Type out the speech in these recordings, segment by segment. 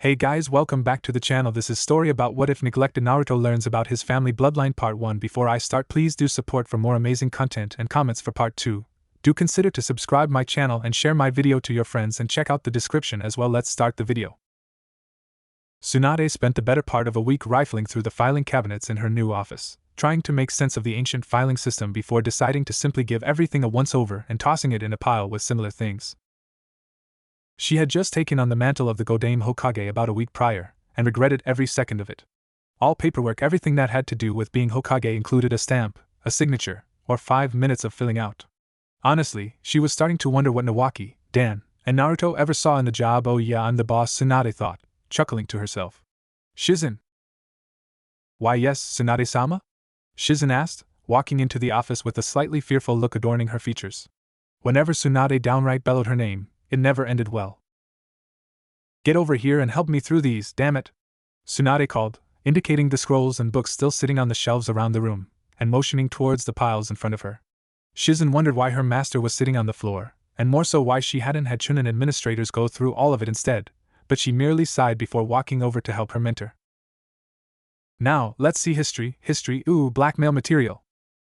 Hey guys, welcome back to the channel. This is story about what if neglected Naruto learns about his family bloodline part 1. Before I start, please do support for more amazing content and comments for part 2. Do consider to subscribe my channel and share my video to your friends and check out the description as well. Let's start the video. Tsunade spent the better part of a week rifling through the filing cabinets in her new office, trying to make sense of the ancient filing system before deciding to simply give everything a once-over and tossing it in a pile with similar things. She had just taken on the mantle of the Godame Hokage about a week prior, and regretted every second of it. All paperwork, everything that had to do with being Hokage, included a stamp, a signature, or 5 minutes of filling out. Honestly, she was starting to wonder what Nawaki, Dan, and Naruto ever saw in the job. Oh yeah, I'm the boss, Tsunade thought, chuckling to herself. Shizen. Why yes, Tsunade-sama? Shizen asked, walking into the office with a slightly fearful look adorning her features. Whenever Tsunade downright bellowed her name, it never ended well. Get over here and help me through these, damn it! Tsunade called, indicating the scrolls and books still sitting on the shelves around the room, and motioning towards the piles in front of her. Shizen wondered why her master was sitting on the floor, and more so why she hadn't had Chunin administrators go through all of it instead, but she merely sighed before walking over to help her mentor. Now, let's see history, ooh, blackmail material,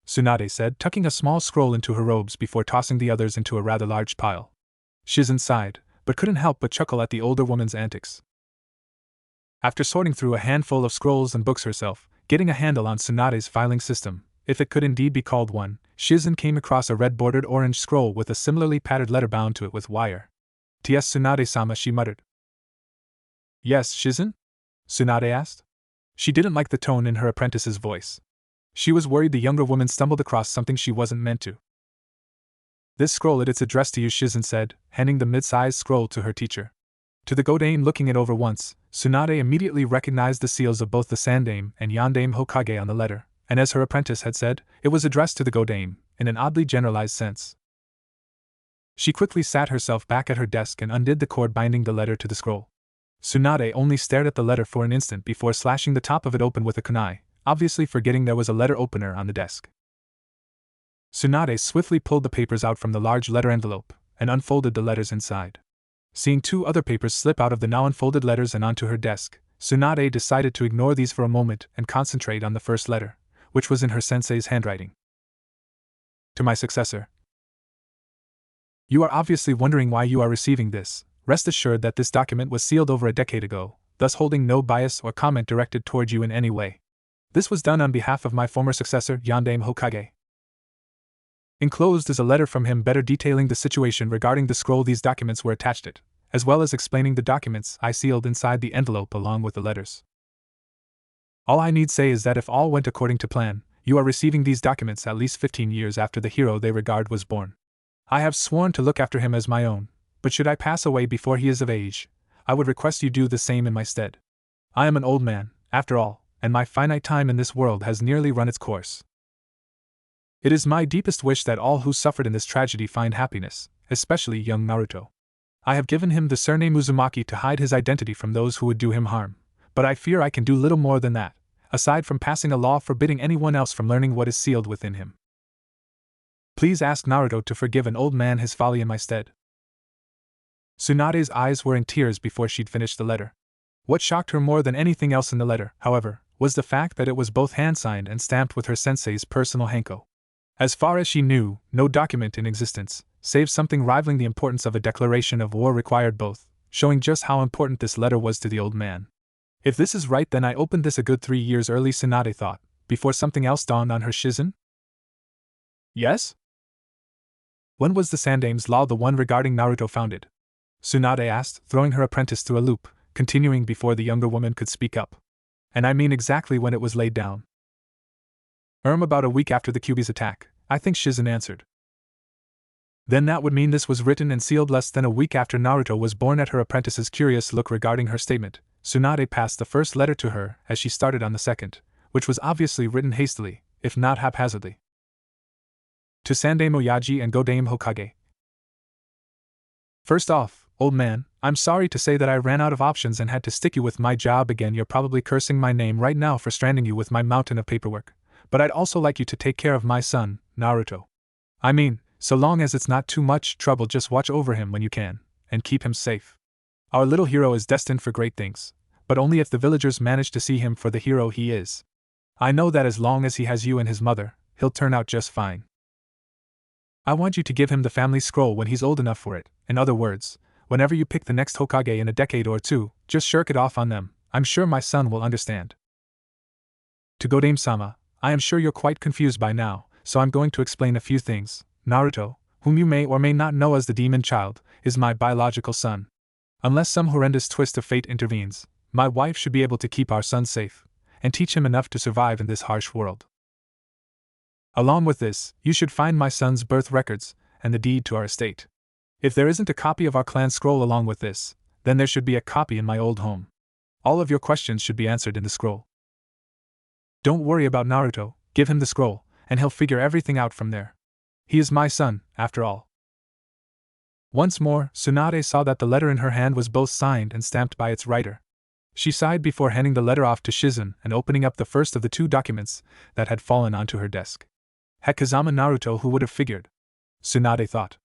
Tsunade said, tucking a small scroll into her robes before tossing the others into a rather large pile. Shizen sighed, but couldn't help but chuckle at the older woman's antics. After sorting through a handful of scrolls and books herself, getting a handle on Tsunade's filing system, if it could indeed be called one, Shizen came across a red-bordered orange scroll with a similarly patterned letter bound to it with wire. "Ts Tsunade-sama," she muttered. "Yes, Shizen?" Tsunade asked. She didn't like the tone in her apprentice's voice. She was worried the younger woman stumbled across something she wasn't meant to. "This scroll, it's addressed to you," Shizen said, handing the mid-sized scroll to her teacher. To the Godame looking it over once, Tsunade immediately recognized the seals of both the Sandame and Yandame Hokage on the letter, and as her apprentice had said, it was addressed to the Godame, in an oddly generalized sense. She quickly sat herself back at her desk and undid the cord binding the letter to the scroll. Tsunade only stared at the letter for an instant before slashing the top of it open with a kunai, obviously forgetting there was a letter opener on the desk. Tsunade swiftly pulled the papers out from the large letter envelope, and unfolded the letters inside. Seeing 2 other papers slip out of the now unfolded letters and onto her desk, Tsunade decided to ignore these for a moment and concentrate on the first letter, which was in her sensei's handwriting. "To my successor. You are obviously wondering why you are receiving this. Rest assured that this document was sealed over a decade ago, thus holding no bias or comment directed toward you in any way. This was done on behalf of my former successor, Yandame Hokage. Enclosed is a letter from him better detailing the situation regarding the scroll these documents were attached to, as well as explaining the documents I sealed inside the envelope along with the letters. All I need say is that if all went according to plan, you are receiving these documents at least 15 years after the hero they regard was born. I have sworn to look after him as my own, but should I pass away before he is of age, I would request you do the same in my stead. I am an old man, after all, and my finite time in this world has nearly run its course. It is my deepest wish that all who suffered in this tragedy find happiness, especially young Naruto. I have given him the surname Uzumaki to hide his identity from those who would do him harm, but I fear I can do little more than that, aside from passing a law forbidding anyone else from learning what is sealed within him. Please ask Naruto to forgive an old man his folly in my stead." Tsunade's eyes were in tears before she'd finished the letter. What shocked her more than anything else in the letter, however, was the fact that it was both hand-signed and stamped with her sensei's personal hanko. As far as she knew, no document in existence, save something rivaling the importance of a declaration of war, required both, showing just how important this letter was to the old man. If this is right, then I opened this a good 3 years early, Tsunade thought, before something else dawned on her. Shizen? Yes? When was the Sandame's law, the one regarding Naruto, founded? Tsunade asked, throwing her apprentice through a loop, continuing before the younger woman could speak up. And I mean exactly when it was laid down. About a week after the Kyuubi's attack, I think, Shizen answered. Then that would mean this was written and sealed less than a week after Naruto was born. At her apprentice's curious look regarding her statement, Tsunade passed the first letter to her as she started on the second, which was obviously written hastily, if not haphazardly. To Sandame Oyaji and Godame Hokage. First off, old man, I'm sorry to say that I ran out of options and had to stick you with my job again. You're probably cursing my name right now for stranding you with my mountain of paperwork, but I'd also like you to take care of my son, Naruto. I mean, so long as it's not too much trouble, just watch over him when you can, and keep him safe. Our little hero is destined for great things, but only if the villagers manage to see him for the hero he is. I know that as long as he has you and his mother, he'll turn out just fine. I want you to give him the family scroll when he's old enough for it. In other words, whenever you pick the next Hokage in a decade or two, just shirk it off on them. I'm sure my son will understand. To go Dame-sama, I am sure you're quite confused by now, so I'm going to explain a few things. Naruto, whom you may or may not know as the demon child, is my biological son. Unless some horrendous twist of fate intervenes, my wife should be able to keep our son safe, and teach him enough to survive in this harsh world. Along with this, you should find my son's birth records, and the deed to our estate. If there isn't a copy of our clan scroll along with this, then there should be a copy in my old home. All of your questions should be answered in the scroll. Don't worry about Naruto, give him the scroll, and he'll figure everything out from there. He is my son, after all. Once more, Tsunade saw that the letter in her hand was both signed and stamped by its writer. She sighed before handing the letter off to Shizen and opening up the first of the two documents that had fallen onto her desk. Heck, Kazama Naruto, who would have figured? Tsunade thought.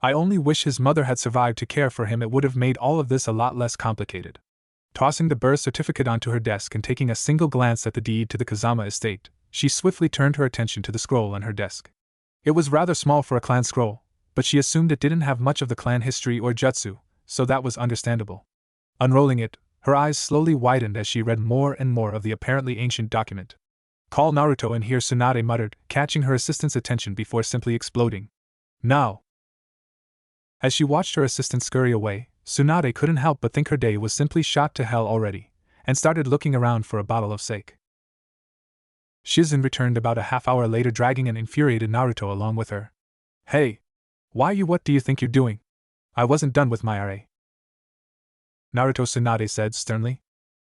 I only wish his mother had survived to care for him. It would have made all of this a lot less complicated. Tossing the birth certificate onto her desk and taking a single glance at the deed to the Kazama estate, she swiftly turned her attention to the scroll on her desk. It was rather small for a clan scroll, but she assumed it didn't have much of the clan history or jutsu, so that was understandable. Unrolling it, her eyes slowly widened as she read more and more of the apparently ancient document. Call Naruto in here, Tsunade muttered, catching her assistant's attention before simply exploding. Now! As she watched her assistant scurry away, Tsunade couldn't help but think her day was simply shot to hell already, and started looking around for a bottle of sake. Shizen returned about a half hour later, dragging an infuriated Naruto along with her. Hey! What do you think you're doing? I wasn't done with my RA. Naruto, Tsunade said sternly.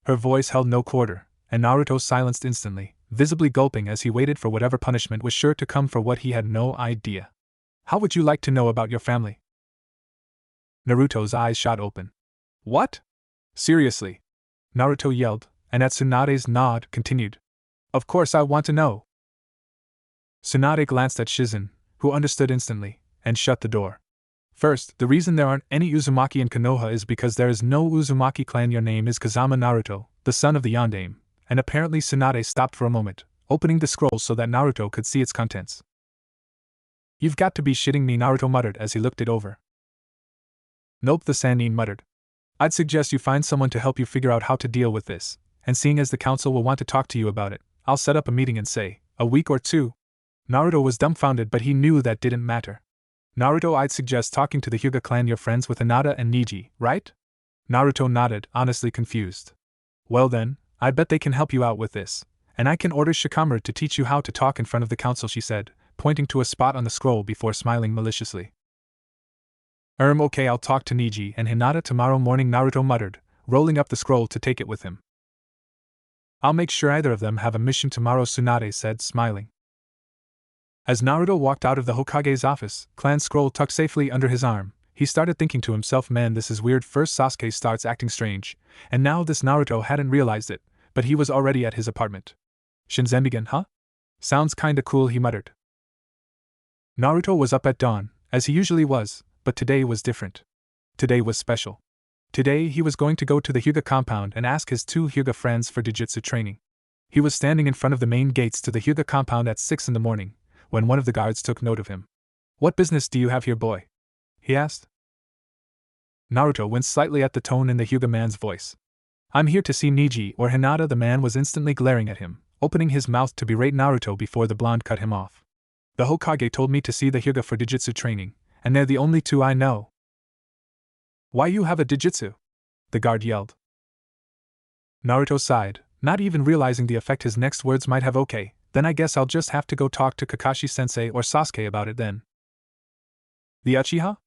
Her voice held no quarter, and Naruto silenced instantly, visibly gulping as he waited for whatever punishment was sure to come for what he had no idea. How would you like to know about your family? Naruto's eyes shot open. What? Seriously? Naruto yelled, and at Tsunade's nod, continued. Of course I want to know. Tsunade glanced at Shizen, who understood instantly, and shut the door. First, the reason there aren't any Uzumaki in Konoha is because there is no Uzumaki clan. Your name is Kazama Naruto, the son of the Yondaime, and apparently Tsunade stopped for a moment, opening the scroll so that Naruto could see its contents. You've got to be shitting me, Naruto muttered as he looked it over. Nope, the Sannin muttered. I'd suggest you find someone to help you figure out how to deal with this, and seeing as the council will want to talk to you about it, I'll set up a meeting in, say, a week or two. Naruto was dumbfounded, but he knew that didn't matter. Naruto, I'd suggest talking to the Hyuga clan. You're friends with Hinata and Neji, right? Naruto nodded, honestly confused. Well then, I bet they can help you out with this, and I can order Shikamaru to teach you how to talk in front of the council, she said, pointing to a spot on the scroll before smiling maliciously. Okay, I'll talk to Neji and Hinata tomorrow morning, Naruto muttered, rolling up the scroll to take it with him. I'll make sure either of them have a mission tomorrow, Tsunade said, smiling. As Naruto walked out of the Hokage's office, clan scroll tucked safely under his arm, he started thinking to himself, man, this is weird. First Sasuke starts acting strange, and now this Naruto hadn't realized it, but he was already at his apartment. Shinzenbigen, huh? Sounds kinda cool, he muttered. Naruto was up at dawn, as he usually was, but today was different. Today was special. Today he was going to go to the Hyuga compound and ask his two Hyuga friends for Jujutsu training. He was standing in front of the main gates to the Hyuga compound at 6 in the morning, when one of the guards took note of him. What business do you have here, boy? He asked. Naruto winced slightly at the tone in the Hyuga man's voice. I'm here to see Neji or Hinata. The man was instantly glaring at him, opening his mouth to berate Naruto before the blonde cut him off. The Hokage told me to see the Hyuga for Jujutsu training, and they're the only two I know. Why you have a Jujutsu? The guard yelled. Naruto sighed, not even realizing the effect his next words might have. Okay, then I guess I'll just have to go talk to Kakashi-sensei or Sasuke about it then. The Uchiha?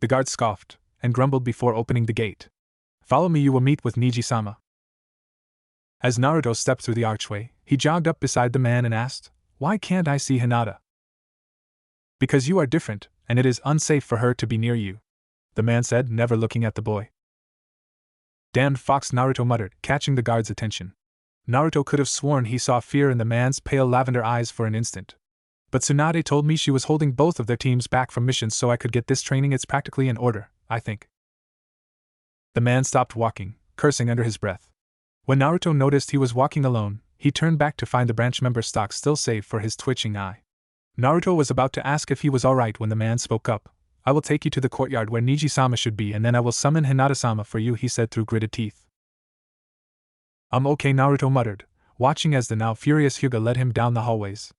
The guard scoffed, and grumbled before opening the gate. Follow me, you will meet with Neji-sama. As Naruto stepped through the archway, he jogged up beside the man and asked, Why can't I see Hinata? Because you are different, and it is unsafe for her to be near you, the man said, never looking at the boy. Damned fox, Naruto muttered, catching the guard's attention. Naruto could have sworn he saw fear in the man's pale lavender eyes for an instant. But Tsunade told me she was holding both of their teams back from missions so I could get this training. It's practically in order, I think. The man stopped walking, cursing under his breath. When Naruto noticed he was walking alone, he turned back to find the branch member stock still saved for his twitching eye. Naruto was about to ask if he was alright when the man spoke up. I will take you to the courtyard where Niji-sama should be and then I will summon Hinata-sama for you, he said through gritted teeth. Okay, Naruto muttered, watching as the now furious Hyuga led him down the hallways.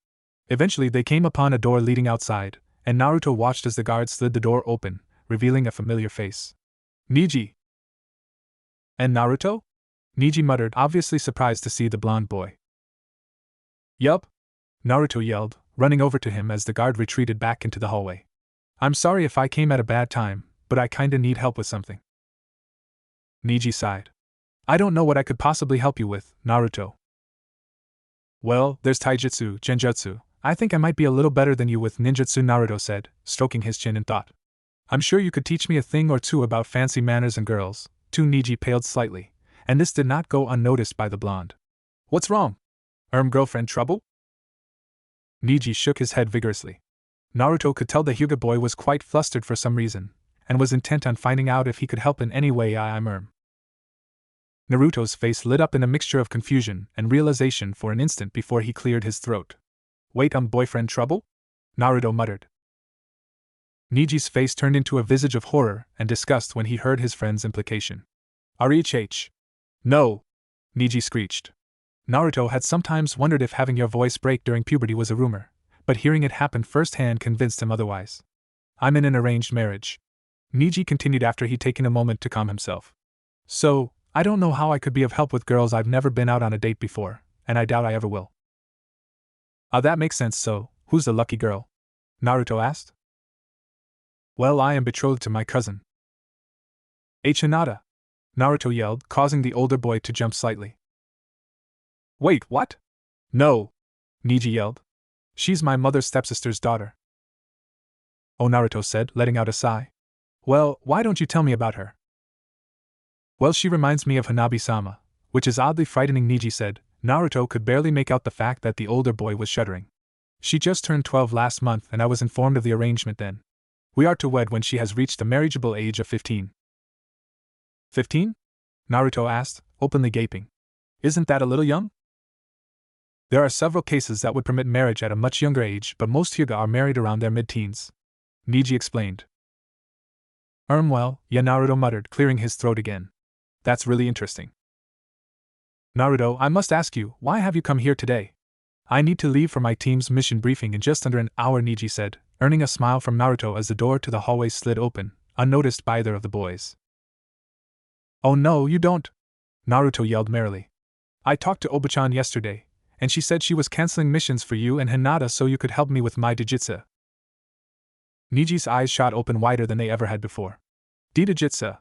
Eventually they came upon a door leading outside, and Naruto watched as the guard slid the door open, revealing a familiar face. Niji! And Naruto? Niji muttered, obviously surprised to see the blonde boy. Yup! Naruto yelled, running over to him as the guard retreated back into the hallway. I'm sorry if I came at a bad time, but I kinda need help with something. Niji sighed. I don't know what I could possibly help you with, Naruto. Well, there's taijutsu, genjutsu. I think I might be a little better than you with ninjutsu, Naruto said, stroking his chin in thought. I'm sure you could teach me a thing or two about fancy manners and girls. Too. Niji paled slightly, and this did not go unnoticed by the blonde. What's wrong? Girlfriend trouble? Niji shook his head vigorously. Naruto could tell the Hyuga boy was quite flustered for some reason, and was intent on finding out if he could help in any way. Naruto's face lit up in a mixture of confusion and realization for an instant before he cleared his throat. Wait, boyfriend trouble? Naruto muttered. Niji's face turned into a visage of horror and disgust when he heard his friend's implication. RHH. No! Niji screeched. Naruto had sometimes wondered if having your voice break during puberty was a rumor, but hearing it happen firsthand convinced him otherwise. I'm in an arranged marriage. Niji continued after he'd taken a moment to calm himself. So, I don't know how I could be of help with girls. I've never been out on a date before, and I doubt I ever will. That makes sense. So, who's the lucky girl? Naruto asked. Well, I am betrothed to my cousin. Hinata! Naruto yelled, causing the older boy to jump slightly. Wait, what? No! Niji yelled. She's my mother's stepsister's daughter. Oh, Naruto said, letting out a sigh. Well, why don't you tell me about her? Well, she reminds me of Hanabi-sama, which is oddly frightening, Niji said. Naruto could barely make out the fact that the older boy was shuddering. She just turned 12 last month and I was informed of the arrangement then. We are to wed when she has reached the marriageable age of 15. 15? Naruto asked, openly gaping. Isn't that a little young? There are several cases that would permit marriage at a much younger age, but most Hyuga are married around their mid-teens. Niji explained. Well, yeah, Naruto muttered, clearing his throat again. That's really interesting. Naruto, I must ask you, why have you come here today? I need to leave for my team's mission briefing in just under an hour, Niji said, earning a smile from Naruto as the door to the hallway slid open, unnoticed by either of the boys. Oh no, you don't! Naruto yelled merrily. I talked to Oba-chan yesterday, and she said she was canceling missions for you and Hinata so you could help me with my Dijitsu. Niji's eyes shot open wider than they ever had before. Dijitsu?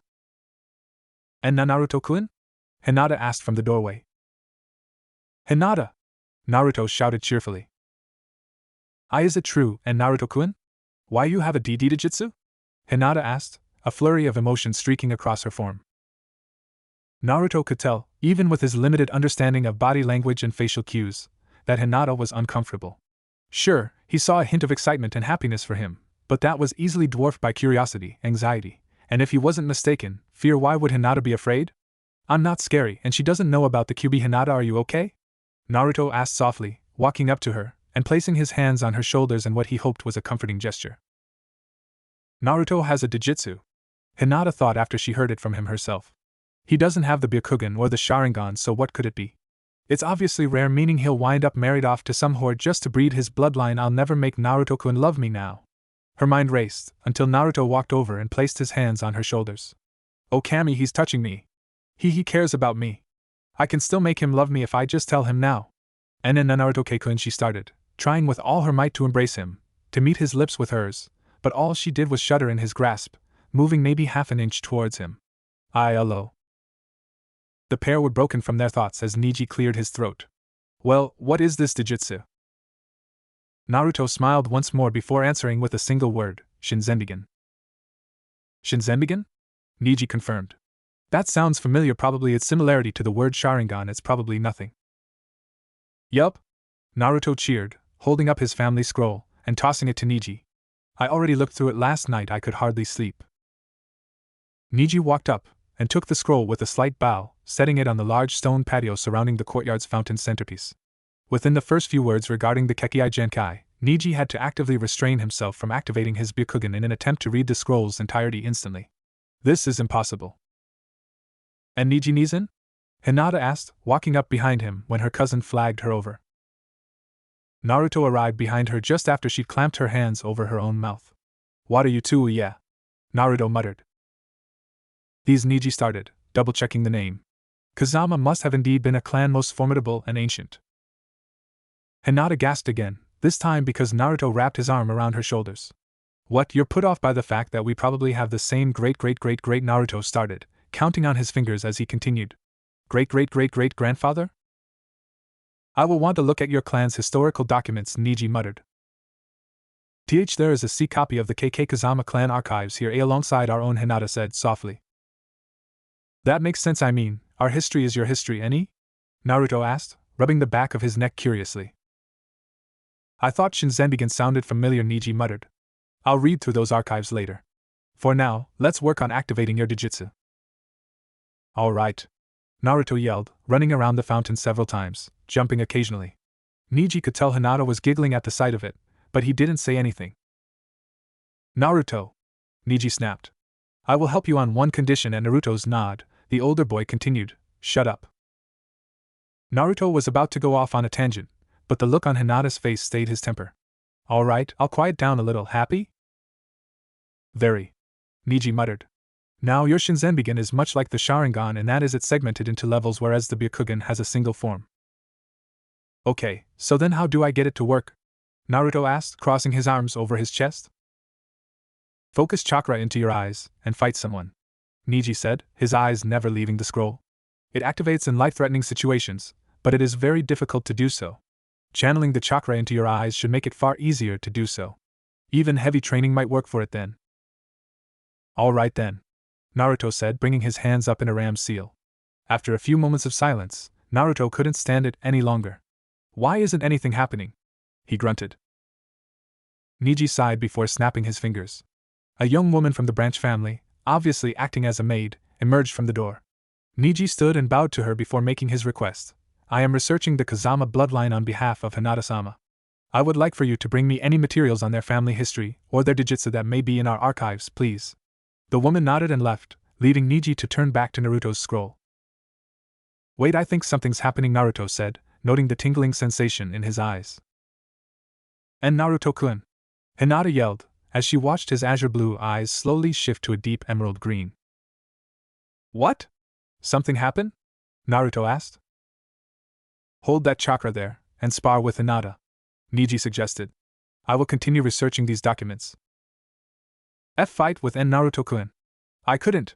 And Naruto-kun? Hinata asked from the doorway. Hinata! Naruto shouted cheerfully. Is it true, and Naruto-kun? Why you have a Dijitsu? Hinata asked, a flurry of emotion streaking across her form. Naruto could tell, even with his limited understanding of body language and facial cues, that Hinata was uncomfortable. Sure, he saw a hint of excitement and happiness for him, but that was easily dwarfed by curiosity, anxiety, and if he wasn't mistaken, fear. Why would Hinata be afraid? I'm not scary, and she doesn't know about the QB. Hinata, are you okay? Naruto asked softly, walking up to her, and placing his hands on her shoulders in what he hoped was a comforting gesture. Naruto has a Dijitsu, Hinata thought after she heard it from him herself. He doesn't have the Byakugan or the Sharingan, so what could it be? It's obviously rare, meaning he'll wind up married off to some horde just to breed his bloodline. I'll never make Naruto-kun love me now. Her mind raced, until Naruto walked over and placed his hands on her shoulders. Oh Kami, he's touching me. He cares about me. I can still make him love me if I just tell him now. And then Naruto-kun, she started, trying with all her might to embrace him, to meet his lips with hers, but all she did was shudder in his grasp, moving maybe half an inch towards him. Hello. The pair were broken from their thoughts as Niji cleared his throat. Well, what is this Dijitsu? Naruto smiled once more before answering with a single word, Shinzenbigen. Shinzenbigen? Niji confirmed. That sounds familiar. Probably its similarity to the word Sharingan. It's probably nothing. Yup. Naruto cheered, holding up his family scroll, and tossing it to Niji. I already looked through it last night. I could hardly sleep. Niji walked up, and took the scroll with a slight bow, setting it on the large stone patio surrounding the courtyard's fountain centerpiece. Within the first few words regarding the Kekkei Genkai, Niji had to actively restrain himself from activating his Byakugan in an attempt to read the scroll's entirety instantly. This is impossible. And Niji Nizan? Hinata asked, walking up behind him when her cousin flagged her over. Naruto arrived behind her just after she'd clamped her hands over her own mouth. What are you two, yeah? Naruto muttered. These Niji started, double-checking the name. Kazama must have indeed been a clan most formidable and ancient. Hinata gasped again, this time because Naruto wrapped his arm around her shoulders. What, you're put off by the fact that we probably have the same great-great-great-great Naruto started, counting on his fingers as he continued. Great-great-great-great-grandfather? I will want to look at your clan's historical documents, Niji muttered. There is a C copy of the KK Kazama clan archives here alongside our own, Hinata said softly. That makes sense, I mean, our history is your history, any? Naruto asked, rubbing the back of his neck curiously. I thought Shinzenbigen sounded familiar, Niji muttered. I'll read through those archives later. For now, let's work on activating your Dijitsu. All right. Naruto yelled, running around the fountain several times, jumping occasionally. Niji could tell Hinata was giggling at the sight of it, but he didn't say anything. Naruto! Niji snapped. I will help you on one condition, and Naruto's nod, the older boy continued, shut up. Naruto was about to go off on a tangent, but the look on Hinata's face stayed his temper. All right, I'll quiet down a little, happy? Very. Niji muttered. Now your Shinzenbigen is much like the Sharingan, and that is it's segmented into levels, whereas the Byakugan has a single form. Okay, so then how do I get it to work? Naruto asked, crossing his arms over his chest. Focus chakra into your eyes, and fight someone. Niji said, his eyes never leaving the scroll. It activates in life-threatening situations, but it is very difficult to do so. Channeling the chakra into your eyes should make it far easier to do so. Even heavy training might work for it then. All right then, Naruto said, bringing his hands up in a ram's seal. After a few moments of silence, Naruto couldn't stand it any longer. Why isn't anything happening? He grunted. Niji sighed before snapping his fingers. A young woman from the branch family, obviously acting as a maid, emerged from the door. Niji stood and bowed to her before making his request. I am researching the Kazama bloodline on behalf of Hinata-sama. I would like for you to bring me any materials on their family history or their Dijitsu that may be in our archives, please. The woman nodded and left, leaving Niji to turn back to Naruto's scroll. Wait, I think something's happening, Naruto said, noting the tingling sensation in his eyes. And Naruto-kun! Hinata yelled, as she watched his azure blue eyes slowly shift to a deep emerald green. What? Something happen? Naruto asked. Hold that chakra there, and spar with Hinata, Niji suggested. I will continue researching these documents. Fight with Naruto-kun. I couldn't.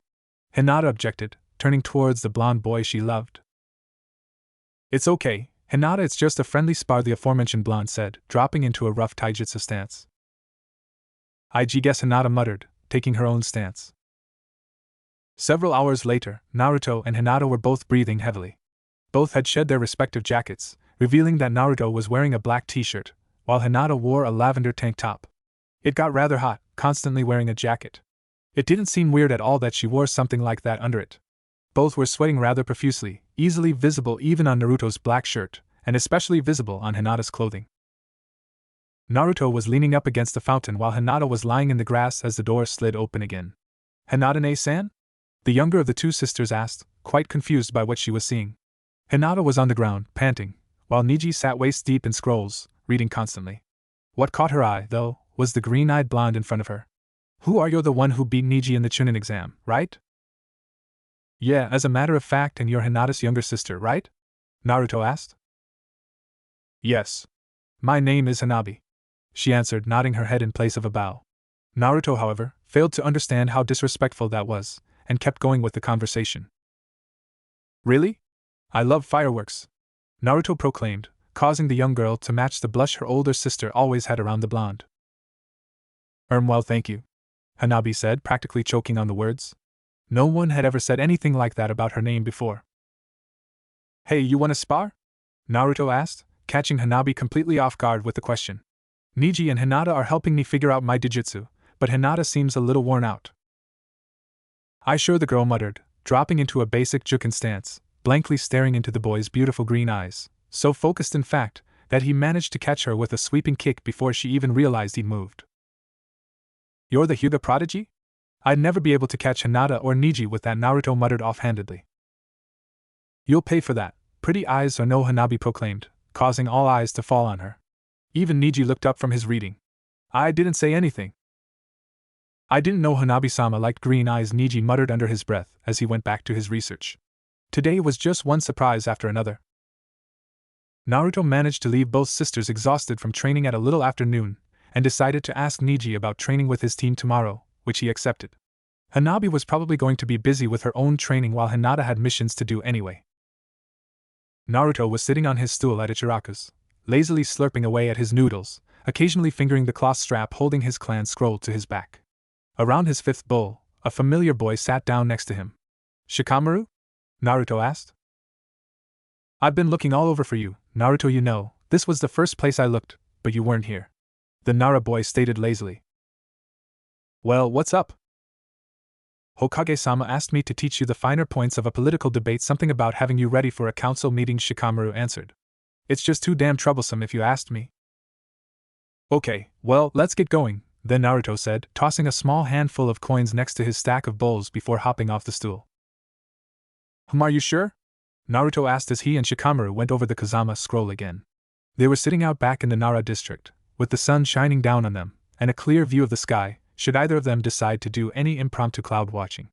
Hinata objected, turning towards the blonde boy she loved. It's okay, Hinata, it's just a friendly spar, the aforementioned blonde said, dropping into a rough taijutsu stance. I guess, Hinata muttered, taking her own stance. Several hours later, Naruto and Hinata were both breathing heavily. Both had shed their respective jackets, revealing that Naruto was wearing a black t-shirt, while Hinata wore a lavender tank top. It got rather hot, constantly wearing a jacket. It didn't seem weird at all that she wore something like that under it. Both were sweating rather profusely, easily visible even on Naruto's black shirt, and especially visible on Hinata's clothing. Naruto was leaning up against the fountain while Hinata was lying in the grass as the door slid open again. Hinata-ne-san? The younger of the two sisters asked, quite confused by what she was seeing. Hinata was on the ground, panting, while Niji sat waist-deep in scrolls, reading constantly. What caught her eye, though, was the green-eyed blonde in front of her. Who are you, the one who beat Niji in the Chunin exam, right? Yeah, as a matter of fact, and you're Hinata's younger sister, right? Naruto asked. Yes. My name is Hanabi, she answered, nodding her head in place of a bow. Naruto, however, failed to understand how disrespectful that was, and kept going with the conversation. Really? I love fireworks, Naruto proclaimed, causing the young girl to match the blush her older sister always had around the blonde. Well, thank you, Hanabi said, practically choking on the words. No one had ever said anything like that about her name before. Hey, you wanna spar? Naruto asked, catching Hanabi completely off guard with the question. Niji and Hinata are helping me figure out my Dijitsu, but Hinata seems a little worn out. I sure, the girl muttered, dropping into a basic juken stance, blankly staring into the boy's beautiful green eyes, so focused in fact, that he managed to catch her with a sweeping kick before she even realized he'd moved. "You're the Hyuga prodigy? I'd never be able to catch Hinata or Niji with that," Naruto muttered offhandedly. "You'll pay for that, pretty eyes or no," Hanabi proclaimed, causing all eyes to fall on her. Even Niji looked up from his reading. "I didn't say anything." "I didn't know Hanabi-sama liked green eyes," Niji muttered under his breath as he went back to his research. Today was just one surprise after another. Naruto managed to leave both sisters exhausted from training at a little after noon, and decided to ask Niji about training with his team tomorrow, which he accepted. Hanabi was probably going to be busy with her own training while Hinata had missions to do anyway. Naruto was sitting on his stool at Ichiraku's, lazily slurping away at his noodles, occasionally fingering the cloth strap holding his clan scroll to his back. Around his fifth bowl, a familiar boy sat down next to him. "Shikamaru?" Naruto asked. "I've been looking all over for you, Naruto. You know, this was the first place I looked, but you weren't here," the Nara boy stated lazily. "Well, what's up?" "Hokage-sama asked me to teach you the finer points of a political debate, something about having you ready for a council meeting," Shikamaru answered. "It's just too damn troublesome if you asked me." "Okay, well, let's get going," then Naruto said, tossing a small handful of coins next to his stack of bowls before hopping off the stool. Are you sure?" Naruto asked as he and Shikamaru went over the Kazama scroll again. They were sitting out back in the Nara district, with the sun shining down on them, and a clear view of the sky, should either of them decide to do any impromptu cloud watching.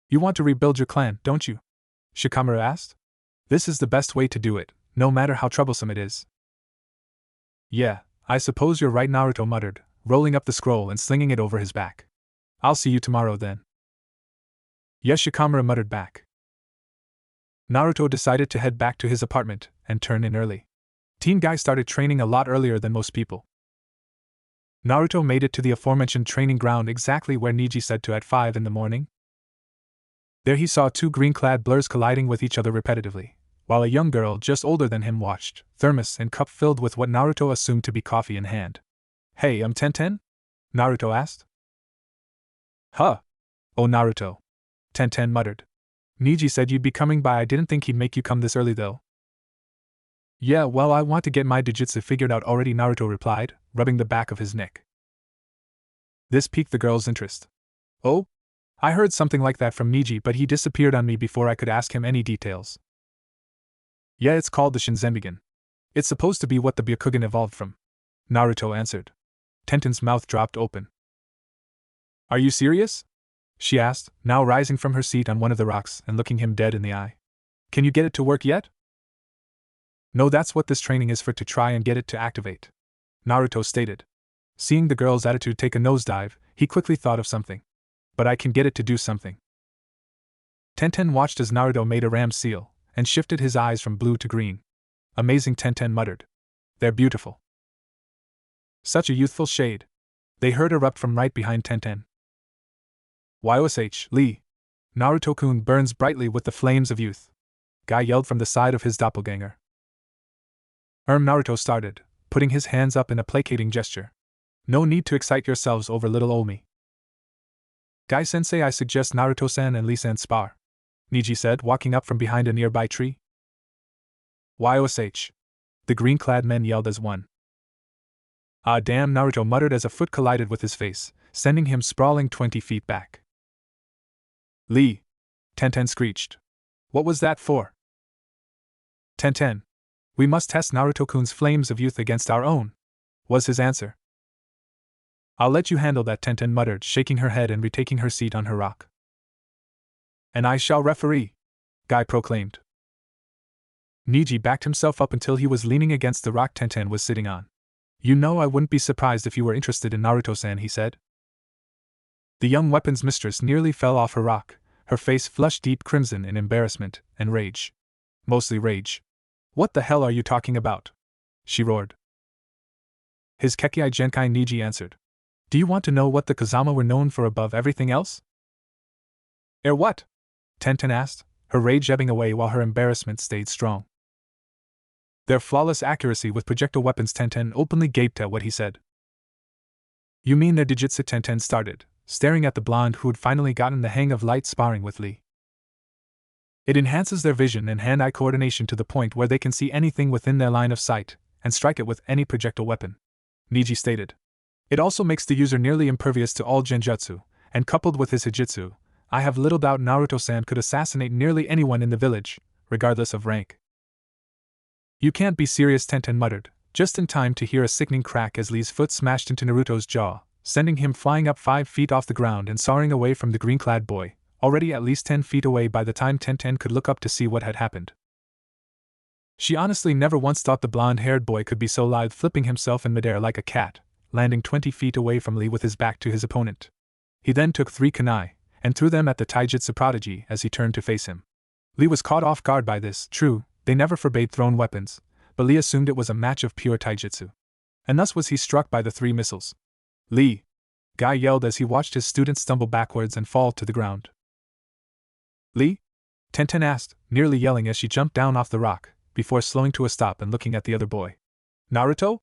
"You want to rebuild your clan, don't you?" Shikamaru asked. "This is the best way to do it, no matter how troublesome it is." "Yeah, I suppose you're right," Naruto muttered, rolling up the scroll and slinging it over his back. "I'll see you tomorrow then." "Yes," Shikamaru muttered back. Naruto decided to head back to his apartment and turn in early. Teen Guy started training a lot earlier than most people. Naruto made it to the aforementioned training ground exactly where Niji said to at 5 in the morning. There he saw two green-clad blurs colliding with each other repetitively, while a young girl just older than him watched, thermos and cup filled with what Naruto assumed to be coffee in hand. "Hey, Tenten?" Naruto asked. "Huh? Oh, Naruto," Tenten muttered. "Niji said you'd be coming by. I didn't think he'd make you come this early though." "Yeah, well, I want to get my digitsu figured out already," Naruto replied, rubbing the back of his neck. This piqued the girl's interest. "Oh? I heard something like that from Niji, but he disappeared on me before I could ask him any details." "Yeah, it's called the Shinzenbigen. It's supposed to be what the Byakugan evolved from," Naruto answered. Tenten's mouth dropped open. "Are you serious?" she asked, now rising from her seat on one of the rocks and looking him dead in the eye. "Can you get it to work yet?" "No, that's what this training is for, to try and get it to activate," Naruto stated. Seeing the girl's attitude take a nosedive, he quickly thought of something. "But I can get it to do something." Tenten watched as Naruto made a ram seal, and shifted his eyes from blue to green. "Amazing," Tenten muttered. "They're beautiful." "Such a youthful shade," they heard erupt from right behind Tenten. "Yosh, Lee! Naruto-kun burns brightly with the flames of youth," Guy yelled from the side of his doppelganger. Naruto started, putting his hands up in a placating gesture. "No need to excite yourselves over little Omi. Guy-sensei, I suggest Naruto-san and Lee-san spar," Niji said, walking up from behind a nearby tree. "Yosh!" the green-clad men yelled as one. "Ah damn," Naruto muttered as a foot collided with his face, sending him sprawling 20 feet back. "Lee!" Tenten screeched. "What was that for?" "Tenten. We must test Naruto-kun's flames of youth against our own," was his answer. "I'll let you handle that," Tenten muttered, shaking her head and retaking her seat on her rock. "And I shall referee," Guy proclaimed. Niji backed himself up until he was leaning against the rock Tenten was sitting on. "You know, I wouldn't be surprised if you were interested in Naruto-san," he said. The young weapons mistress nearly fell off her rock, her face flushed deep crimson in embarrassment and rage. Mostly rage. "What the hell are you talking about?" she roared. "His Kekkei Genkai," Niji answered. "Do you want to know what the Kazama were known for above everything else?" What?" Tenten asked, her rage ebbing away while her embarrassment stayed strong. "Their flawless accuracy with projectile weapons," Tenten openly gaped at what he said. "You mean their digitsu?" Tenten started, staring at the blonde who had finally gotten the hang of light sparring with Lee. It enhances their vision and hand-eye coordination to the point where they can see anything within their line of sight and strike it with any projectile weapon, Niji stated. It also makes the user nearly impervious to all genjutsu, and coupled with his hijitsu, I have little doubt Naruto-san could assassinate nearly anyone in the village, regardless of rank. You can't be serious, Tenten muttered, just in time to hear a sickening crack as Lee's foot smashed into Naruto's jaw, sending him flying up 5 feet off the ground and soaring away from the green-clad boy, already at least 10 feet away by the time Tenten could look up to see what had happened. She honestly never once thought the blonde-haired boy could be so lithe, flipping himself in midair like a cat, landing 20 feet away from Lee with his back to his opponent. He then took 3 kunai and threw them at the taijutsu prodigy as he turned to face him. Lee was caught off guard by this. True, they never forbade thrown weapons, but Lee assumed it was a match of pure taijutsu. And thus was he struck by the 3 missiles. Lee! Guy yelled as he watched his student stumble backwards and fall to the ground. Lee? Tenten asked, nearly yelling as she jumped down off the rock, before slowing to a stop and looking at the other boy. Naruto?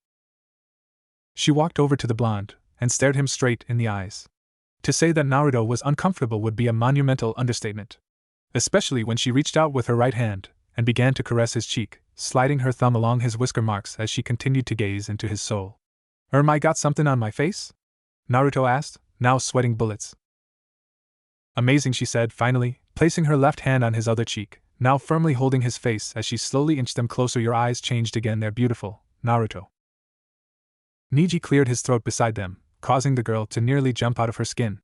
She walked over to the blonde and stared him straight in the eyes. To say that Naruto was uncomfortable would be a monumental understatement. Especially when she reached out with her right hand and began to caress his cheek, sliding her thumb along his whisker marks as she continued to gaze into his soul. I got something on my face? Naruto asked, now sweating bullets. Amazing, she said finally, placing her left hand on his other cheek, now firmly holding his face as she slowly inched them closer. Your eyes changed again, they're beautiful, Naruto. Niji cleared his throat beside them, causing the girl to nearly jump out of her skin.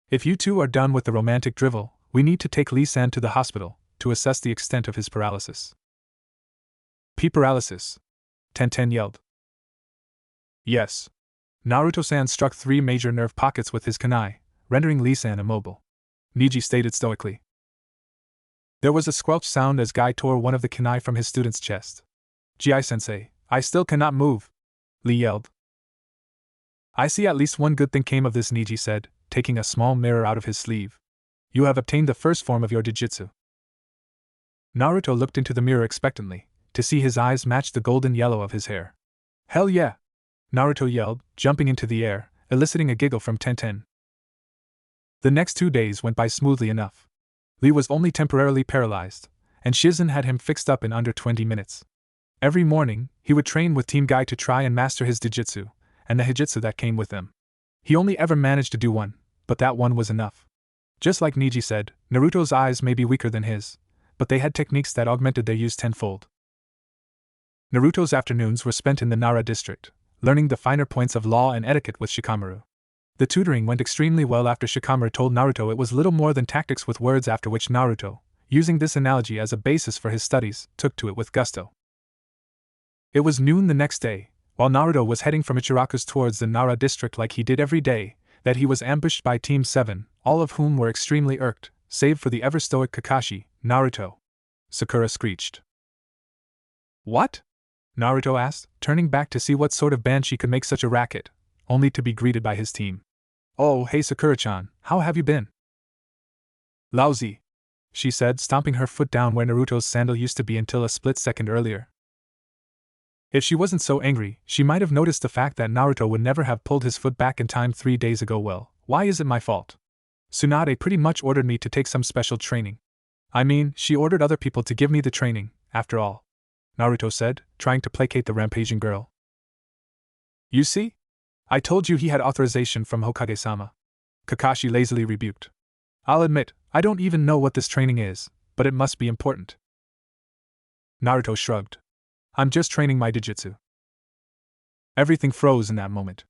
If you two are done with the romantic drivel, we need to take Lee-san to the hospital to assess the extent of his paralysis. Paralysis? Tenten yelled. Yes. Naruto-san struck 3 major nerve pockets with his kunai, rendering Lee-san immobile. Niji stated stoically. There was a squelch sound as Guy tore one of the kunai from his student's chest. Ji-sensei, I still cannot move, Lee yelled. I see at least one good thing came of this, Niji said, taking a small mirror out of his sleeve. You have obtained the first form of your Jujutsu. Naruto looked into the mirror expectantly, to see his eyes match the golden yellow of his hair. Hell yeah! Naruto yelled, jumping into the air, eliciting a giggle from Tenten. The next 2 days went by smoothly enough. Lee was only temporarily paralyzed, and Shizen had him fixed up in under 20 minutes. Every morning, he would train with Team Guy to try and master his Jujutsu, and the hijitsu that came with them. He only ever managed to do one, but that one was enough. Just like Niji said, Naruto's eyes may be weaker than his, but they had techniques that augmented their use tenfold. Naruto's afternoons were spent in the Nara district, learning the finer points of law and etiquette with Shikamaru. The tutoring went extremely well after Shikamaru told Naruto it was little more than tactics with words, after which Naruto, using this analogy as a basis for his studies, took to it with gusto. It was noon the next day, while Naruto was heading from Ichiraku's towards the Nara district like he did every day, that he was ambushed by Team 7, all of whom were extremely irked, save for the ever-stoic Kakashi. Naruto! Sakura screeched. What? Naruto asked, turning back to see what sort of banshee could make such a racket, only to be greeted by his team. Oh, hey Sakura-chan, how have you been? Lousy, she said, stomping her foot down where Naruto's sandal used to be until a split second earlier. If she wasn't so angry, she might have noticed the fact that Naruto would never have pulled his foot back in time 3 days ago. Well, why is it my fault? Tsunade pretty much ordered me to take some special training. I mean, she ordered other people to give me the training, after all, Naruto said, trying to placate the rampaging girl. You see? I told you he had authorization from Hokage-sama, Kakashi lazily rebuked. I'll admit, I don't even know what this training is, but it must be important. Naruto shrugged. I'm just training my Jujutsu. Everything froze in that moment.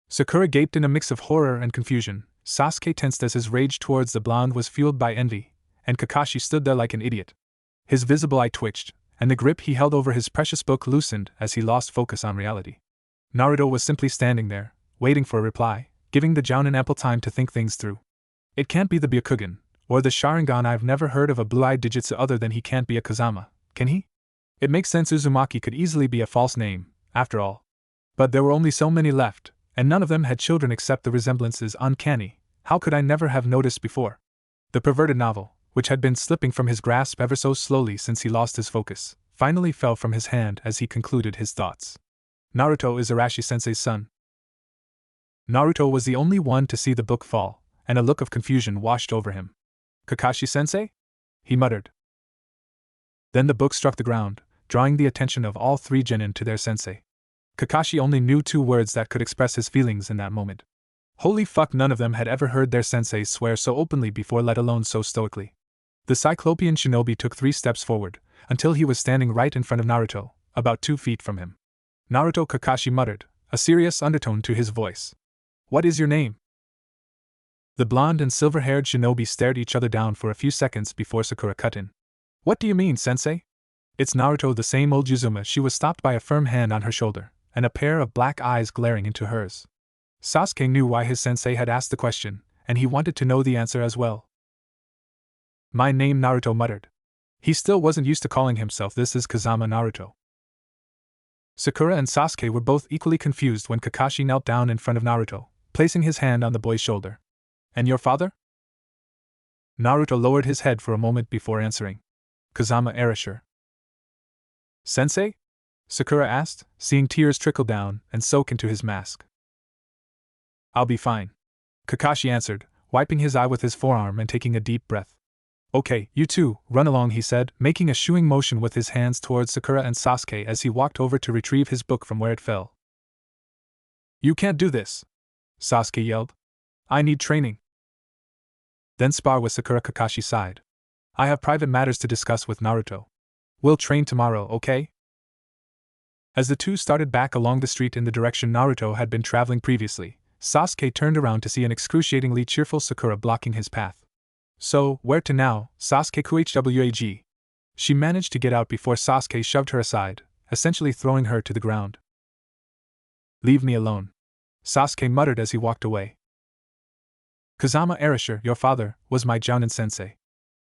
Sakura gaped in a mix of horror and confusion, Sasuke tensed as his rage towards the blonde was fueled by envy, and Kakashi stood there like an idiot. His visible eye twitched, and the grip he held over his precious book loosened as he lost focus on reality. Naruto was simply standing there, waiting for a reply, giving the Jounin ample time to think things through. It can't be the Byakugan, or the Sharingan. I've never heard of a blue-eyed Jujutsu other than he can't be a Kazama, can he? It makes sense Uzumaki could easily be a false name, after all. But there were only so many left, and none of them had children except the resemblance is uncanny. How could I never have noticed before? The perverted novel, which had been slipping from his grasp ever so slowly since he lost his focus, finally fell from his hand as he concluded his thoughts. Naruto is Arashi-sensei's son. Naruto was the only one to see the book fall, and a look of confusion washed over him. Kakashi-sensei? He muttered. Then the book struck the ground, drawing the attention of all three genin to their sensei. Kakashi only knew 2 words that could express his feelings in that moment. Holy fuck, none of them had ever heard their sensei swear so openly before, let alone so stoically. The Cyclopean shinobi took 3 steps forward, until he was standing right in front of Naruto, about 2 feet from him. Naruto, Kakashi muttered, a serious undertone to his voice. What is your name? The blonde and silver-haired shinobi stared each other down for a few seconds before Sakura cut in. What do you mean, sensei? It's Naruto, the same old Yuzuma. She was stopped by a firm hand on her shoulder, and a pair of black eyes glaring into hers. Sasuke knew why his sensei had asked the question, and he wanted to know the answer as well. My name, Naruto muttered. He still wasn't used to calling himself this. Is Kazama Naruto. Sakura and Sasuke were both equally confused when Kakashi knelt down in front of Naruto, placing his hand on the boy's shoulder. And your father? Naruto lowered his head for a moment before answering. Kazama Erasure. Sensei? Sakura asked, seeing tears trickle down and soak into his mask. I'll be fine, Kakashi answered, wiping his eye with his forearm and taking a deep breath. Okay, you two, run along, he said, making a shooing motion with his hands towards Sakura and Sasuke as he walked over to retrieve his book from where it fell. You can't do this, Sasuke yelled. I need training. Then spar with Sakura, Kakashi sighed. I have private matters to discuss with Naruto. We'll train tomorrow, okay? As the two started back along the street in the direction Naruto had been traveling previously, Sasuke turned around to see an excruciatingly cheerful Sakura blocking his path. So, where to now, Sasuke QHWAG? She managed to get out before Sasuke shoved her aside, essentially throwing her to the ground. Leave me alone, Sasuke muttered as he walked away. Kazama Erasure, your father, was my Jounin sensei,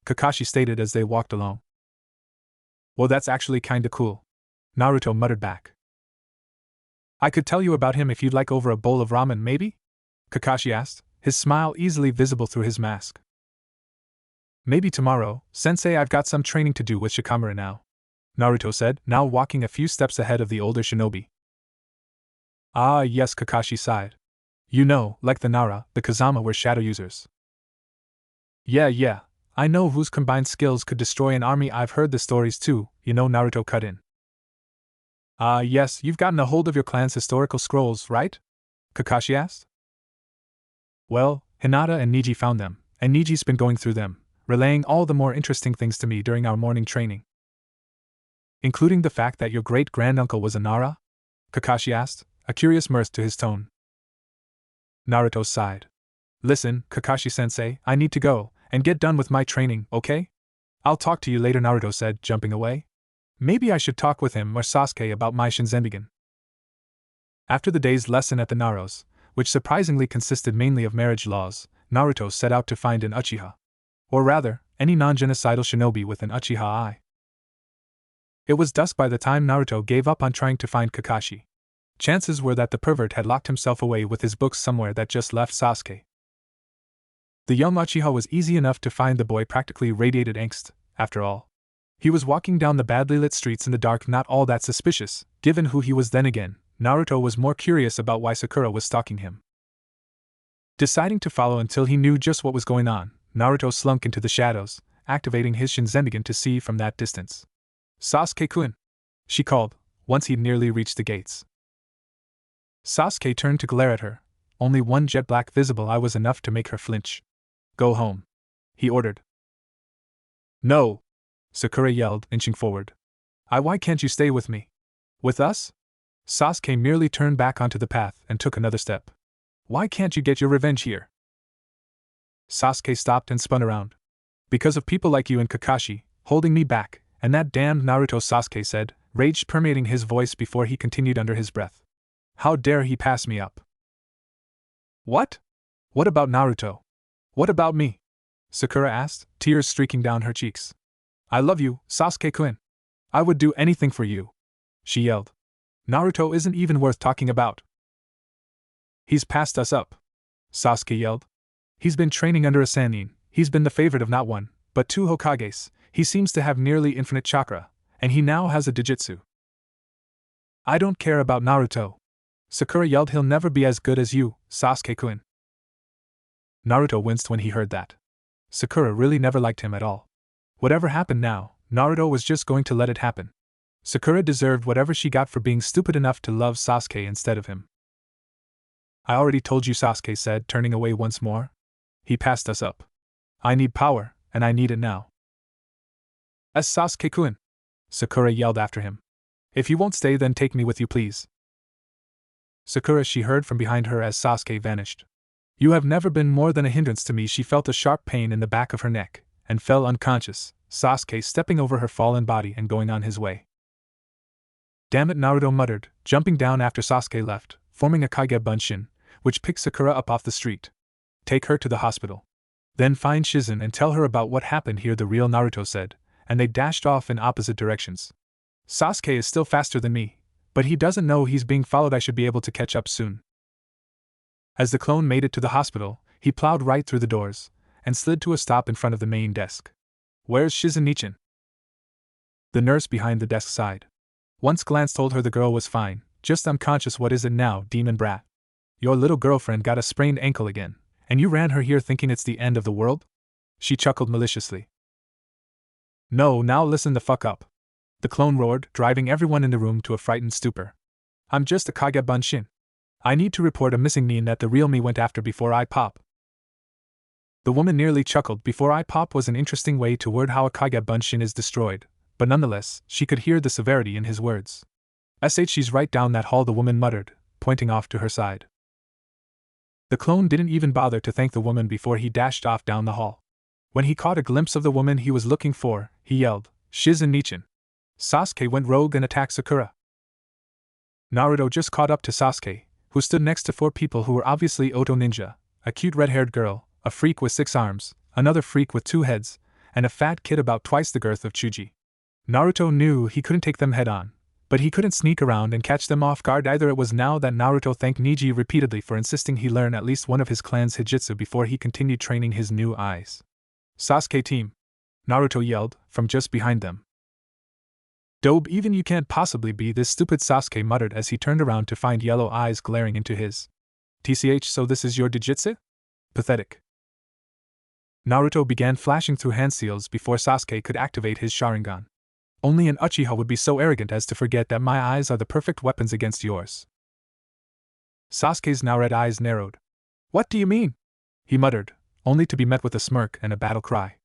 Kakashi stated as they walked along. Well, that's actually kinda cool, Naruto muttered back. I could tell you about him if you'd like, over a bowl of ramen, maybe? Kakashi asked, his smile easily visible through his mask. Maybe tomorrow, sensei. I've got some training to do with Shikamaru now, Naruto said, now walking a few steps ahead of the older shinobi. Ah yes, Kakashi sighed. You know, like the Nara, the Kazama were shadow users. Yeah, I know whose combined skills could destroy an army. I've heard the stories too, you know, Naruto cut in. Ah yes, you've gotten a hold of your clan's historical scrolls, right? Kakashi asked. Well, Hinata and Niji found them, and Niji's been going through them, relaying all the more interesting things to me during our morning training. Including the fact that your great-granduncle was a Nara? Kakashi asked, a curious mirth to his tone. Naruto sighed. Listen, Kakashi-sensei, I need to go and get done with my training, okay? I'll talk to you later, Naruto said, jumping away. Maybe I should talk with him or Sasuke about my Shinzenbigen. After the day's lesson at the Naros, which surprisingly consisted mainly of marriage laws, Naruto set out to find an Uchiha. Or rather, any non-genocidal shinobi with an Uchiha eye. It was dusk by the time Naruto gave up on trying to find Kakashi. Chances were that the pervert had locked himself away with his books somewhere that just left Sasuke. The young Uchiha was easy enough to find. The boy practically radiated angst, after all. He was walking down the badly lit streets in the dark, not all that suspicious, given who he was. Then again, Naruto was more curious about why Sakura was stalking him. Deciding to follow until he knew just what was going on, Naruto slunk into the shadows, activating his Shinzenbigen to see from that distance. Sasuke-kun, she called, once he'd nearly reached the gates. Sasuke turned to glare at her. Only one jet black visible eye was enough to make her flinch. Go home, he ordered. No, Sakura yelled, inching forward. Why can't you stay with me? With us? Sasuke merely turned back onto the path and took another step. Why can't you get your revenge here? Sasuke stopped and spun around. Because of people like you and Kakashi, holding me back, and that damned Naruto, Sasuke said, rage permeating his voice before he continued under his breath. How dare he pass me up? What? What about Naruto? What about me? Sakura asked, tears streaking down her cheeks. I love you, Sasuke-kun. I would do anything for you, she yelled. Naruto isn't even worth talking about. He's passed us up, Sasuke yelled. He's been training under a Sannin. He's been the favorite of not one, but 2 Hokages. He seems to have nearly infinite chakra, and he now has a Dijitsu. I don't care about Naruto, Sakura yelled. He'll never be as good as you, Sasuke-kun. Naruto winced when he heard that. Sakura really never liked him at all. Whatever happened now, Naruto was just going to let it happen. Sakura deserved whatever she got for being stupid enough to love Sasuke instead of him. I already told you, Sasuke said, turning away once more. He passed us up. I need power, and I need it now. As Sasuke-kun, Sakura yelled after him. If you won't stay, then take me with you, please. Sakura, she heard from behind her as Sasuke vanished. You have never been more than a hindrance to me. She felt a sharp pain in the back of her neck, and fell unconscious, Sasuke stepping over her fallen body and going on his way. Damn it, Naruto muttered, jumping down after Sasuke left, forming a Kage Bunshin, which picked Sakura up off the street. Take her to the hospital. Then find Shizen and tell her about what happened here, the real Naruto said, and they dashed off in opposite directions. Sasuke is still faster than me, but he doesn't know he's being followed. I should be able to catch up soon. As the clone made it to the hospital, he plowed right through the doors, and slid to a stop in front of the main desk. Where's Shizen-nichan? The nurse behind the desk sighed. Once glance told her the girl was fine, just unconscious. What is it now, demon brat? Your little girlfriend got a sprained ankle again, and you ran her here thinking it's the end of the world? She chuckled maliciously. No, now listen the fuck up. The clone roared, driving everyone in the room to a frightened stupor. I'm just a Kage Bunshin. I need to report a missing nin that the real me went after before I pop. The woman nearly chuckled. Before I pop was an interesting way to word how a Kage Bunshin is destroyed, but nonetheless, she could hear the severity in his words. She's right down that hall, the woman muttered, pointing off to her side. The clone didn't even bother to thank the woman before he dashed off down the hall. When he caught a glimpse of the woman he was looking for, he yelled, Shizen-nichan. Sasuke went rogue and attacked Sakura. Naruto just caught up to Sasuke, who stood next to 4 people who were obviously Oto ninja, a cute red-haired girl, a freak with 6 arms, another freak with 2 heads, and a fat kid about twice the girth of Chuji. Naruto knew he couldn't take them head-on, but he couldn't sneak around and catch them off guard either. It was now that Naruto thanked Neji repeatedly for insisting he learn at least one of his clan's hijitsu before he continued training his new eyes. Sasuke team! Naruto yelled, from just behind them. Dope, even you can't possibly be this stupid, Sasuke muttered as he turned around to find yellow eyes glaring into his. TCH, so this is your dijitsu? Pathetic. Naruto began flashing through hand seals before Sasuke could activate his Sharingan. Only an Uchiha would be so arrogant as to forget that my eyes are the perfect weapons against yours. Sasuke's now red eyes narrowed. What do you mean? He muttered, only to be met with a smirk and a battle cry.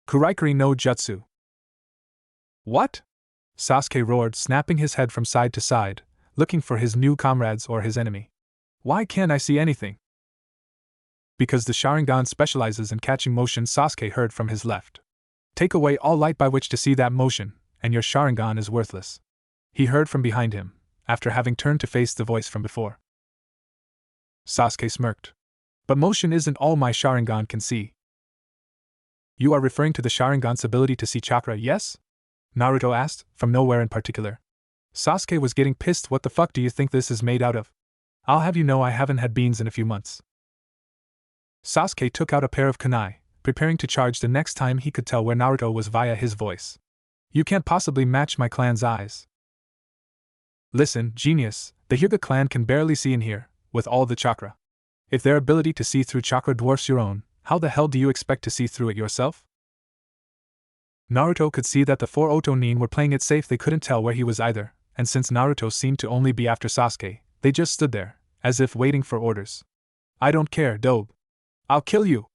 Kuraikuri no Jutsu. What? Sasuke roared, snapping his head from side to side, looking for his new comrades or his enemy. Why can't I see anything? Because the Sharingan specializes in catching motion, Sasuke heard from his left. Take away all light by which to see that motion, and your Sharingan is worthless. He heard from behind him, after having turned to face the voice from before. Sasuke smirked. But motion isn't all my Sharingan can see. You are referring to the Sharingan's ability to see chakra, yes? Naruto asked, from nowhere in particular. Sasuke was getting pissed. What the fuck do you think this is made out of? I'll have you know I haven't had beans in a few months. Sasuke took out a pair of kunai, preparing to charge the next time he could tell where Naruto was via his voice. You can't possibly match my clan's eyes. Listen, genius, the Hyuga clan can barely see in here, with all the chakra. If their ability to see through chakra dwarfs your own, how the hell do you expect to see through it yourself? Naruto could see that the 4 Oto nin were playing it safe. They couldn't tell where he was either, and since Naruto seemed to only be after Sasuke, they just stood there, as if waiting for orders. I don't care, Dobe. I'll kill you.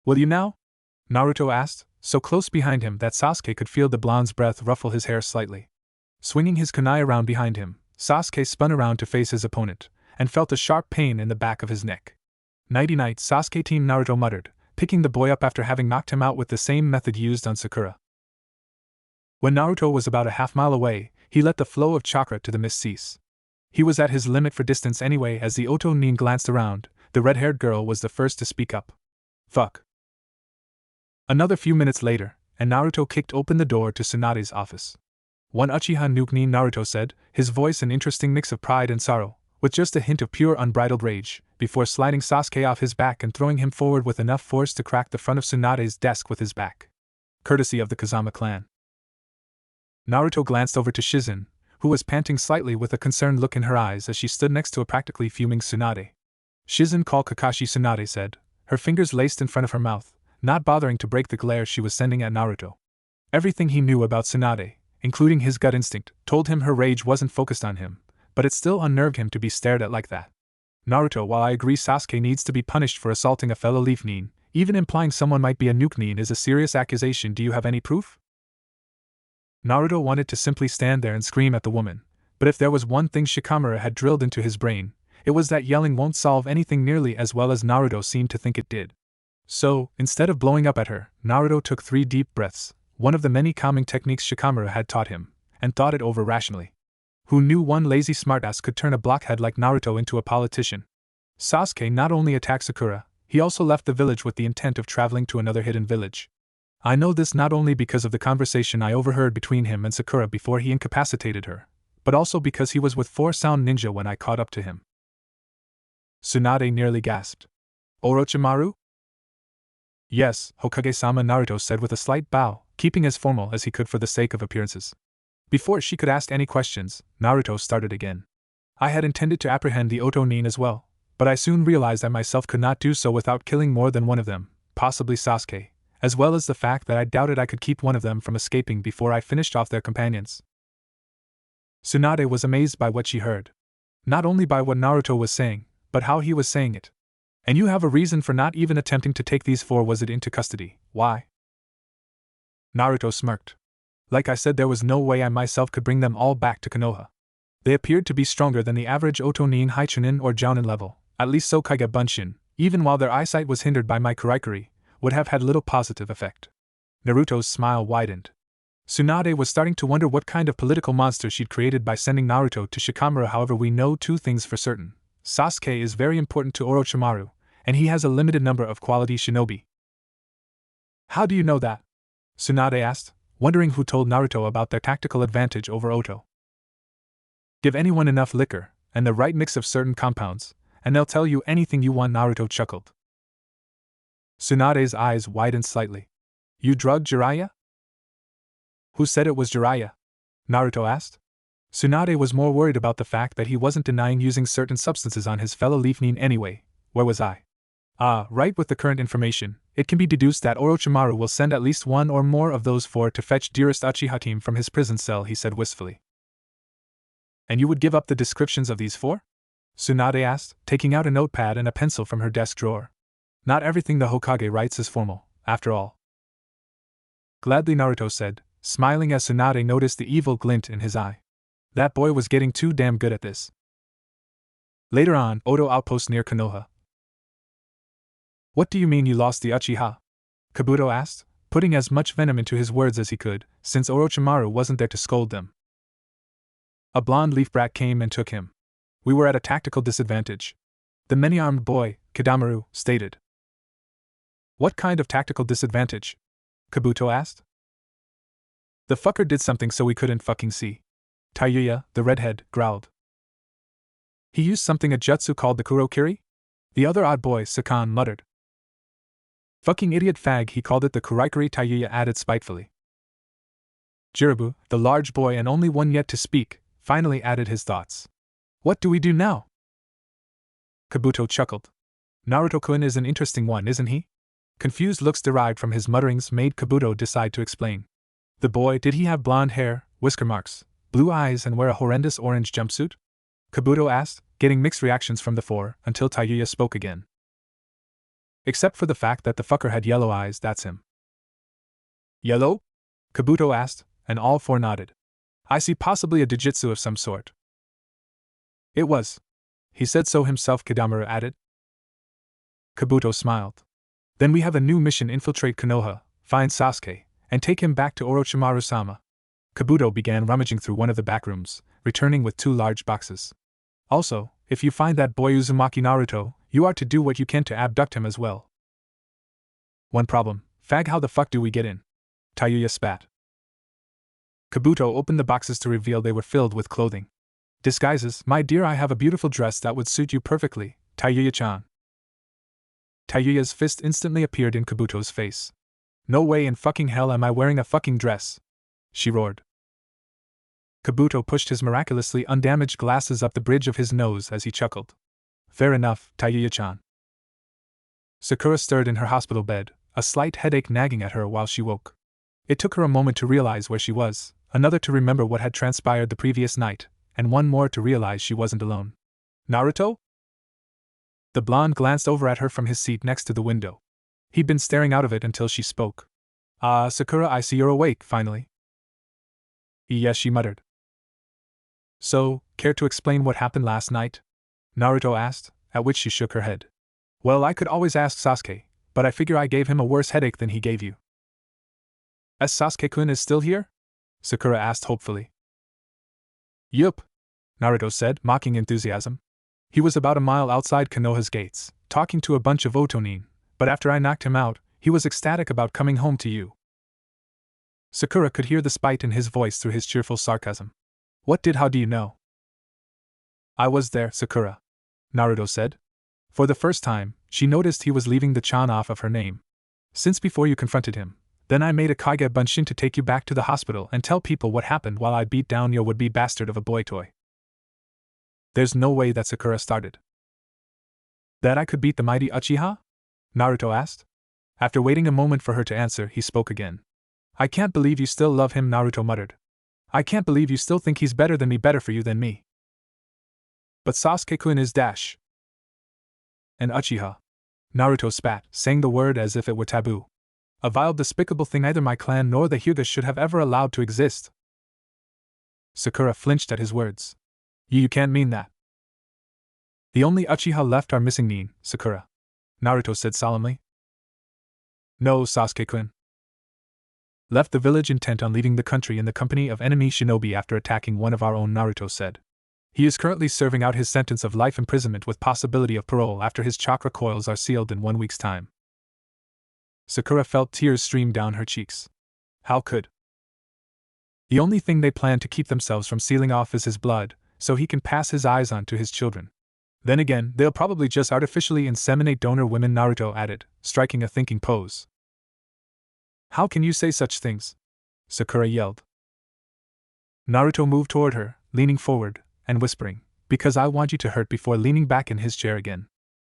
Will you now? Naruto asked, so close behind him that Sasuke could feel the blonde's breath ruffle his hair slightly. Swinging his kunai around behind him, Sasuke spun around to face his opponent, and felt a sharp pain in the back of his neck. Nighty-night, Sasuke team, Naruto muttered, picking the boy up after having knocked him out with the same method used on Sakura. When Naruto was about a half-mile away, he let the flow of chakra to the mist cease. He was at his limit for distance anyway. As the Oto nin glanced around, the red-haired girl was the first to speak up. Fuck. Another few minutes later, and Naruto kicked open the door to Tsunade's office. One Uchiha nuke nin, Naruto said, his voice an interesting mix of pride and sorrow, with just a hint of pure unbridled rage, before sliding Sasuke off his back and throwing him forward with enough force to crack the front of Tsunade's desk with his back. Courtesy of the Kazama clan. Naruto glanced over to Shizen, who was panting slightly with a concerned look in her eyes as she stood next to a practically fuming Tsunade. Shizen called Kakashi, Tsunade said, her fingers laced in front of her mouth, not bothering to break the glare she was sending at Naruto. Everything he knew about Tsunade, including his gut instinct, told him her rage wasn't focused on him, but it still unnerved him to be stared at like that. Naruto, while I agree Sasuke needs to be punished for assaulting a fellow Leaf Nin, even implying someone might be a Nuke Nin is a serious accusation. Do you have any proof? Naruto wanted to simply stand there and scream at the woman, but if there was one thing Shikamaru had drilled into his brain, it was that yelling won't solve anything nearly as well as Naruto seemed to think it did. So, instead of blowing up at her, Naruto took 3 deep breaths, one of the many calming techniques Shikamaru had taught him, and thought it over rationally. Who knew one lazy smartass could turn a blockhead like Naruto into a politician? Sasuke not only attacked Sakura, he also left the village with the intent of traveling to another hidden village. I know this not only because of the conversation I overheard between him and Sakura before he incapacitated her, but also because he was with 4 sound ninja when I caught up to him. Tsunade nearly gasped. Orochimaru? Yes, Hokage-sama, Naruto said with a slight bow, keeping as formal as he could for the sake of appearances. Before she could ask any questions, Naruto started again. I had intended to apprehend the Oto Nin as well, but I soon realized I myself could not do so without killing more than one of them, possibly Sasuke, as well as the fact that I doubted I could keep one of them from escaping before I finished off their companions. Tsunade was amazed by what she heard. Not only by what Naruto was saying, but how he was saying it. And you have a reason for not even attempting to take these 4 was it into custody, why? Naruto smirked. Like I said, there was no way I myself could bring them all back to Konoha. They appeared to be stronger than the average Oto Nin Haichunin or Jounin level, at least so Kage Bunshin, even while their eyesight was hindered by my Kuraikuri, would have had little positive effect. Naruto's smile widened. Tsunade was starting to wonder what kind of political monster she'd created by sending Naruto to Shikamaru. However, we know 2 things for certain. Sasuke is very important to Orochimaru, and he has a limited number of quality shinobi. How do you know that? Tsunade asked, wondering who told Naruto about their tactical advantage over Oto. Give anyone enough liquor, and the right mix of certain compounds, and they'll tell you anything you want. Naruto chuckled. Tsunade's eyes widened slightly. You drugged Jiraiya? Who said it was Jiraiya? Naruto asked. Tsunade was more worried about the fact that he wasn't denying using certain substances on his fellow Leaf Nin anyway. Where was I? Right, with the current information, it can be deduced that Orochimaru will send at least 1 or more of those 4 to fetch dearest Uchiha team from his prison cell, he said wistfully. And you would give up the descriptions of these 4? Tsunade asked, taking out a notepad and a pencil from her desk drawer. Not everything the Hokage writes is formal, after all. Gladly, Naruto said, smiling as Tsunade noticed the evil glint in his eye. That boy was getting too damn good at this. Later on, Oto outpost near Konoha. What do you mean you lost the Uchiha? Kabuto asked, putting as much venom into his words as he could, since Orochimaru wasn't there to scold them. A blonde leaf brat came and took him. We were at a tactical disadvantage. The many-armed boy, Kidamaru, stated. What kind of tactical disadvantage? Kabuto asked. The fucker did something so we couldn't fucking see. Taiyuya, the redhead, growled. He used something a jutsu called the Kurokiri? The other odd boy, Sakan, muttered. Fucking idiot fag, he called it the Kuraikuri, Taiyuya added spitefully. Jirabu, the large boy and only one yet to speak, finally added his thoughts. What do we do now? Kabuto chuckled. Naruto-kun is an interesting one, isn't he? Confused looks derived from his mutterings made Kabuto decide to explain. The boy, did he have blonde hair, whisker marks, blue eyes and wear a horrendous orange jumpsuit? Kabuto asked, getting mixed reactions from the 4, until Taiyuya spoke again. Except for the fact that the fucker had yellow eyes, that's him. Yellow? Kabuto asked, and all 4 nodded. I see, possibly a dijitsu of some sort. It was. He said so himself, Kidamaru added. Kabuto smiled. Then we have a new mission: infiltrate Konoha, find Sasuke, and take him back to Orochimaru-sama. Kabuto began rummaging through one of the back rooms, returning with 2 large boxes. Also, if you find that boy Uzumaki Naruto, you are to do what you can to abduct him as well. One problem, fag, how the fuck do we get in? Taiyuya spat. Kabuto opened the boxes to reveal they were filled with clothing. Disguises, my dear, I have a beautiful dress that would suit you perfectly, Taiyuya-chan. Taiyuya's fist instantly appeared in Kabuto's face. No way in fucking hell am I wearing a fucking dress, she roared. Kabuto pushed his miraculously undamaged glasses up the bridge of his nose as he chuckled. Fair enough, Taiyuya-chan. Sakura stirred in her hospital bed, a slight headache nagging at her while she woke. It took her a moment to realize where she was, another to remember what had transpired the previous night, and one more to realize she wasn't alone. Naruto? The blonde glanced over at her from his seat next to the window. He'd been staring out of it until she spoke. Ah, Sakura, I see you're awake, finally. Yes, she muttered. So, care to explain what happened last night? Naruto asked, at which she shook her head. Well, I could always ask Sasuke, but I figure I gave him a worse headache than he gave you. As Sasuke-kun is still here? Sakura asked hopefully. Yup, Naruto said, mocking enthusiasm. He was about a mile outside Konoha's gates, talking to a bunch of Otonin, but after I knocked him out, he was ecstatic about coming home to you. Sakura could hear the spite in his voice through his cheerful sarcasm. How do you know? I was there, Sakura, Naruto said. For the first time, she noticed he was leaving the chan off of her name. Since before you confronted him, then I made a Kage Bunshin to take you back to the hospital and tell people what happened while I beat down your would-be bastard of a boy toy. There's no way that Sakura started. That I could beat the mighty Uchiha? Naruto asked. After waiting a moment for her to answer, he spoke again. I can't believe you still love him, Naruto muttered. I can't believe you still think he's better than me, better for you than me. But Sasuke-kun is dash. An Uchiha. Naruto spat, saying the word as if it were taboo. A vile, despicable thing neither my clan nor the Hyuga should have ever allowed to exist. Sakura flinched at his words. You can't mean that. The only Uchiha left are missing Nin, Sakura, Naruto said solemnly. No, Sasuke-kun. Left the village intent on leaving the country in the company of enemy shinobi after attacking one of our own, Naruto said. He is currently serving out his sentence of life imprisonment with possibility of parole after his chakra coils are sealed in 1 week's time. Sakura felt tears stream down her cheeks. How could? The only thing they plan to keep themselves from sealing off is his blood, so he can pass his eyes on to his children. Then again, they'll probably just artificially inseminate donor women, Naruto added, striking a thinking pose. How can you say such things? Sakura yelled. Naruto moved toward her, leaning forward, and whispering, because I want you to hurt, before leaning back in his chair again.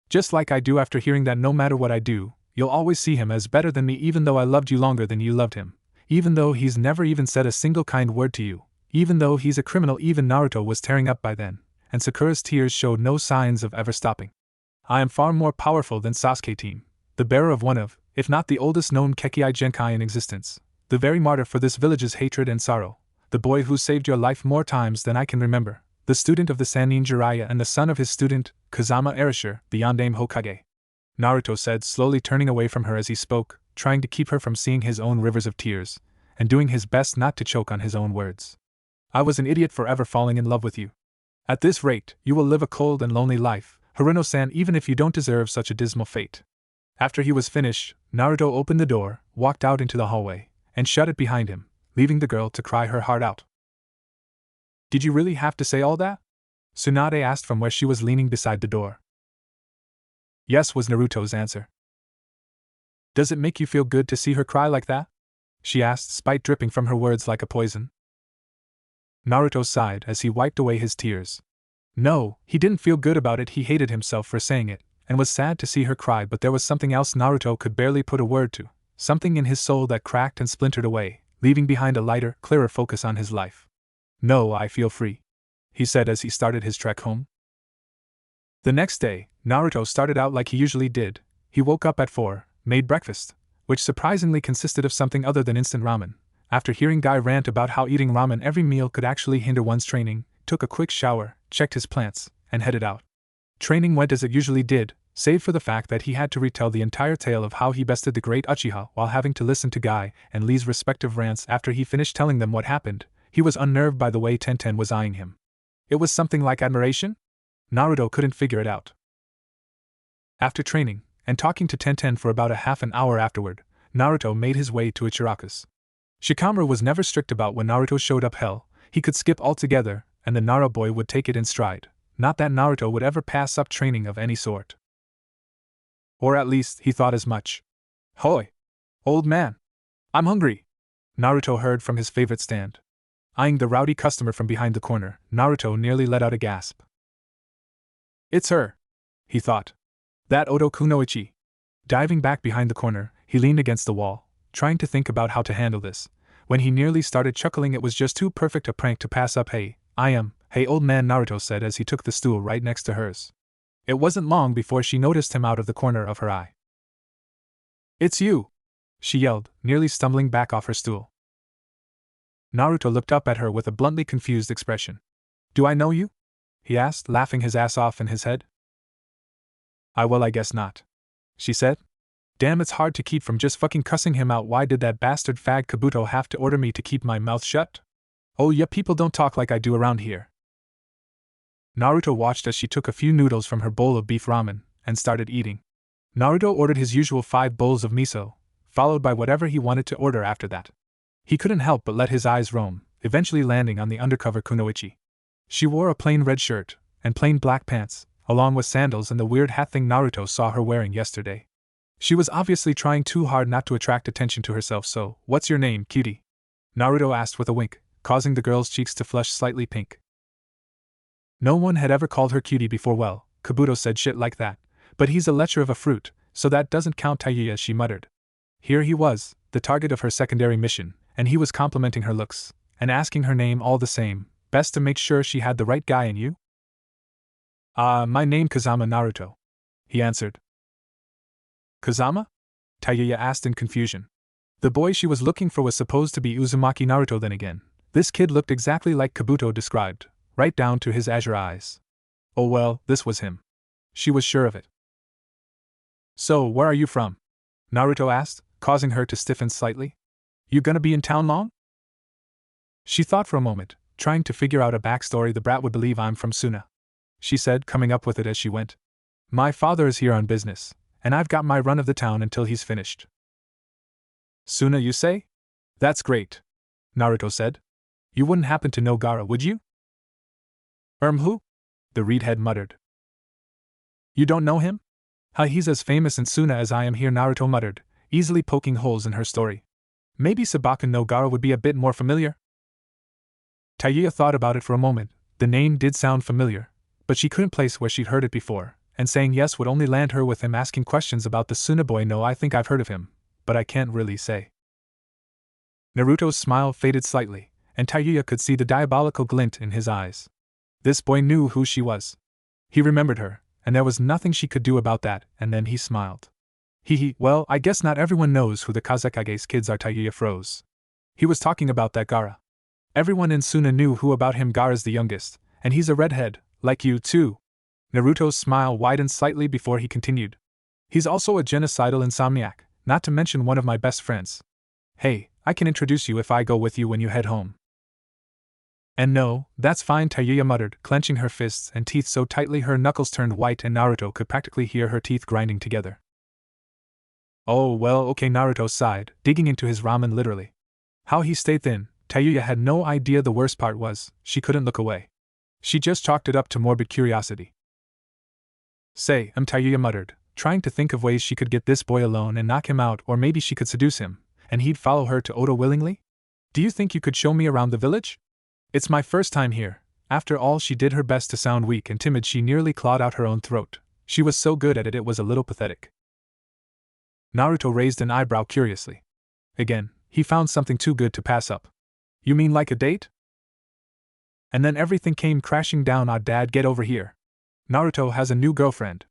Just like I do after hearing that no matter what I do, you'll always see him as better than me, even though I loved you longer than you loved him, even though he's never even said a single kind word to you, even though he's a criminal. Even Naruto was tearing up by then, and Sakura's tears showed no signs of ever stopping. I am far more powerful than Sasuke team, the bearer of one of, if not the oldest known Kekkei Genkai in existence, the very martyr for this village's hatred and sorrow, the boy who saved your life more times than I can remember, the student of the Sannin Jiraiya and the son of his student, Kazama Erasure, the Yondaime Hokage. Naruto said, slowly turning away from her as he spoke, trying to keep her from seeing his own rivers of tears, and doing his best not to choke on his own words. I was an idiot for ever falling in love with you. At this rate, you will live a cold and lonely life, Haruno-san, even if you don't deserve such a dismal fate. After he was finished, Naruto opened the door, walked out into the hallway, and shut it behind him, leaving the girl to cry her heart out. Did you really have to say all that? Tsunade asked from where she was leaning beside the door. Yes, was Naruto's answer. Does it make you feel good to see her cry like that? She asked, spite dripping from her words like a poison. Naruto sighed as he wiped away his tears. No, he didn't feel good about it. He hated himself for saying it, and was sad to see her cry, but there was something else Naruto could barely put a word to, something in his soul that cracked and splintered away, leaving behind a lighter, clearer focus on his life. No, I feel free, he said as he started his trek home. The next day, Naruto started out like he usually did. He woke up at 4, made breakfast, which surprisingly consisted of something other than instant ramen. After hearing Guy rant about how eating ramen every meal could actually hinder one's training, took a quick shower, checked his plants, and headed out. Training went as it usually did, save for the fact that he had to retell the entire tale of how he bested the great Uchiha while having to listen to Guy and Lee's respective rants. After he finished telling them what happened, he was unnerved by the way Tenten was eyeing him. It was something like admiration? Naruto couldn't figure it out. After training, and talking to Tenten for about a half an hour afterward, Naruto made his way to Ichiraku's. Shikamaru was never strict about when Naruto showed up. Hell, he could skip altogether, and the Nara boy would take it in stride. Not that Naruto would ever pass up training of any sort. Or at least, he thought as much. Hoi! Old man! I'm hungry! Naruto heard from his favorite stand. Eyeing the rowdy customer from behind the corner, Naruto nearly let out a gasp. It's her! he thought. That Oto Kunoichi. Diving back behind the corner, he leaned against the wall, trying to think about how to handle this. When he nearly started chuckling, it was just too perfect a prank to pass up. Hey old man, Naruto said as he took the stool right next to hers. It wasn't long before she noticed him out of the corner of her eye. It's you! She yelled, nearly stumbling back off her stool. Naruto looked up at her with a bluntly confused expression. Do I know you? He asked, laughing his ass off in his head. I guess not. She said. Damn, it's hard to keep from just fucking cussing him out. Why did that bastard fag Kabuto have to order me to keep my mouth shut? Oh yeah, people don't talk like I do around here. Naruto watched as she took a few noodles from her bowl of beef ramen and started eating. Naruto ordered his usual 5 bowls of miso, followed by whatever he wanted to order after that. He couldn't help but let his eyes roam, eventually landing on the undercover Kunoichi. She wore a plain red shirt and plain black pants, along with sandals and the weird hat thing Naruto saw her wearing yesterday. She was obviously trying too hard not to attract attention to herself. So, what's your name, cutie? Naruto asked with a wink, causing the girl's cheeks to flush slightly pink. No one had ever called her cutie before. Well, Kabuto said shit like that, but he's a lecher of a fruit, so that doesn't count. Tayuya, she muttered. Here he was, the target of her secondary mission, and he was complimenting her looks, and asking her name all the same, best to make sure she had the right guy in you? My name Kazama Naruto, he answered. Kazama? Tayuya asked in confusion. The boy she was looking for was supposed to be Uzumaki Naruto. Then again, this kid looked exactly like Kabuto described, right down to his azure eyes. Oh well, this was him. She was sure of it. So, where are you from? Naruto asked, causing her to stiffen slightly. You gonna be in town long? She thought for a moment, trying to figure out a backstory the brat would believe. I'm from Suna, she said, coming up with it as she went. My father is here on business, and I've got my run of the town until he's finished. Suna, you say? That's great, Naruto said. You wouldn't happen to know Gaara, would you? Who? The reedhead muttered. You don't know him? He's as famous in Suna as I am here, Naruto muttered, easily poking holes in her story. Maybe Sabaka no Gaara would be a bit more familiar? Tayuya thought about it for a moment. The name did sound familiar, but she couldn't place where she'd heard it before, and saying yes would only land her with him asking questions about the Suna boy. No, I think I've heard of him, but I can't really say. Naruto's smile faded slightly, and Tayuya could see the diabolical glint in his eyes. This boy knew who she was. He remembered her, and there was nothing she could do about that, and then he smiled. Well, I guess not everyone knows who the Kazekage's kids are. Tayuya froze. He was talking about that Gaara. Everyone in Suna knew who about him. Gaara's the youngest, and he's a redhead, like you too. Naruto's smile widened slightly before he continued. He's also a genocidal insomniac, not to mention one of my best friends. Hey, I can introduce you if I go with you when you head home. And no, that's fine, Tayuya muttered, clenching her fists and teeth so tightly her knuckles turned white and Naruto could practically hear her teeth grinding together. Oh well, okay, Naruto sighed, digging into his ramen literally. How he stayed thin, Tayuya had no idea. The worst part was, she couldn't look away. She just chalked it up to morbid curiosity. Say, Tayuya muttered, trying to think of ways she could get this boy alone and knock him out, or maybe she could seduce him, and he'd follow her to Oto willingly? Do you think you could show me around the village? It's my first time here. After all, she did her best to sound weak and timid. She nearly clawed out her own throat. She was so good at it, it was a little pathetic. Naruto raised an eyebrow curiously. Again, he found something too good to pass up. You mean like a date? And then everything came crashing down. Dad, get over here. Naruto has a new girlfriend.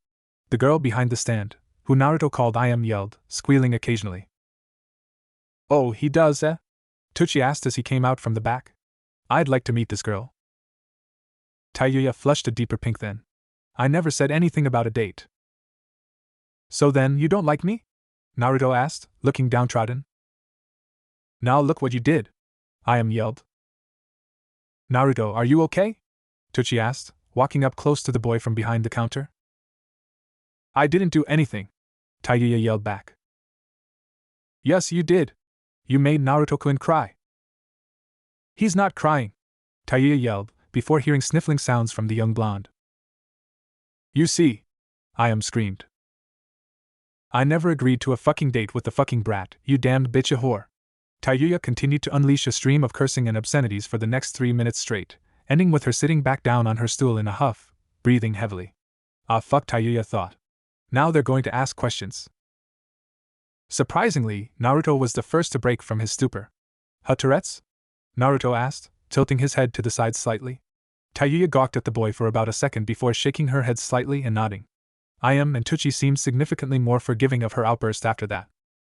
The girl behind the stand, who Naruto called I am, yelled, squealing occasionally. Oh, he does, eh? Teuchi asked as he came out from the back. I'd like to meet this girl. Tayuya flushed a deeper pink then. I never said anything about a date. So then, you don't like me? Naruto asked, looking downtrodden. Now look what you did. I am yelled. Naruto, are you okay? Teuchi asked, walking up close to the boy from behind the counter. I didn't do anything, Tayuya yelled back. Yes, you did. You made Naruto-kun cry. He's not crying, Tayuya yelled, before hearing sniffling sounds from the young blonde. You see, I am screamed. I never agreed to a fucking date with the fucking brat, you damned bitch, a whore. Tayuya continued to unleash a stream of cursing and obscenities for the next 3 minutes straight, ending with her sitting back down on her stool in a huff, breathing heavily. Ah fuck, Tayuya thought. Now they're going to ask questions. Surprisingly, Naruto was the first to break from his stupor. "Huh, Tourette's?" Naruto asked, tilting his head to the side slightly. Tayuya gawked at the boy for about a second before shaking her head slightly and nodding. And Tucci seemed significantly more forgiving of her outburst after that.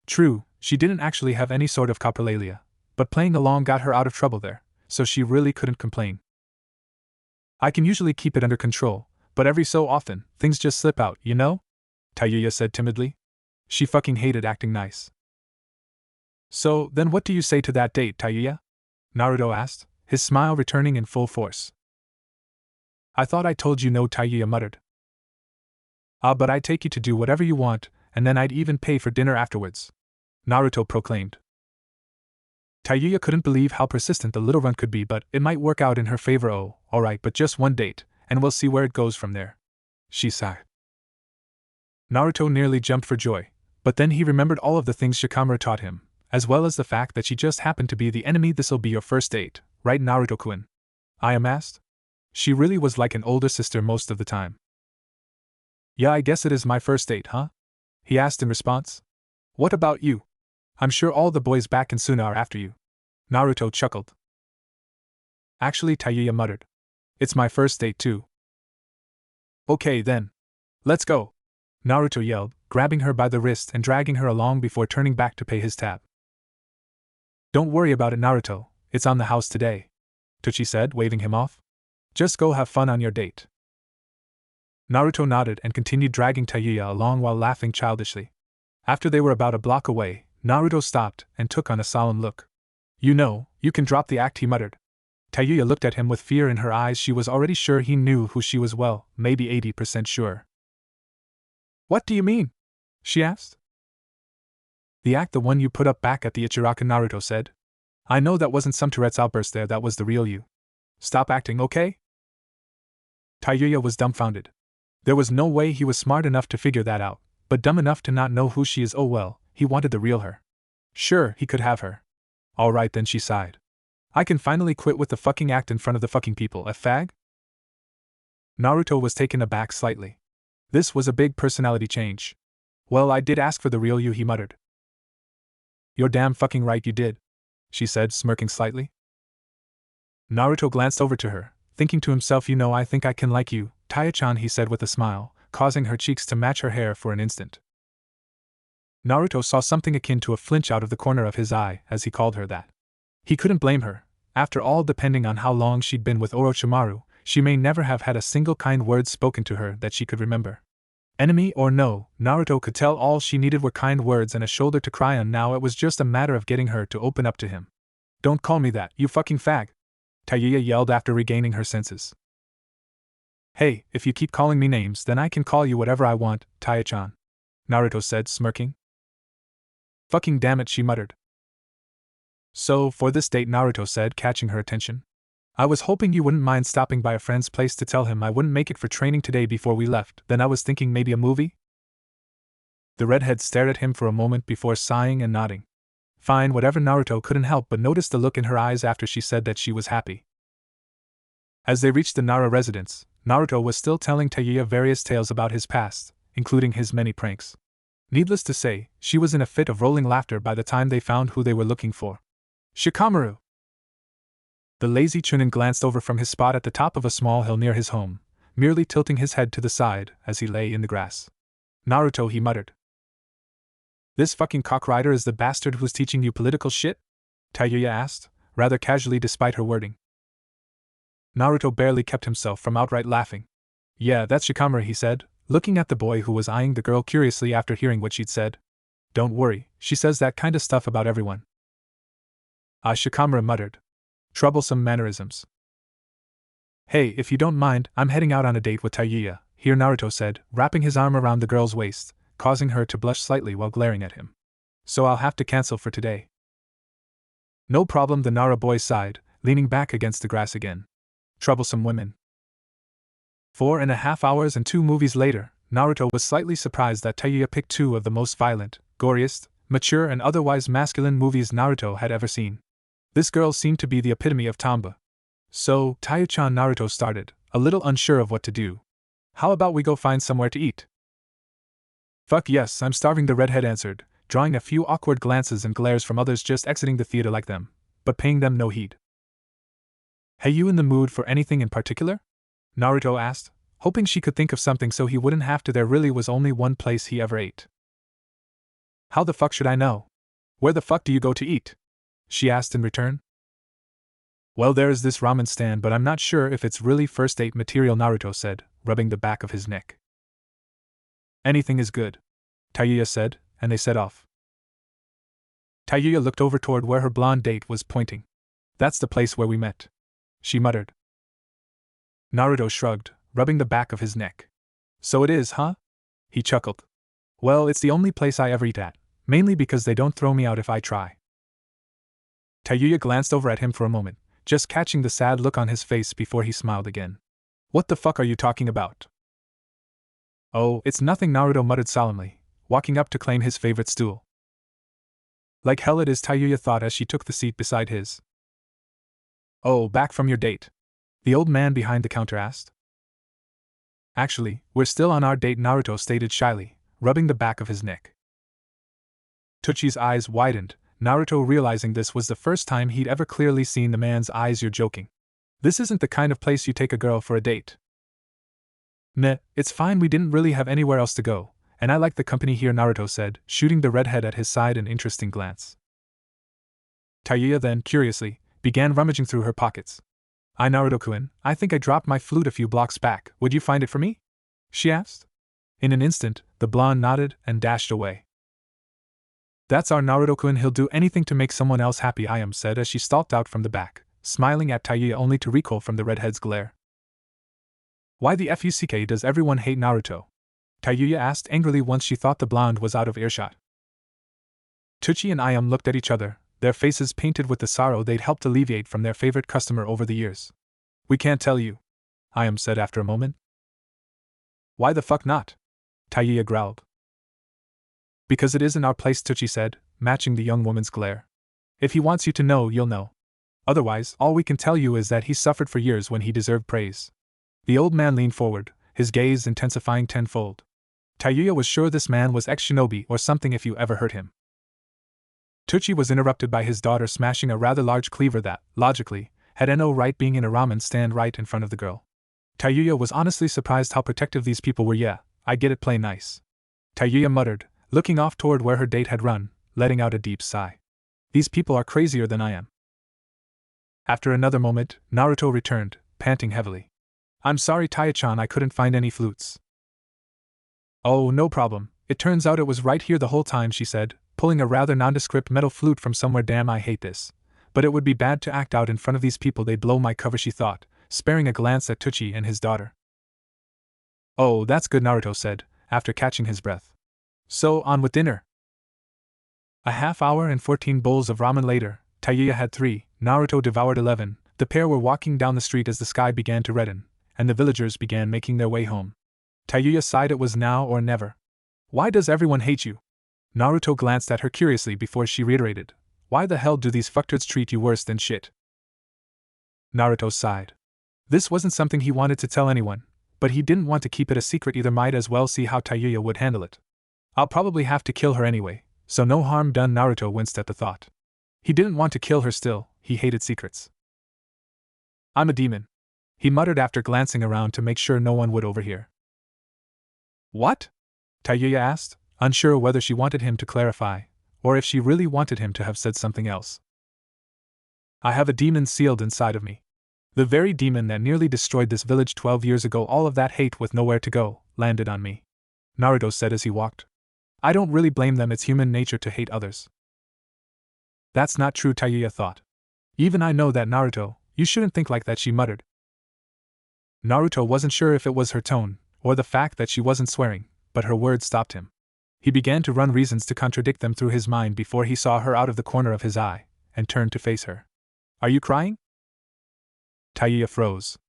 True, she didn't actually have any sort of coprolalia, but playing along got her out of trouble there, so she really couldn't complain. "I can usually keep it under control, but every so often, things just slip out, you know?" Tayuya said timidly. She fucking hated acting nice. "So, then what do you say to that date, Tayuya?" Naruto asked, his smile returning in full force. "I thought I told you no," Tayuya muttered. "Ah, but I'd take you to do whatever you want, and then I'd even pay for dinner afterwards," Naruto proclaimed. Tayuya couldn't believe how persistent the little runt could be, but it might work out in her favor. "Oh, alright, but just one date, and we'll see where it goes from there," she sighed. Naruto nearly jumped for joy, but then he remembered all of the things Shikamaru taught him, as well as the fact that she just happened to be the enemy. "This'll be your first date, right, Naruto-kun?" I asked. She really was like an older sister most of the time. "Yeah, I guess it is my first date, huh?" he asked in response. "What about you? I'm sure all the boys back in Suna are after you." Naruto chuckled. "Actually," Tayuya muttered, "it's my first date too." "Okay then. Let's go," Naruto yelled, grabbing her by the wrist and dragging her along before turning back to pay his tab. "Don't worry about it, Naruto, it's on the house today," Tucci said, waving him off. "Just go have fun on your date." Naruto nodded and continued dragging Tayuya along while laughing childishly. After they were about a block away, Naruto stopped and took on a solemn look. "You know, you can drop the act," he muttered. Tayuya looked at him with fear in her eyes. She was already sure he knew who she was, well, maybe 80% sure. "What do you mean?" she asked. "The act, the one you put up back at the Ichiraka," Naruto said. "I know that wasn't some Tourette's outburst there, that was the real you. Stop acting, okay?" Tayuya was dumbfounded. There was no way he was smart enough to figure that out, but dumb enough to not know who she is. Oh well, he wanted the real her. Sure, he could have her. Alright then, she sighed. "I can finally quit with the fucking act in front of the fucking people, a fag?" Naruto was taken aback slightly. This was a big personality change. "Well, I did ask for the real you," he muttered. "You're damn fucking right you did," she said, smirking slightly. Naruto glanced over to her, thinking to himself, "You know, I think I can like you, Taya-chan," he said with a smile, causing her cheeks to match her hair for an instant. Naruto saw something akin to a flinch out of the corner of his eye as he called her that. He couldn't blame her. After all, depending on how long she'd been with Orochimaru, she may never have had a single kind word spoken to her that she could remember. Enemy or no, Naruto could tell all she needed were kind words and a shoulder to cry on. Now it was just a matter of getting her to open up to him. "Don't call me that, you fucking fag!" Tayuya yelled after regaining her senses. "Hey, if you keep calling me names, then I can call you whatever I want, Taya-chan," Naruto said, smirking. "Fucking damn it," she muttered. "So, for this date," Naruto said, catching her attention, "I was hoping you wouldn't mind stopping by a friend's place to tell him I wouldn't make it for training today before we left. Then I was thinking maybe a movie?" The redhead stared at him for a moment before sighing and nodding. Fine, whatever. Naruto couldn't help but notice the look in her eyes after she said that she was happy. As they reached the Nara residence, Naruto was still telling Tayuya various tales about his past, including his many pranks. Needless to say, she was in a fit of rolling laughter by the time they found who they were looking for. "Shikamaru!" The lazy Chunin glanced over from his spot at the top of a small hill near his home, merely tilting his head to the side as he lay in the grass. "Naruto," he muttered. "This fucking cockrider is the bastard who's teaching you political shit?" Tayuya asked, rather casually despite her wording. Naruto barely kept himself from outright laughing. "Yeah, that's Shikamaru," he said, looking at the boy who was eyeing the girl curiously after hearing what she'd said. "Don't worry, she says that kind of stuff about everyone." "Ah," Shikamaru muttered. "Troublesome mannerisms." "Hey, if you don't mind, I'm heading out on a date with Tayuya," here Naruto said, wrapping his arm around the girl's waist, causing her to blush slightly while glaring at him. "So I'll have to cancel for today." "No problem," the Nara boy sighed, leaning back against the grass again. Troublesome women. 4.5 hours and 2 movies later, Naruto was slightly surprised that Tayuya picked 2 of the most violent, goriest, mature and otherwise masculine movies Naruto had ever seen. This girl seemed to be the epitome of tomba. "So, Taya-chan," Naruto started, a little unsure of what to do. How about we go find somewhere to eat? Fuck yes, I'm starving, the redhead answered, drawing a few awkward glances and glares from others just exiting the theater like them, but paying them no heed. Hey, you in the mood for anything in particular? Naruto asked, hoping she could think of something so he wouldn't have to. There really was only one place he ever ate. How the fuck should I know? Where the fuck do you go to eat? She asked in return. Well, there's this ramen stand, but I'm not sure if it's really first date material, Naruto said, rubbing the back of his neck. Anything is good, Tayuya said, and they set off. Tayuya looked over toward where her blonde date was pointing. That's the place where we met, she muttered. Naruto shrugged, rubbing the back of his neck. So it is, huh? He chuckled. Well, it's the only place I ever eat at, mainly because they don't throw me out if I try. Tayuya glanced over at him for a moment, just catching the sad look on his face before he smiled again. What the fuck are you talking about? Oh, it's nothing, Naruto muttered solemnly, walking up to claim his favorite stool. Like hell it is, Tayuya thought as she took the seat beside his. Oh, back from your date? The old man behind the counter asked. Actually, we're still on our date, Naruto stated shyly, rubbing the back of his neck. Tsuchi's eyes widened, Naruto realizing this was the first time he'd ever clearly seen the man's eyes. You're joking. This isn't the kind of place you take a girl for a date. Meh, it's fine, we didn't really have anywhere else to go, and I like the company here, Naruto said, shooting the redhead at his side an interesting glance. Tayuya then, curiously, began rummaging through her pockets. Naruto-kun, I think I dropped my flute a few blocks back, would you find it for me? She asked. In an instant, the blonde nodded and dashed away. That's our Naruto-kun, he'll do anything to make someone else happy, Ayam said as she stalked out from the back, smiling at Tayuya only to recoil from the redhead's glare. Why the fuck does everyone hate Naruto? Tayuya asked angrily once she thought the blonde was out of earshot. Tsuchi and Ayam looked at each other, their faces painted with the sorrow they'd helped alleviate from their favorite customer over the years. We can't tell you, Ayam said after a moment. Why the fuck not? Tayuya growled. Because it isn't our place, Tsuchi said, matching the young woman's glare. If he wants you to know, you'll know. Otherwise, all we can tell you is that he suffered for years when he deserved praise. The old man leaned forward, his gaze intensifying tenfold. Tayuya was sure this man was ex-shinobi or something if you ever heard him. Tsuchi was interrupted by his daughter smashing a rather large cleaver that, logically, had no right being in a ramen stand right in front of the girl. Tayuya was honestly surprised how protective these people were. Yeah, I get it, play nice. Tayuya muttered, looking off toward where her date had run, letting out a deep sigh. These people are crazier than I am. After another moment, Naruto returned, panting heavily. I'm sorry, Taya-chan, I couldn't find any flutes. Oh, no problem, it turns out it was right here the whole time, she said, pulling a rather nondescript metal flute from somewhere. Damn, I hate this. But it would be bad to act out in front of these people, they'd blow my cover, she thought, sparing a glance at Tsuchi and his daughter. Oh, that's good, Naruto said, after catching his breath. So, on with dinner. A half hour and 14 bowls of ramen later, Tayuya had 3, Naruto devoured 11. The pair were walking down the street as the sky began to redden, and the villagers began making their way home. Tayuya sighed. It was now or never. Why does everyone hate you? Naruto glanced at her curiously before she reiterated, why the hell do these fucktards treat you worse than shit? Naruto sighed. This wasn't something he wanted to tell anyone, but he didn't want to keep it a secret either. Might as well see how Tayuya would handle it. I'll probably have to kill her anyway, so no harm done. Naruto winced at the thought. He didn't want to kill her still, he hated secrets. I'm a demon, he muttered after glancing around to make sure no one would overhear. What? Tayuya asked, unsure whether she wanted him to clarify, or if she really wanted him to have said something else. I have a demon sealed inside of me. The very demon that nearly destroyed this village 12 years ago. All of that hate with nowhere to go landed on me, Naruto said as he walked. I don't really blame them, it's human nature to hate others. That's not true, Tayuya thought. Even I know that, Naruto, you shouldn't think like that, she muttered. Naruto wasn't sure if it was her tone, or the fact that she wasn't swearing, but her words stopped him. He began to run reasons to contradict them through his mind before he saw her out of the corner of his eye, and turned to face her. Are you crying? Tayuya froze.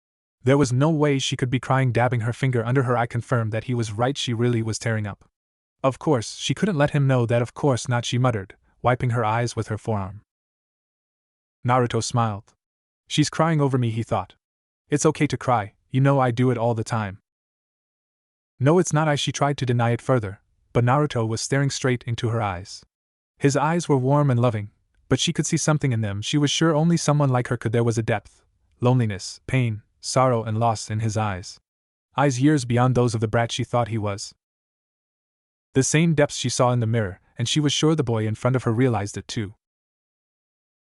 There was no way she could be crying. Dabbing her finger under her eye confirmed that he was right, she really was tearing up. Of course, she couldn't let him know that. Of course not, she muttered, wiping her eyes with her forearm. Naruto smiled. She's crying over me, he thought. It's okay to cry, you know I do it all the time. No, it's not. She tried to deny it further, but Naruto was staring straight into her eyes. His eyes were warm and loving, but she could see something in them she was sure only someone like her could. There was a depth, loneliness, pain, sorrow, and loss in his eyes. Eyes years beyond those of the brat she thought he was. The same depths she saw in the mirror, and she was sure the boy in front of her realized it too.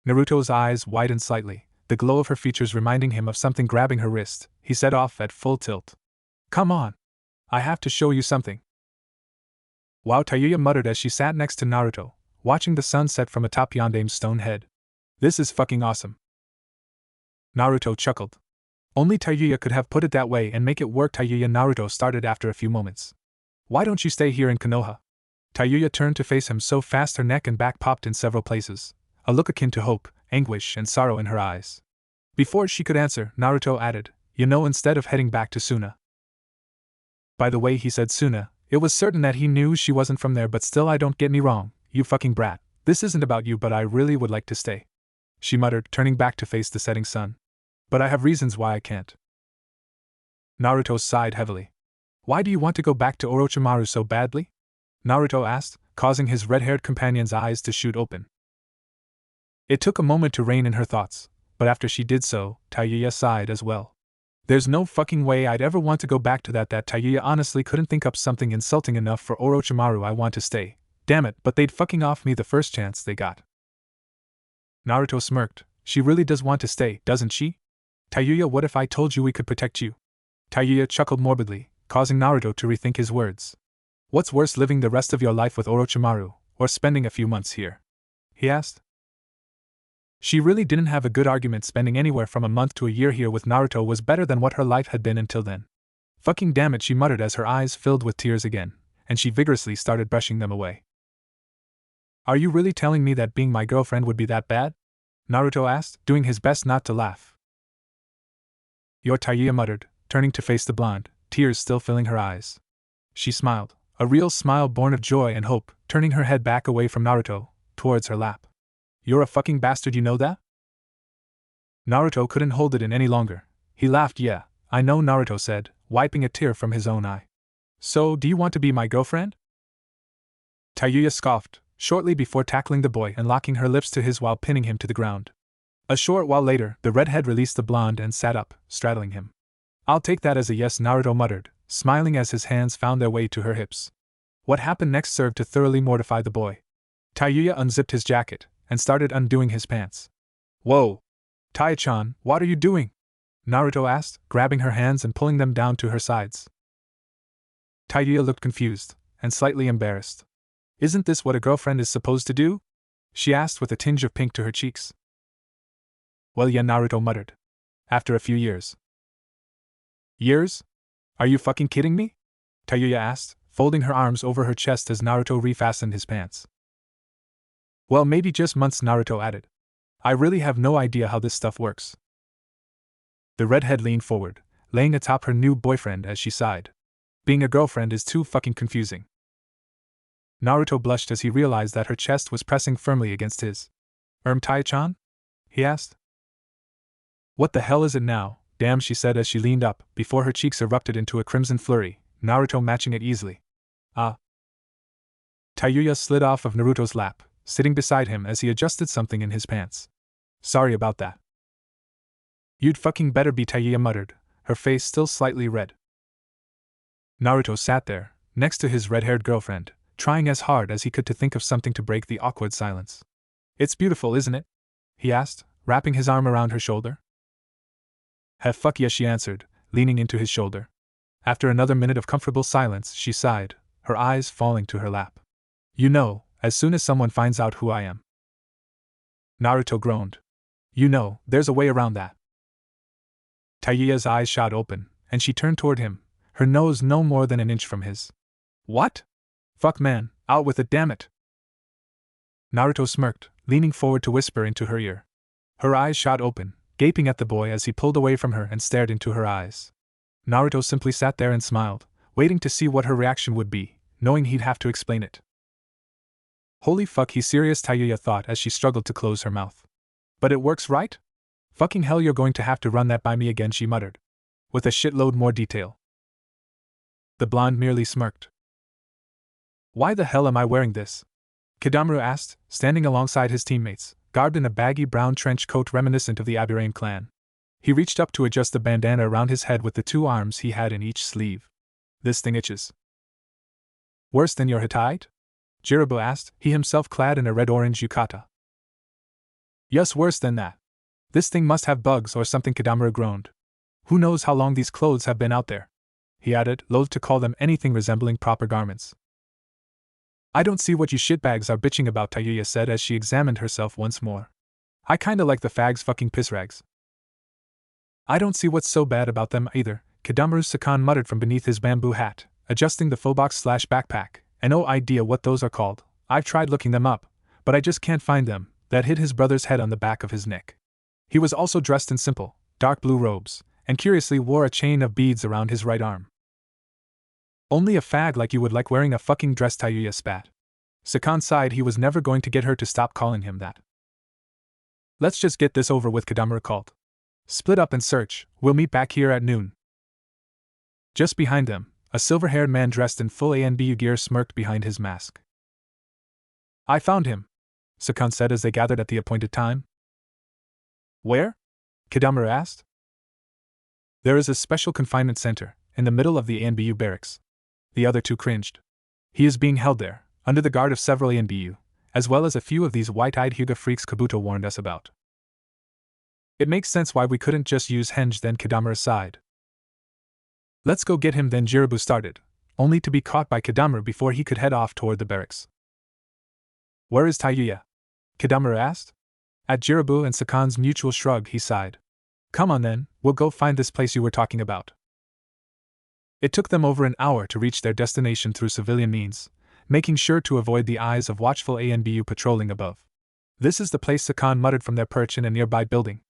Naruto's eyes widened slightly, the glow of her features reminding him of something. Grabbing her wrist, he set off at full tilt. Come on! I have to show you something. Wow, Tayuya muttered as she sat next to Naruto, watching the sun set from atop Yondame's stone head. This is fucking awesome. Naruto chuckled. Only Tayuya could have put it that way and make it work. Tayuya, Naruto started after a few moments. Why don't you stay here in Konoha? Tayuya turned to face him so fast her neck and back popped in several places, a look akin to hope, anguish, and sorrow in her eyes. Before she could answer, Naruto added, instead of heading back to Suna. By the way he said Suna, it was certain that he knew she wasn't from there, but still, I don't get me wrong, you fucking brat, this isn't about you, but I really would like to stay. She muttered, turning back to face the setting sun. But I have reasons why I can't. Naruto sighed heavily. Why do you want to go back to Orochimaru so badly? Naruto asked, causing his red-haired companion's eyes to shoot open. It took a moment to rein in her thoughts, but after she did so, Tayuya sighed as well. There's no fucking way I'd ever want to go back to that. Tayuya honestly couldn't think up something insulting enough for Orochimaru. I want to stay. Damn it, but they'd fucking off me the first chance they got. Naruto smirked. She really does want to stay, doesn't she? Tayuya, what if I told you we could protect you? Tayuya chuckled morbidly, causing Naruto to rethink his words. What's worse, living the rest of your life with Orochimaru, or spending a few months here? He asked. She really didn't have a good argument. Spending anywhere from a month to a year here with Naruto was better than what her life had been until then. Fucking damn it, she muttered as her eyes filled with tears again, and she vigorously started brushing them away. Are you really telling me that being my girlfriend would be that bad? Naruto asked, doing his best not to laugh. Your Tayuya muttered, turning to face the blonde, tears still filling her eyes. She smiled, a real smile born of joy and hope, turning her head back away from Naruto, towards her lap. You're a fucking bastard, you know that? Naruto couldn't hold it in any longer. He laughed. Yeah, I know, Naruto said, wiping a tear from his own eye. So, do you want to be my girlfriend? Tayuya scoffed, shortly before tackling the boy and locking her lips to his while pinning him to the ground. A short while later, the redhead released the blonde and sat up, straddling him. I'll take that as a yes, Naruto muttered, smiling as his hands found their way to her hips. What happened next served to thoroughly mortify the boy. Tayuya unzipped his jacket and started undoing his pants. Whoa! Tai-chan, what are you doing? Naruto asked, grabbing her hands and pulling them down to her sides. Tayuya looked confused and slightly embarrassed. Isn't this what a girlfriend is supposed to do? She asked with a tinge of pink to her cheeks. Well, yeah, Naruto muttered. After a few years. Years? Are you fucking kidding me? Tayuya asked, folding her arms over her chest as Naruto refastened his pants. Well, maybe just months, Naruto added. I really have no idea how this stuff works. The redhead leaned forward, laying atop her new boyfriend as she sighed. Being a girlfriend is too fucking confusing. Naruto blushed as he realized that her chest was pressing firmly against his. Tai-chan? He asked. What the hell is it now? Damn, she said as she leaned up, before her cheeks erupted into a crimson flurry, Naruto matching it easily. Ah. Tayuya slid off of Naruto's lap, sitting beside him as he adjusted something in his pants. Sorry about that. You'd fucking better be, Tayuya muttered, her face still slightly red. Naruto sat there, next to his red-haired girlfriend, trying as hard as he could to think of something to break the awkward silence. It's beautiful, isn't it? He asked, wrapping his arm around her shoulder. Heh, fuck yeah, she answered, leaning into his shoulder. After another minute of comfortable silence, she sighed, her eyes falling to her lap. You know, as soon as someone finds out who I am. Naruto groaned. You know, there's a way around that. Tayuya's eyes shot open, and she turned toward him, her nose no more than an inch from his. What? Fuck man, out with it, damn it. Naruto smirked, leaning forward to whisper into her ear. Her eyes shot open, gaping at the boy as he pulled away from her and stared into her eyes. Naruto simply sat there and smiled, waiting to see what her reaction would be, knowing he'd have to explain it. Holy fuck, he's serious, Tayuya thought as she struggled to close her mouth. But it works, right? Fucking hell, you're going to have to run that by me again, she muttered. With a shitload more detail. The blonde merely smirked. Why the hell am I wearing this? Kidamaru asked, standing alongside his teammates, garbed in a baggy brown trench coat reminiscent of the Aburame clan. He reached up to adjust the bandana around his head with the 2 arms he had in each sleeve. This thing itches. Worse than your Hittite? Jirabu asked, he himself clad in a red-orange yukata. Yes, worse than that. This thing must have bugs or something, Kidamaru groaned. Who knows how long these clothes have been out there? He added, loath to call them anything resembling proper garments. I don't see what you shitbags are bitching about, Tayuya said as she examined herself once more. I kinda like the fags fucking pissrags. I don't see what's so bad about them either, Kidamaru Sakan muttered from beneath his bamboo hat, adjusting the phobos/backpack. And no idea what those are called. I've tried looking them up, but I just can't find them. That hit his brother's head on the back of his neck. He was also dressed in simple, dark blue robes, and curiously wore a chain of beads around his right arm. Only a fag like you would like wearing a fucking dress, Tayuya spat. Sakan sighed. He was never going to get her to stop calling him that. Let's just get this over with, Kidamaru called. Split up and search, we'll meet back here at noon. Just behind them, a silver-haired man dressed in full ANBU gear smirked behind his mask. I found him, Sakan said as they gathered at the appointed time. Where? Kidamaru asked. There is a special confinement center, in the middle of the ANBU barracks. The other 2 cringed. He is being held there, under the guard of several ANBU, as well as a few of these white-eyed Hyuga freaks Kabuto warned us about. It makes sense why we couldn't just use Henge then, Kidamaru sighed. Let's go get him then, Jirabu started, only to be caught by Kidamaru before he could head off toward the barracks. Where is Tayuya? Kidamaru asked. At Jirabu and Sakan's mutual shrug, he sighed. Come on then, we'll go find this place you were talking about. It took them over an hour to reach their destination through civilian means, making sure to avoid the eyes of watchful ANBU patrolling above. This is the place, Sakan muttered from their perch in a nearby building.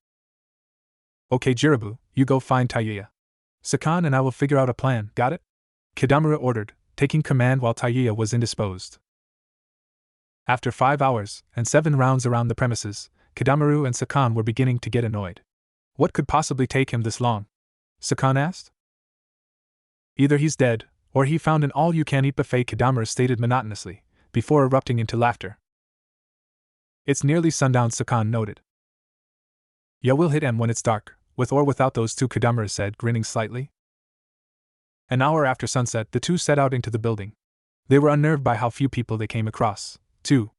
Okay, Jirabu, you go find Tayuya. Sakan and I will figure out a plan, got it? Kidamaru ordered, taking command while Tayuya was indisposed. After 5 hours and 7 rounds around the premises, Kidamaru and Sakan were beginning to get annoyed. What could possibly take him this long? Sakan asked. Either he's dead, or he found an all-you-can-eat buffet, Kidamaru stated monotonously, before erupting into laughter. It's nearly sundown, Sakan noted. Yeah, we'll hit him when it's dark, with or without those 2, Kidamaru said, grinning slightly. An hour after sunset, the 2 set out into the building. They were unnerved by how few people they came across, too.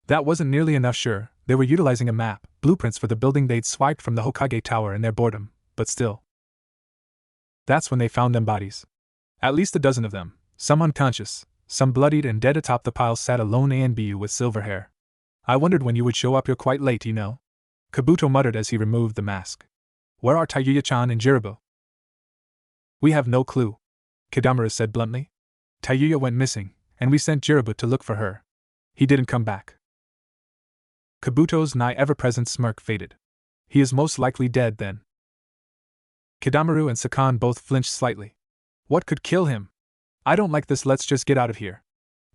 That wasn't nearly enough, sure, they were utilizing a map, blueprints for the building they'd swiped from the Hokage Tower in their boredom, but still. That's when they found them bodies. At least a dozen of them, some unconscious, some bloodied and dead. Atop the pile sat a lone ANBU with silver hair. I wondered when you would show up, you're quite late, you know. Kabuto muttered as he removed the mask. Where are Tayuya-chan and Jirabu? We have no clue, Kidamaru said bluntly. Tayuya went missing, and we sent Jirabu to look for her. He didn't come back. Kabuto's nigh ever-present smirk faded. He is most likely dead then. Kidamaru and Sakan both flinched slightly. What could kill him? I don't like this, let's just get out of here,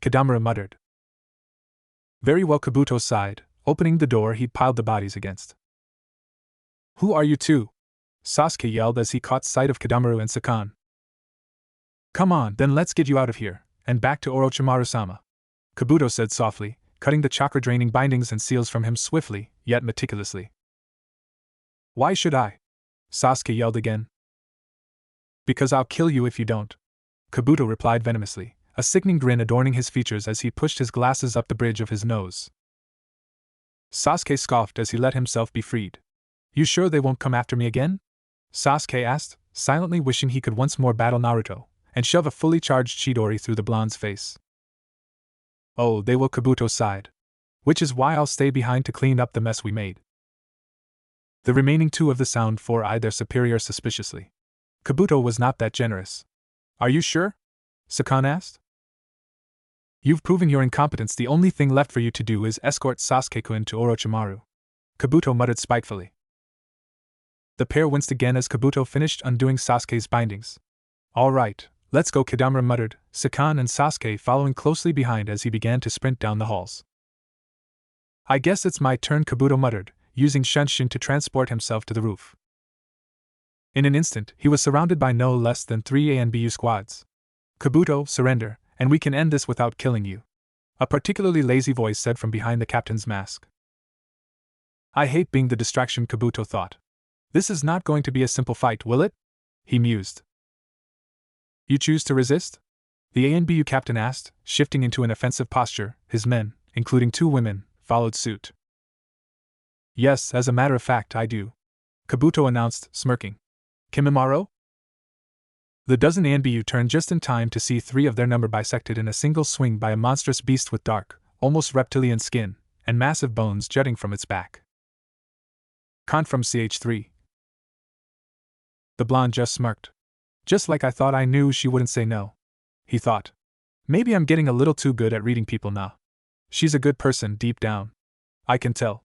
Kidamaru muttered. Very well, Kabuto sighed, opening the door he'd piled the bodies against. Who are you 2? Sasuke yelled as he caught sight of Kidamaru and Sakan. Come on, then let's get you out of here, and back to Orochimaru-sama, Kabuto said softly, cutting the chakra-draining bindings and seals from him swiftly, yet meticulously. Why should I? Sasuke yelled again. Because I'll kill you if you don't, Kabuto replied venomously, a sickening grin adorning his features as he pushed his glasses up the bridge of his nose. Sasuke scoffed as he let himself be freed. You sure they won't come after me again? Sasuke asked, silently wishing he could once more battle Naruto, and shove a fully charged Chidori through the blonde's face. Oh, they will, Kabuto sighed. Which is why I'll stay behind to clean up the mess we made. The remaining 2 of the Sound 4 eyed their superior suspiciously. Kabuto was not that generous. Are you sure? Sakan asked. You've proven your incompetence. The only thing left for you to do is escort Sasuke-kun to Orochimaru, Kabuto muttered spitefully. The pair winced again as Kabuto finished undoing Sasuke's bindings. All right, let's go, Kidamaru muttered, Sakan and Sasuke following closely behind as he began to sprint down the halls. I guess it's my turn, Kabuto muttered, using Shunshin to transport himself to the roof. In an instant, he was surrounded by no less than 3 ANBU squads. Kabuto, surrender, and we can end this without killing you. A particularly lazy voice said from behind the captain's mask. I hate being the distraction, Kabuto thought. This is not going to be a simple fight, will it? He mused. You choose to resist? The ANBU captain asked, shifting into an offensive posture. His men, including 2 women, followed suit. Yes, as a matter of fact, I do, Kabuto announced, smirking. Kimimaro? The dozen ANBU turned just in time to see 3 of their number bisected in a single swing by a monstrous beast with dark, almost reptilian skin, and massive bones jutting from its back. Kant from CH3. The blonde just smirked. Just like I thought I knew she wouldn't say no. He thought. Maybe I'm getting a little too good at reading people now. She's a good person deep down. I can tell.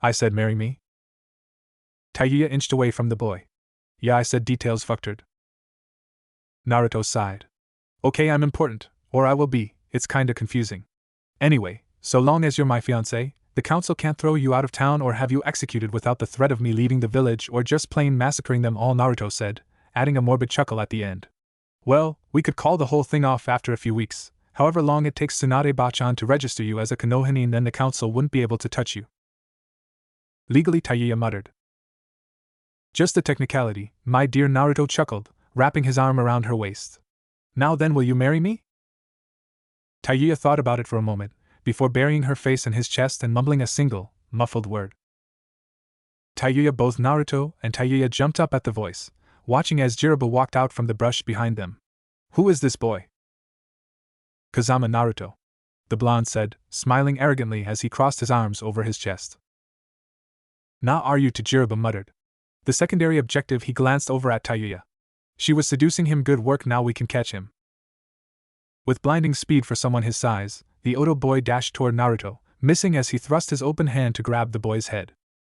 I said, marry me? Taiya inched away from the boy. Yeah, I said, details fuckered. Naruto sighed. Okay, I'm important, or I will be, it's kinda confusing. Anyway, so long as you're my fiancé, the council can't throw you out of town or have you executed without the threat of me leaving the village or just plain massacring them all, Naruto said, adding a morbid chuckle at the end. Well, we could call the whole thing off after a few weeks, however long it takes Tsunade-bachan to register you as a Konohani, and then the council wouldn't be able to touch you. Legally, Taiya muttered. Just a technicality, my dear, Naruto chuckled, wrapping his arm around her waist. Now then, will you marry me? Taiya thought about it for a moment, before burying her face in his chest and mumbling a single, muffled word. Taiya. Both Naruto and Taiya jumped up at the voice, watching as Jiraiya walked out from the brush behind them. Who is this boy? Kazama Naruto, the blonde said, smiling arrogantly as he crossed his arms over his chest. Now are you to, Jiraiya muttered. The secondary objective. He glanced over at Taiya. She was seducing him. Good work, now we can catch him. With blinding speed for someone his size, the Oto boy dashed toward Naruto, missing as he thrust his open hand to grab the boy's head.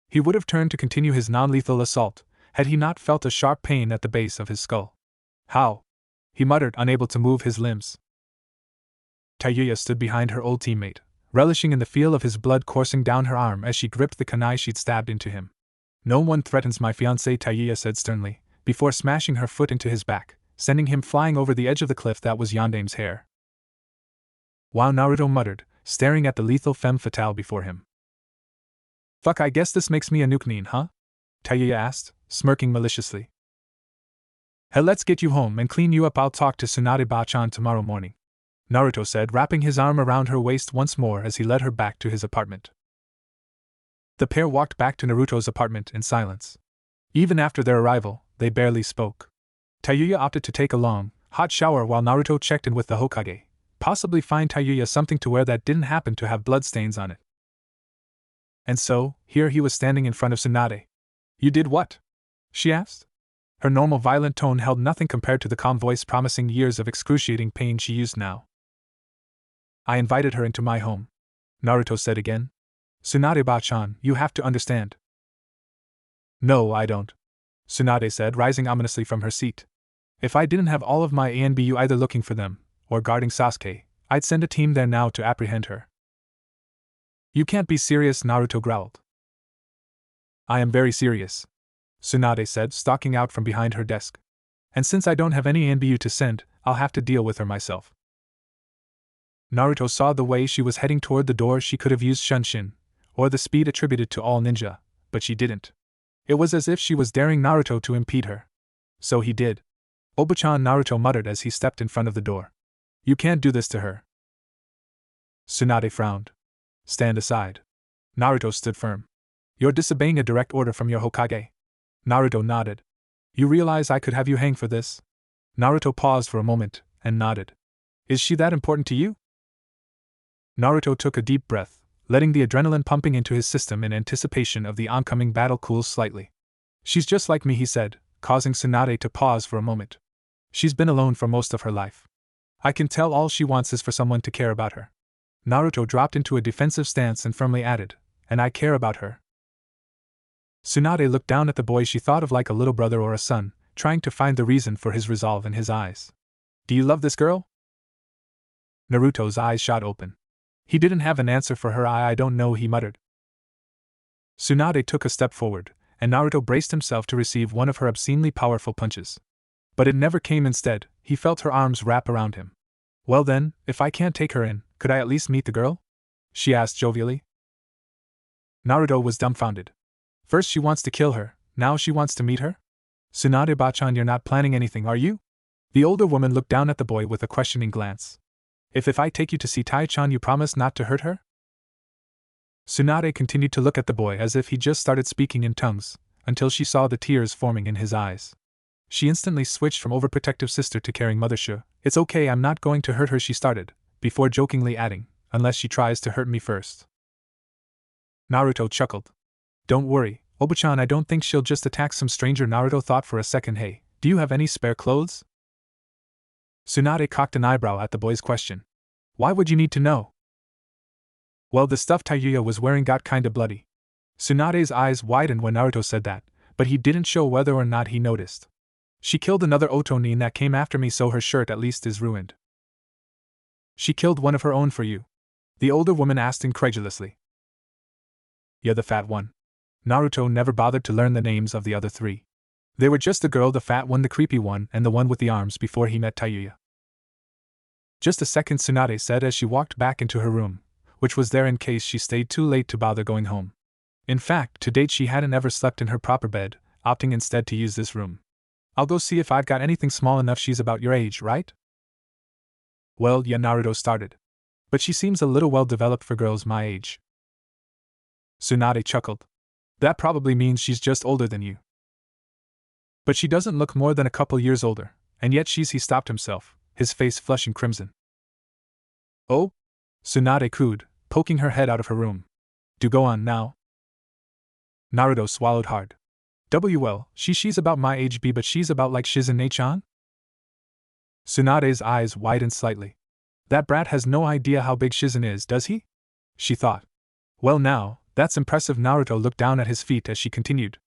He would have turned to continue his non-lethal assault, had he not felt a sharp pain at the base of his skull. How? He muttered, unable to move his limbs. Taiya stood behind her old teammate, relishing in the feel of his blood coursing down her arm as she gripped the kunai she'd stabbed into him. No one threatens my fiancé, Taiya said sternly, before smashing her foot into his back, sending him flying over the edge of the cliff that was Yandame's hair. Wow, Naruto muttered, staring at the lethal femme fatale before him. Fuck, I guess this makes me a nukenin, huh? Taiya asked, smirking maliciously. Hell, let's get you home and clean you up. I'll talk to Tsunade-bachan tomorrow morning, Naruto said, wrapping his arm around her waist once more as he led her back to his apartment. The pair walked back to Naruto's apartment in silence. Even after their arrival, they barely spoke. Taiya opted to take a long, hot shower while Naruto checked in with the Hokage, possibly find Taiya something to wear that didn't happen to have bloodstains on it. And so, here he was standing in front of Tsunade. You did what? She asked. Her normal violent tone held nothing compared to the calm voice promising years of excruciating pain she used now. I invited her into my home, Naruto said again. Tsunade-bachan, you have to understand. No, I don't, Tsunade said, rising ominously from her seat. If I didn't have all of my ANBU either looking for them, or guarding Sasuke, I'd send a team there now to apprehend her. You can't be serious, Naruto growled. I am very serious, Tsunade said, stalking out from behind her desk. And since I don't have any ANBU to send, I'll have to deal with her myself. Naruto saw the way she was heading toward the door. She could have used Shunshin, or the speed attributed to all ninja, but she didn't. It was as if she was daring Naruto to impede her. So he did. Obachan, Naruto muttered as he stepped in front of the door. You can't do this to her. Tsunade frowned. Stand aside. Naruto stood firm. You're disobeying a direct order from your Hokage. Naruto nodded. You realize I could have you hang for this? Naruto paused for a moment, and nodded. Is she that important to you? Naruto took a deep breath, letting the adrenaline pumping into his system in anticipation of the oncoming battle cool slightly. She's just like me, he said, causing Tsunade to pause for a moment. She's been alone for most of her life. I can tell all she wants is for someone to care about her. Naruto dropped into a defensive stance and firmly added, and I care about her. Tsunade looked down at the boy she thought of like a little brother or a son, trying to find the reason for his resolve in his eyes. Do you love this girl? Naruto's eyes shot open. He didn't have an answer for her. I don't know, he muttered. Tsunade took a step forward, and Naruto braced himself to receive one of her obscenely powerful punches. But it never came. Instead, he felt her arms wrap around him. Well then, if I can't take her in, could I at least meet the girl? She asked jovially. Naruto was dumbfounded. First she wants to kill her, now she wants to meet her? Tsunade-bachan, you're not planning anything, are you? The older woman looked down at the boy with a questioning glance. If I take you to see Tai-chan, you promise not to hurt her? Tsunade continued to look at the boy as if he just started speaking in tongues, until she saw the tears forming in his eyes. She instantly switched from overprotective sister to caring mothership. It's okay, I'm not going to hurt her, she started, before jokingly adding, unless she tries to hurt me first. Naruto chuckled. Don't worry, Obachan, I don't think she'll just attack some stranger. Naruto thought for a second. Hey, do you have any spare clothes? Tsunade cocked an eyebrow at the boy's question. Why would you need to know? Well, the stuff Tayuya was wearing got kinda bloody. Tsunade's eyes widened when Naruto said that, but he didn't show whether or not he noticed. She killed another Otonin that came after me, so her shirt at least is ruined. She killed one of her own for you? The older woman asked incredulously. Yeah, the fat one. Naruto never bothered to learn the names of the other three. They were just the girl, the fat one, the creepy one, and the one with the arms before he met Tayuya. Just a second, Tsunade said as she walked back into her room, which was there in case she stayed too late to bother going home. In fact, to date she hadn't ever slept in her proper bed, opting instead to use this room. I'll go see if I've got anything small enough. She's about your age, right? Well, yeah, Naruto started. But she seems a little well developed for girls my age. Tsunade chuckled. That probably means she's just older than you. But she doesn't look more than a couple years older, and yet he stopped himself, his face flushing crimson. Oh? Tsunade cooed, poking her head out of her room. Do go on now. Naruto swallowed hard. Well, she's about my age, but she's about like Shizune-chan? Tsunade's eyes widened slightly. That brat has no idea how big Shizune is, does he? She thought. Well now, that's impressive. Naruto looked down at his feet as she continued.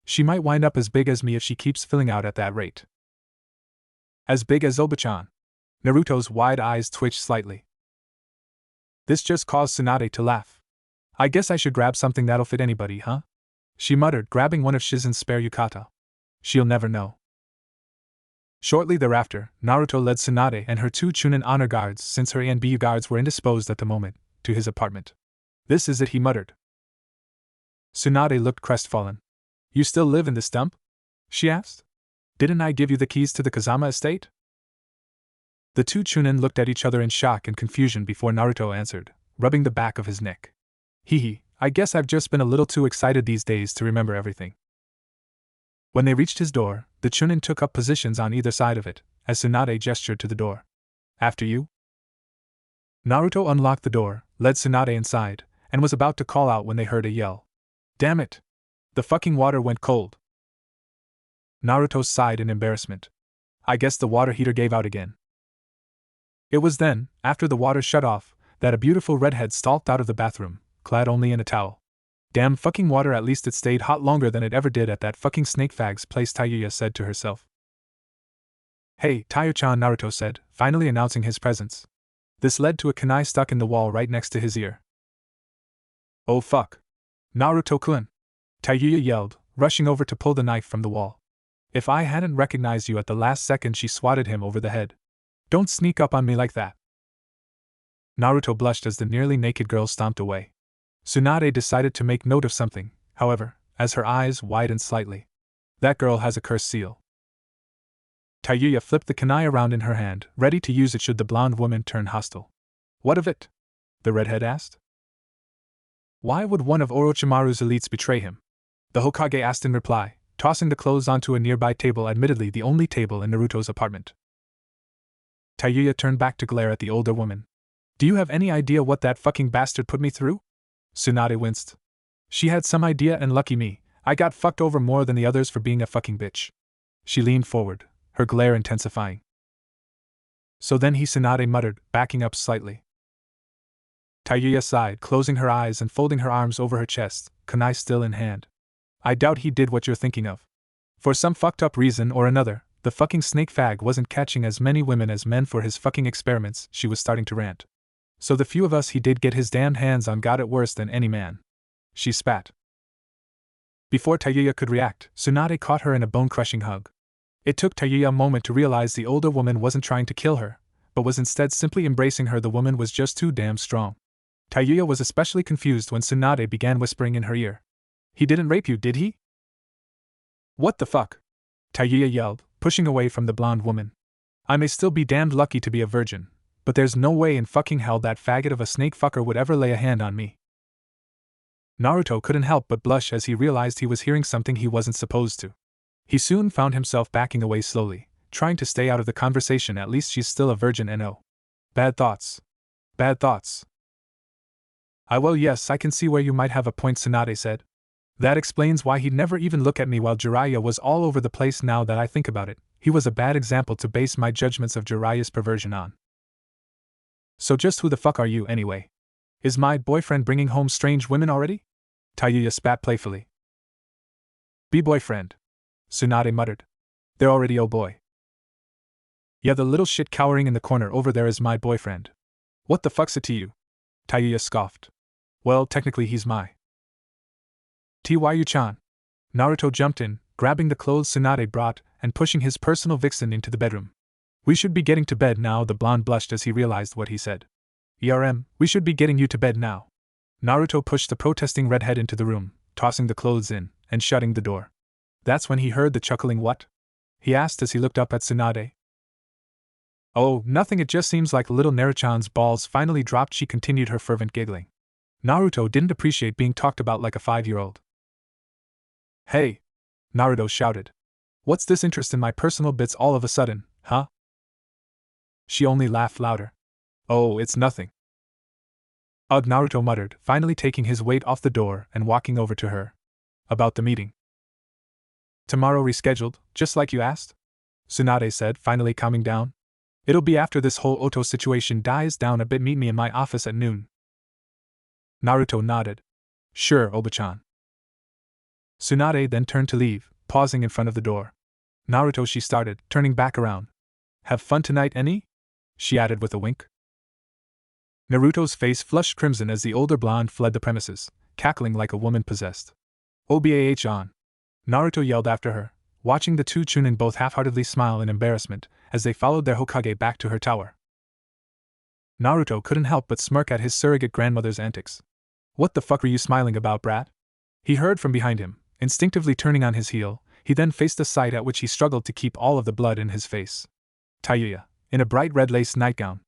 She might wind up as big as me if she keeps filling out at that rate. As big as Obachan? Naruto's wide eyes twitched slightly. This just caused Tsunade to laugh. I guess I should grab something that'll fit anybody, huh? She muttered, grabbing one of Shizune's spare yukata. She'll never know. Shortly thereafter, Naruto led Tsunade and her two Chunin honor guards, since her A and B guards were indisposed at the moment, to his apartment. This is it, he muttered. Tsunade looked crestfallen. You still live in this dump? She asked. Didn't I give you the keys to the Kazama estate? The two Chunin looked at each other in shock and confusion before Naruto answered, rubbing the back of his neck. Hee, I guess I've just been a little too excited these days to remember everything. When they reached his door, the Chunin took up positions on either side of it, as Tsunade gestured to the door. After you? Naruto unlocked the door, led Tsunade inside, and was about to call out when they heard a yell. Damn it! The fucking water went cold. Naruto sighed in embarrassment. I guess the water heater gave out again. It was then, after the water shut off, that a beautiful redhead stalked out of the bathroom, clad only in a towel. Damn fucking water, at least it stayed hot longer than it ever did at that fucking snake fag's place, Tayuya said to herself. Hey, Tayuya-chan, Naruto said, finally announcing his presence. This led to a kunai stuck in the wall right next to his ear. Oh fuck. Naruto-kun! Tayuya yelled, rushing over to pull the knife from the wall. If I hadn't recognized you at the last second, she swatted him over the head. Don't sneak up on me like that. Naruto blushed as the nearly naked girl stomped away. Tsunade decided to make note of something, however, as her eyes widened slightly. That girl has a curse seal. Tayuya flipped the kunai around in her hand, ready to use it should the blonde woman turn hostile. What of it? The redhead asked. Why would one of Orochimaru's elites betray him? The Hokage asked in reply, tossing the clothes onto a nearby table, admittedly the only table in Naruto's apartment. Tayuya turned back to glare at the older woman. Do you have any idea what that fucking bastard put me through? Tsunade winced. She had some idea, and lucky me, I got fucked over more than the others for being a fucking bitch. She leaned forward, her glare intensifying. So then Tsunade muttered, backing up slightly. Tayuya sighed, closing her eyes and folding her arms over her chest, kunai still in hand. I doubt he did what you're thinking of. For some fucked up reason or another, the fucking snake fag wasn't catching as many women as men for his fucking experiments. She was starting to rant. So the few of us he did get his damned hands on got it worse than any man. She spat. Before Tayuya could react, Tsunade caught her in a bone-crushing hug. It took Tayuya a moment to realize the older woman wasn't trying to kill her, but was instead simply embracing her. The woman was just too damn strong. Tayuya was especially confused when Tsunade began whispering in her ear. He didn't rape you, did he? What the fuck? Tayuya yelled, pushing away from the blonde woman. I may still be damned lucky to be a virgin, but there's no way in fucking hell that faggot of a snake fucker would ever lay a hand on me. Naruto couldn't help but blush as he realized he was hearing something he wasn't supposed to. He soon found himself backing away slowly, trying to stay out of the conversation. At least she's still a virgin and oh. Bad thoughts. Bad thoughts. Well, yes, I can see where you might have a point, Tsunade said. That explains why he'd never even look at me while Jiraiya was all over the place. Now that I think about it, he was a bad example to base my judgments of Jiraiya's perversion on. So just who the fuck are you anyway? Is my boyfriend bringing home strange women already? Tayuya spat playfully. Be boyfriend, Tsunade muttered. They're already oh boy. Yeah, the little shit cowering in the corner over there is my boyfriend. What the fuck's it to you? Tayuya scoffed. Well, technically he's my Tyu-chan. Naruto jumped in, grabbing the clothes Tsunade brought and pushing his personal vixen into the bedroom. We should be getting to bed now. The blonde blushed as he realized what he said. We should be getting you to bed now. Naruto pushed the protesting redhead into the room, tossing the clothes in and shutting the door. That's when he heard the chuckling what? He asked as he looked up at Tsunade. Oh, nothing, it just seems like little Naruto-chan's balls finally dropped, she continued, her fervent giggling. Naruto didn't appreciate being talked about like a 5-year-old. Hey! Naruto shouted. What's this interest in my personal bits all of a sudden, huh? She only laughed louder. Oh, it's nothing. Ugh, Naruto muttered, finally taking his weight off the door and walking over to her. About the meeting. Tomorrow rescheduled, just like you asked? Tsunade said, finally calming down. It'll be after this whole Oto situation dies down a bit. Meet me in my office at noon. Naruto nodded. Sure, Oba-chan. Tsunade then turned to leave, pausing in front of the door. Naruto, she started, turning back around. Have fun tonight, any? She added with a wink. Naruto's face flushed crimson as the older blonde fled the premises, cackling like a woman possessed. Obah-chan! Naruto yelled after her, watching the two Chunin both half-heartedly smile in embarrassment as they followed their Hokage back to her tower. Naruto couldn't help but smirk at his surrogate grandmother's antics. What the fuck are you smiling about, brat? He heard from behind him, instinctively turning on his heel. He then faced a sight at which he struggled to keep all of the blood in his face. Tayuya, in a bright red lace nightgown.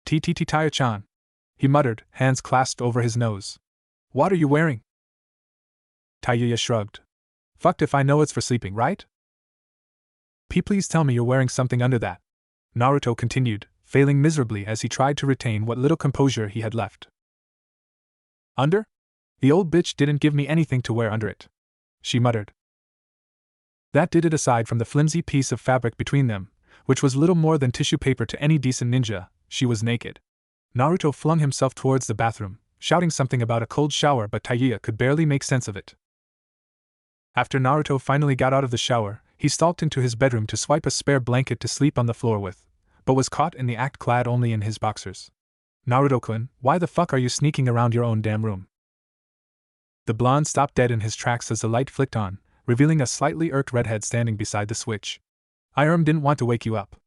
Tayuya-chan, he muttered, hands clasped over his nose. What are you wearing? Tayuya shrugged. Fucked if I know, it's for sleeping, right? Please tell me you're wearing something under that. Naruto continued, failing miserably as he tried to retain what little composure he had left. Under? The old bitch didn't give me anything to wear under it, she muttered. That did it. Aside from the flimsy piece of fabric between them, which was little more than tissue paper to any decent ninja, she was naked. Naruto flung himself towards the bathroom, shouting something about a cold shower, but Tayuya could barely make sense of it. After Naruto finally got out of the shower, he stalked into his bedroom to swipe a spare blanket to sleep on the floor with, but was caught in the act clad only in his boxers. Naruto-kun, why the fuck are you sneaking around your own damn room? The blonde stopped dead in his tracks as the light flicked on, revealing a slightly irked redhead standing beside the switch. I didn't want to wake you up,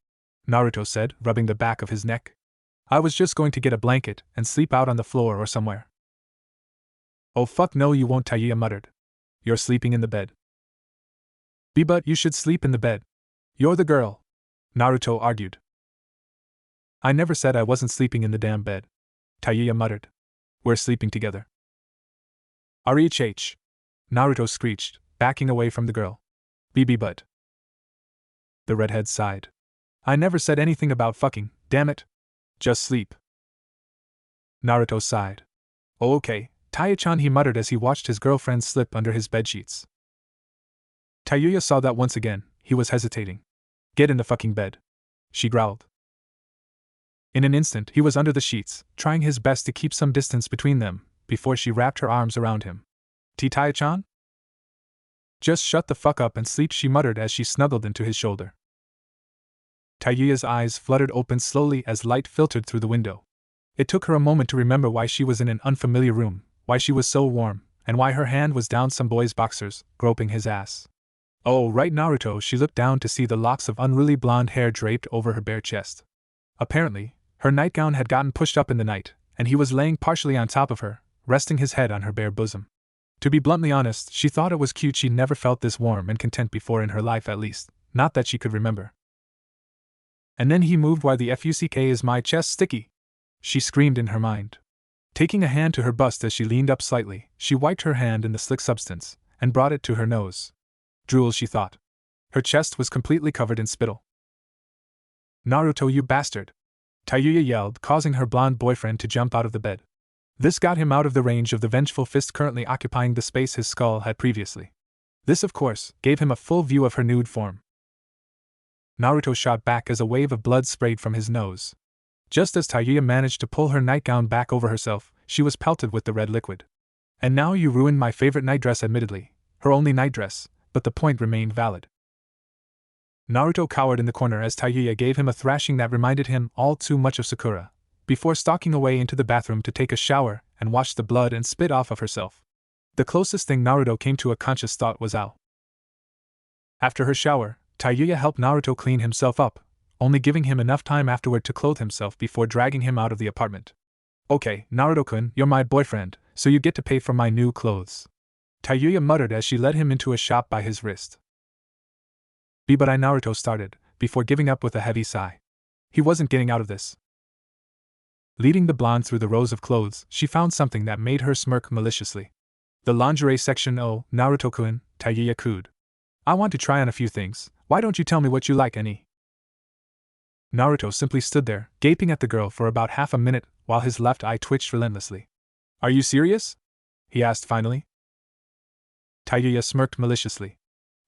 Naruto said, rubbing the back of his neck. I was just going to get a blanket and sleep out on the floor or somewhere. Oh fuck no, you won't, Tayuya muttered. You're sleeping in the bed. But you should sleep in the bed. You're the girl, Naruto argued. I never said I wasn't sleeping in the damn bed, Tayuya muttered. We're sleeping together. RHH, Naruto screeched, backing away from the girl. But. The redhead sighed. I never said anything about fucking, damn it. Just sleep. Naruto sighed. Oh, okay, Tayuya-chan, he muttered as he watched his girlfriend slip under his bedsheets. Tayuya saw that once again, he was hesitating. Get in the fucking bed, she growled. In an instant, he was under the sheets, trying his best to keep some distance between them, before she wrapped her arms around him. Tayuya-chan? Just shut the fuck up and sleep, she muttered as she snuggled into his shoulder. Tayuya's eyes fluttered open slowly as light filtered through the window. It took her a moment to remember why she was in an unfamiliar room, why she was so warm, and why her hand was down some boy's boxers, groping his ass. Oh, right, Naruto. She looked down to see the locks of unruly blonde hair draped over her bare chest. Apparently, her nightgown had gotten pushed up in the night, and he was laying partially on top of her, resting his head on her bare bosom. To be bluntly honest, she thought it was cute. She'd never felt this warm and content before in her life, at least, not that she could remember. And then he moved. Why the fuck is my chest sticky? She screamed in her mind. Taking a hand to her bust as she leaned up slightly, she wiped her hand in the slick substance, and brought it to her nose. Drool, she thought. Her chest was completely covered in spittle. Naruto, you bastard! Tayuya yelled, causing her blonde boyfriend to jump out of the bed. This got him out of the range of the vengeful fist currently occupying the space his skull had previously. This, of course, gave him a full view of her nude form. Naruto shot back as a wave of blood sprayed from his nose. Just as Tayuya managed to pull her nightgown back over herself, she was pelted with the red liquid. And now you ruined my favorite nightdress, admittedly, her only nightdress, but the point remained valid. Naruto cowered in the corner as Tayuya gave him a thrashing that reminded him all too much of Sakura, before stalking away into the bathroom to take a shower and wash the blood and spit off of herself. The closest thing Naruto came to a conscious thought was Ao. After her shower, Tayuya helped Naruto clean himself up, only giving him enough time afterward to clothe himself before dragging him out of the apartment. Okay, Naruto-kun, you're my boyfriend, so you get to pay for my new clothes. Tayuya muttered as she led him into a shop by his wrist. But Naruto started, before giving up with a heavy sigh. He wasn't getting out of this. Leading the blonde through the rows of clothes, she found something that made her smirk maliciously. The lingerie section. Oh, Naruto-kun, Tayuya cooed. I want to try on a few things, why don't you tell me what you like, any? Naruto simply stood there, gaping at the girl for about half a minute, while his left eye twitched relentlessly. Are you serious? He asked finally. Tayuya smirked maliciously.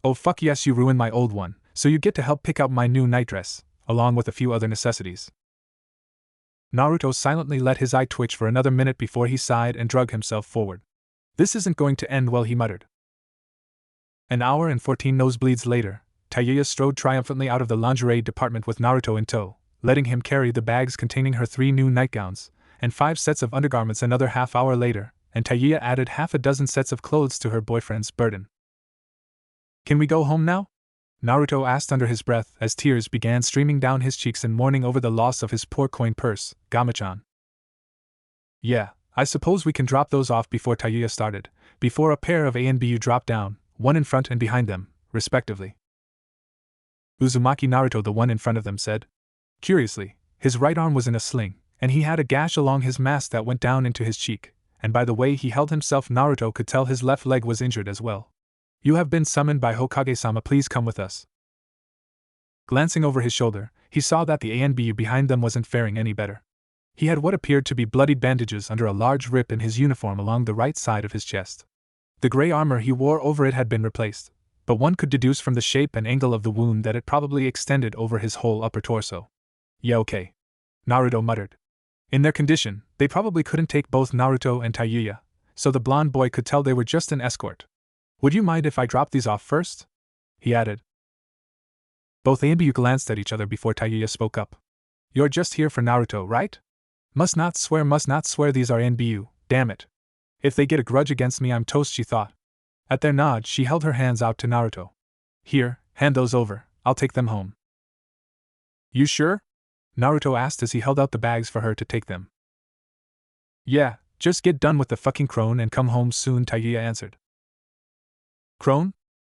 Oh fuck yes, you ruined my old one, so you get to help pick out my new nightdress, along with a few other necessities. Naruto silently let his eye twitch for another minute before he sighed and dragged himself forward. This isn't going to end well, he muttered. An hour and 14 nosebleeds later, Tayuya strode triumphantly out of the lingerie department with Naruto in tow, letting him carry the bags containing her 3 new nightgowns and 5 sets of undergarments. Another half hour later, and Tayuya added half a dozen sets of clothes to her boyfriend's burden. Can we go home now? Naruto asked under his breath as tears began streaming down his cheeks in mourning over the loss of his poor coin purse, Gamachan. Yeah, I suppose we can drop those off before Tayuya started, before a pair of A and BU dropped down, one in front and behind them, respectively. Uzumaki Naruto, the one in front of them, said. Curiously, his right arm was in a sling, and he had a gash along his mask that went down into his cheek, and by the way he held himself Naruto could tell his left leg was injured as well. You have been summoned by Hokage-sama, please come with us. Glancing over his shoulder, he saw that the ANBU behind them wasn't faring any better. He had what appeared to be bloodied bandages under a large rip in his uniform along the right side of his chest. The gray armor he wore over it had been replaced, but one could deduce from the shape and angle of the wound that it probably extended over his whole upper torso. Yeah, okay. Naruto muttered. In their condition, they probably couldn't take both Naruto and Tayuya, so the blonde boy could tell they were just an escort. Would you mind if I drop these off first? He added. Both ANBU glanced at each other before Tayuya spoke up. You're just here for Naruto, right? Must not swear, these are ANBU, damn it. If they get a grudge against me, I'm toast, she thought. At their nod, she held her hands out to Naruto. Here, hand those over, I'll take them home. You sure? Naruto asked as he held out the bags for her to take them. Yeah, just get done with the fucking crone and come home soon, Tayuya answered. Crone?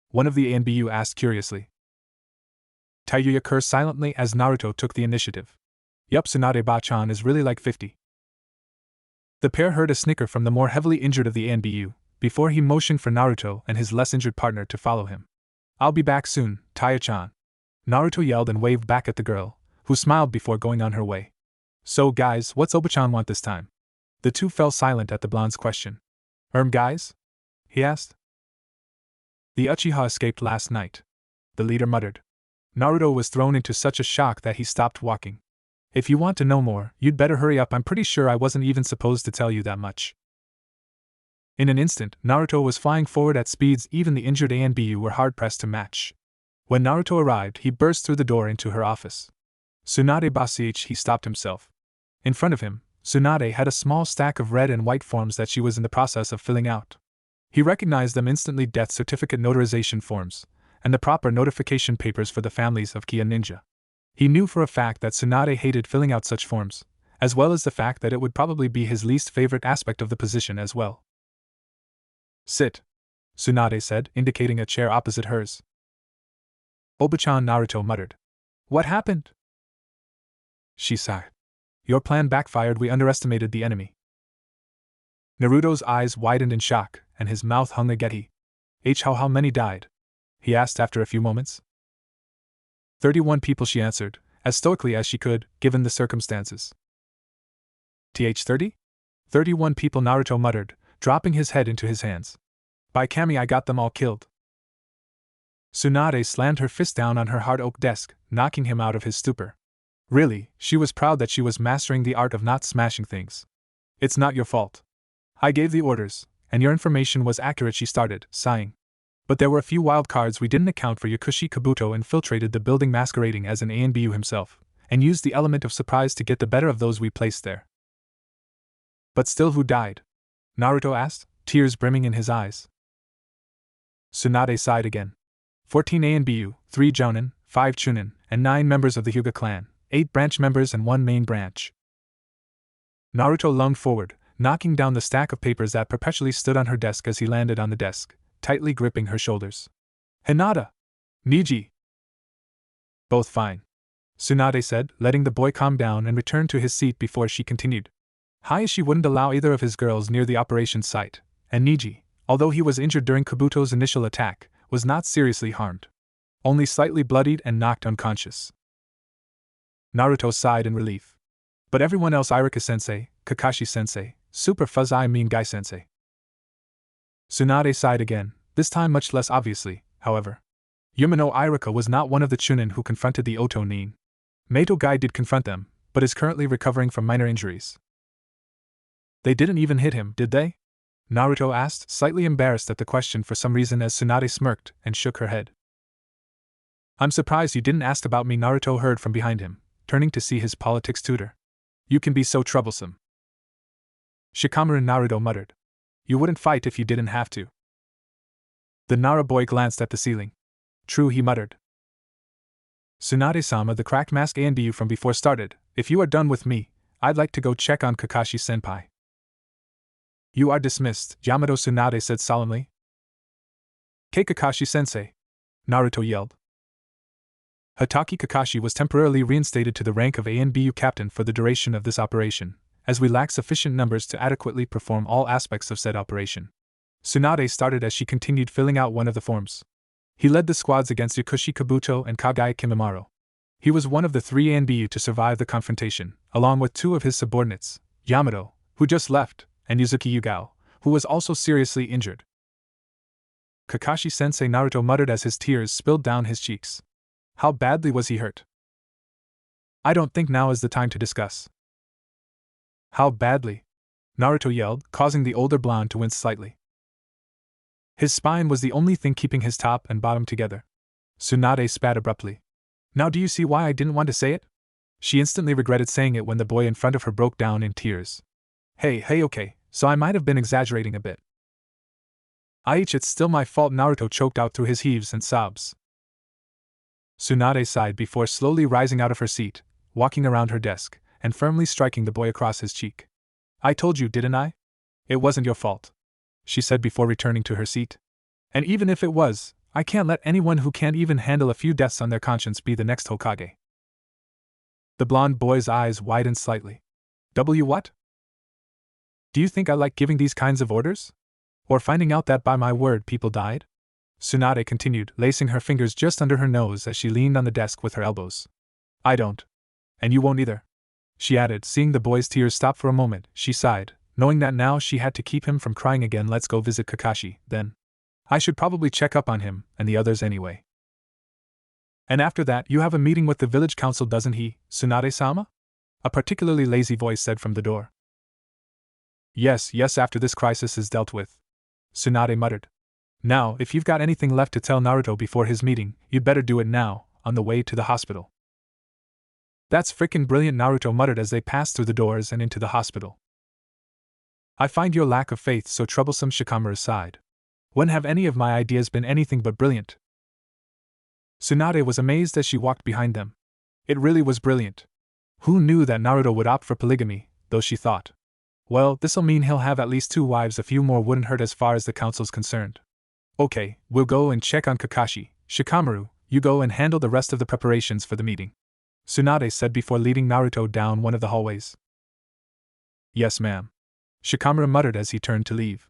One of the ANBU asked curiously. Tayuya cursed silently as Naruto took the initiative. Yup, Tsunade-ba-chan is really like 50. The pair heard a snicker from the more heavily injured of the ANBU, before he motioned for Naruto and his less injured partner to follow him. I'll be back soon, Taya-chan. Naruto yelled and waved back at the girl, who smiled before going on her way. So guys, what's Oba-chan want this time? The two fell silent at the blonde's question. Guys? He asked. The Uchiha escaped last night. The leader muttered. Naruto was thrown into such a shock that he stopped walking. If you want to know more, you'd better hurry up, I'm pretty sure I wasn't even supposed to tell you that much. In an instant, Naruto was flying forward at speeds even the injured ANBU were hard-pressed to match. When Naruto arrived, he burst through the door into her office. Tsunade-ba-ch, he stopped himself. In front of him, Tsunade had a small stack of red and white forms that she was in the process of filling out. He recognized them instantly, death certificate notarization forms, and the proper notification papers for the families of Kia Ninja. He knew for a fact that Tsunade hated filling out such forms, as well as the fact that it would probably be his least favorite aspect of the position as well. Sit, Tsunade said, indicating a chair opposite hers. Oba-chan, Naruto muttered. What happened? She sighed. Your plan backfired, we underestimated the enemy. Naruto's eyes widened in shock, and his mouth hung agati. How many died? He asked after a few moments. 31 people, she answered, as stoically as she could, given the circumstances. 30? 31 people, Naruto muttered, dropping his head into his hands. By Kami, I got them all killed. Tsunade slammed her fist down on her hard oak desk, knocking him out of his stupor. Really, she was proud that she was mastering the art of not smashing things. It's not your fault. I gave the orders, and your information was accurate, she started, sighing. But there were a few wild cards we didn't account for. Yakushi Kabuto infiltrated the building masquerading as an ANBU himself, and used the element of surprise to get the better of those we placed there. But still, who died? Naruto asked, tears brimming in his eyes. Tsunade sighed again. 14 ANBU, 3 Jounin, 5 Chunin, and 9 members of the Hyuga clan, 8 branch members and 1 main branch. Naruto lunged forward, knocking down the stack of papers that perpetually stood on her desk as he landed on the desk, tightly gripping her shoulders. Hinata! Niji! Both fine, Tsunade said, letting the boy calm down and return to his seat before she continued. Hayashi wouldn't allow either of his girls near the operation site, and Niji, although he was injured during Kabuto's initial attack, was not seriously harmed. Only slightly bloodied and knocked unconscious. Naruto sighed in relief. But everyone else, Iruka-sensei, Kakashi-sensei, Super Fuzz, I mean Guy-sensei. Tsunade sighed again, this time much less obviously, however. Yumino Iruka was not one of the Chunin who confronted the Oto Nin. Meito Guy did confront them, but is currently recovering from minor injuries. They didn't even hit him, did they? Naruto asked, slightly embarrassed at the question for some reason as Tsunade smirked and shook her head. I'm surprised you didn't ask about me, Naruto heard from behind him, turning to see his politics tutor. You can be so troublesome. Shikamaru, Naruto muttered. You wouldn't fight if you didn't have to. The Nara boy glanced at the ceiling. True, he muttered. Tsunade-sama, the cracked mask ANBU from before started. If you are done with me, I'd like to go check on Kakashi-senpai. You are dismissed, Yamato, Tsunade said solemnly. Kei Kakashi-sensei, Naruto yelled. Hatake Kakashi was temporarily reinstated to the rank of ANBU captain for the duration of this operation, as we lack sufficient numbers to adequately perform all aspects of said operation. Tsunade started as she continued filling out one of the forms. He led the squads against Yakushi Kabuto and Kagae Kimimaro. He was one of the 3 ANBU to survive the confrontation, along with 2 of his subordinates, Yamato, who just left, and Yuzuki Yugao, who was also seriously injured. Kakashi-sensei, Naruto muttered as his tears spilled down his cheeks. How badly was he hurt? I don't think now is the time to discuss. How badly? Naruto yelled, causing the older blonde to wince slightly. His spine was the only thing keeping his top and bottom together. Tsunade spat abruptly. Now do you see why I didn't want to say it? She instantly regretted saying it when the boy in front of her broke down in tears. Hey, okay, so I might have been exaggerating a bit. It's still my fault, Naruto choked out through his heaves and sobs. Tsunade sighed before slowly rising out of her seat, walking around her desk, and firmly striking the boy across his cheek. I told you, didn't I? It wasn't your fault, she said before returning to her seat. And even if it was, I can't let anyone who can't even handle a few deaths on their conscience be the next Hokage. The blonde boy's eyes widened slightly. What? Do you think I like giving these kinds of orders? Or finding out that by my word people died? Tsunade continued, lacing her fingers just under her nose as she leaned on the desk with her elbows. I don't. And you won't either. She added, seeing the boy's tears stop for a moment. She sighed, knowing that now she had to keep him from crying again. Let's go visit Kakashi, then. I should probably check up on him, and the others anyway. And after that, you have a meeting with the village council, doesn't he, Tsunade-sama? A particularly lazy voice said from the door. Yes, after this crisis is dealt with, Tsunade muttered. Now, if you've got anything left to tell Naruto before his meeting, you'd better do it now, on the way to the hospital. That's frickin' brilliant, Naruto muttered as they passed through the doors and into the hospital. I find your lack of faith so troublesome, Shikamaru sighed. When have any of my ideas been anything but brilliant? Tsunade was amazed as she walked behind them. It really was brilliant. Who knew that Naruto would opt for polygamy, though she thought. Well, this'll mean he'll have at least 2 wives, a few more wouldn't hurt as far as the council's concerned. Okay, we'll go and check on Kakashi. Shikamaru, you go and handle the rest of the preparations for the meeting, Tsunade said before leading Naruto down one of the hallways. Yes, ma'am, Shikamaru muttered as he turned to leave.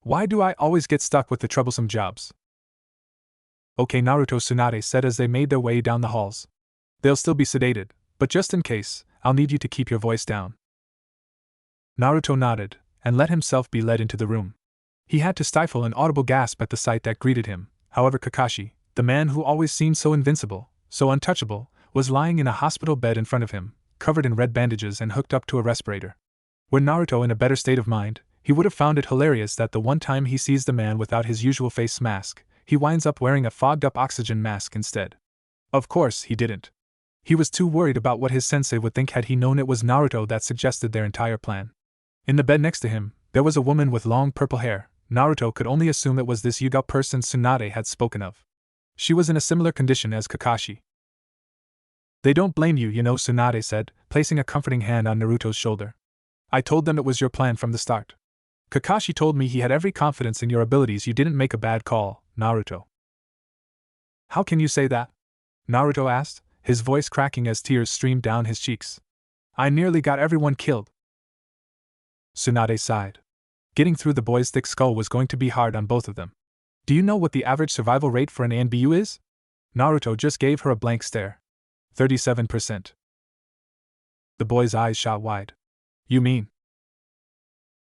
Why do I always get stuck with the troublesome jobs? Okay, Naruto, Tsunade said as they made their way down the halls. They'll still be sedated, but just in case, I'll need you to keep your voice down. Naruto nodded, and let himself be led into the room. He had to stifle an audible gasp at the sight that greeted him. However, Kakashi, the man who always seemed so invincible, so untouchable, was lying in a hospital bed in front of him, covered in red bandages and hooked up to a respirator. Were Naruto in a better state of mind, he would have found it hilarious that the one time he sees the man without his usual face mask, he winds up wearing a fogged-up oxygen mask instead. Of course, he didn't. He was too worried about what his sensei would think had he known it was Naruto that suggested their entire plan. In the bed next to him, there was a woman with long purple hair. Naruto could only assume it was this Yuga person Tsunade had spoken of. She was in a similar condition as Kakashi. They don't blame you, you know, Tsunade said, placing a comforting hand on Naruto's shoulder. I told them it was your plan from the start. Kakashi told me he had every confidence in your abilities. You didn't make a bad call, Naruto. How can you say that? Naruto asked, his voice cracking as tears streamed down his cheeks. I nearly got everyone killed. Tsunade sighed. Getting through the boy's thick skull was going to be hard on both of them. Do you know what the average survival rate for an ANBU is? Naruto just gave her a blank stare. 37%. The boy's eyes shot wide. You mean?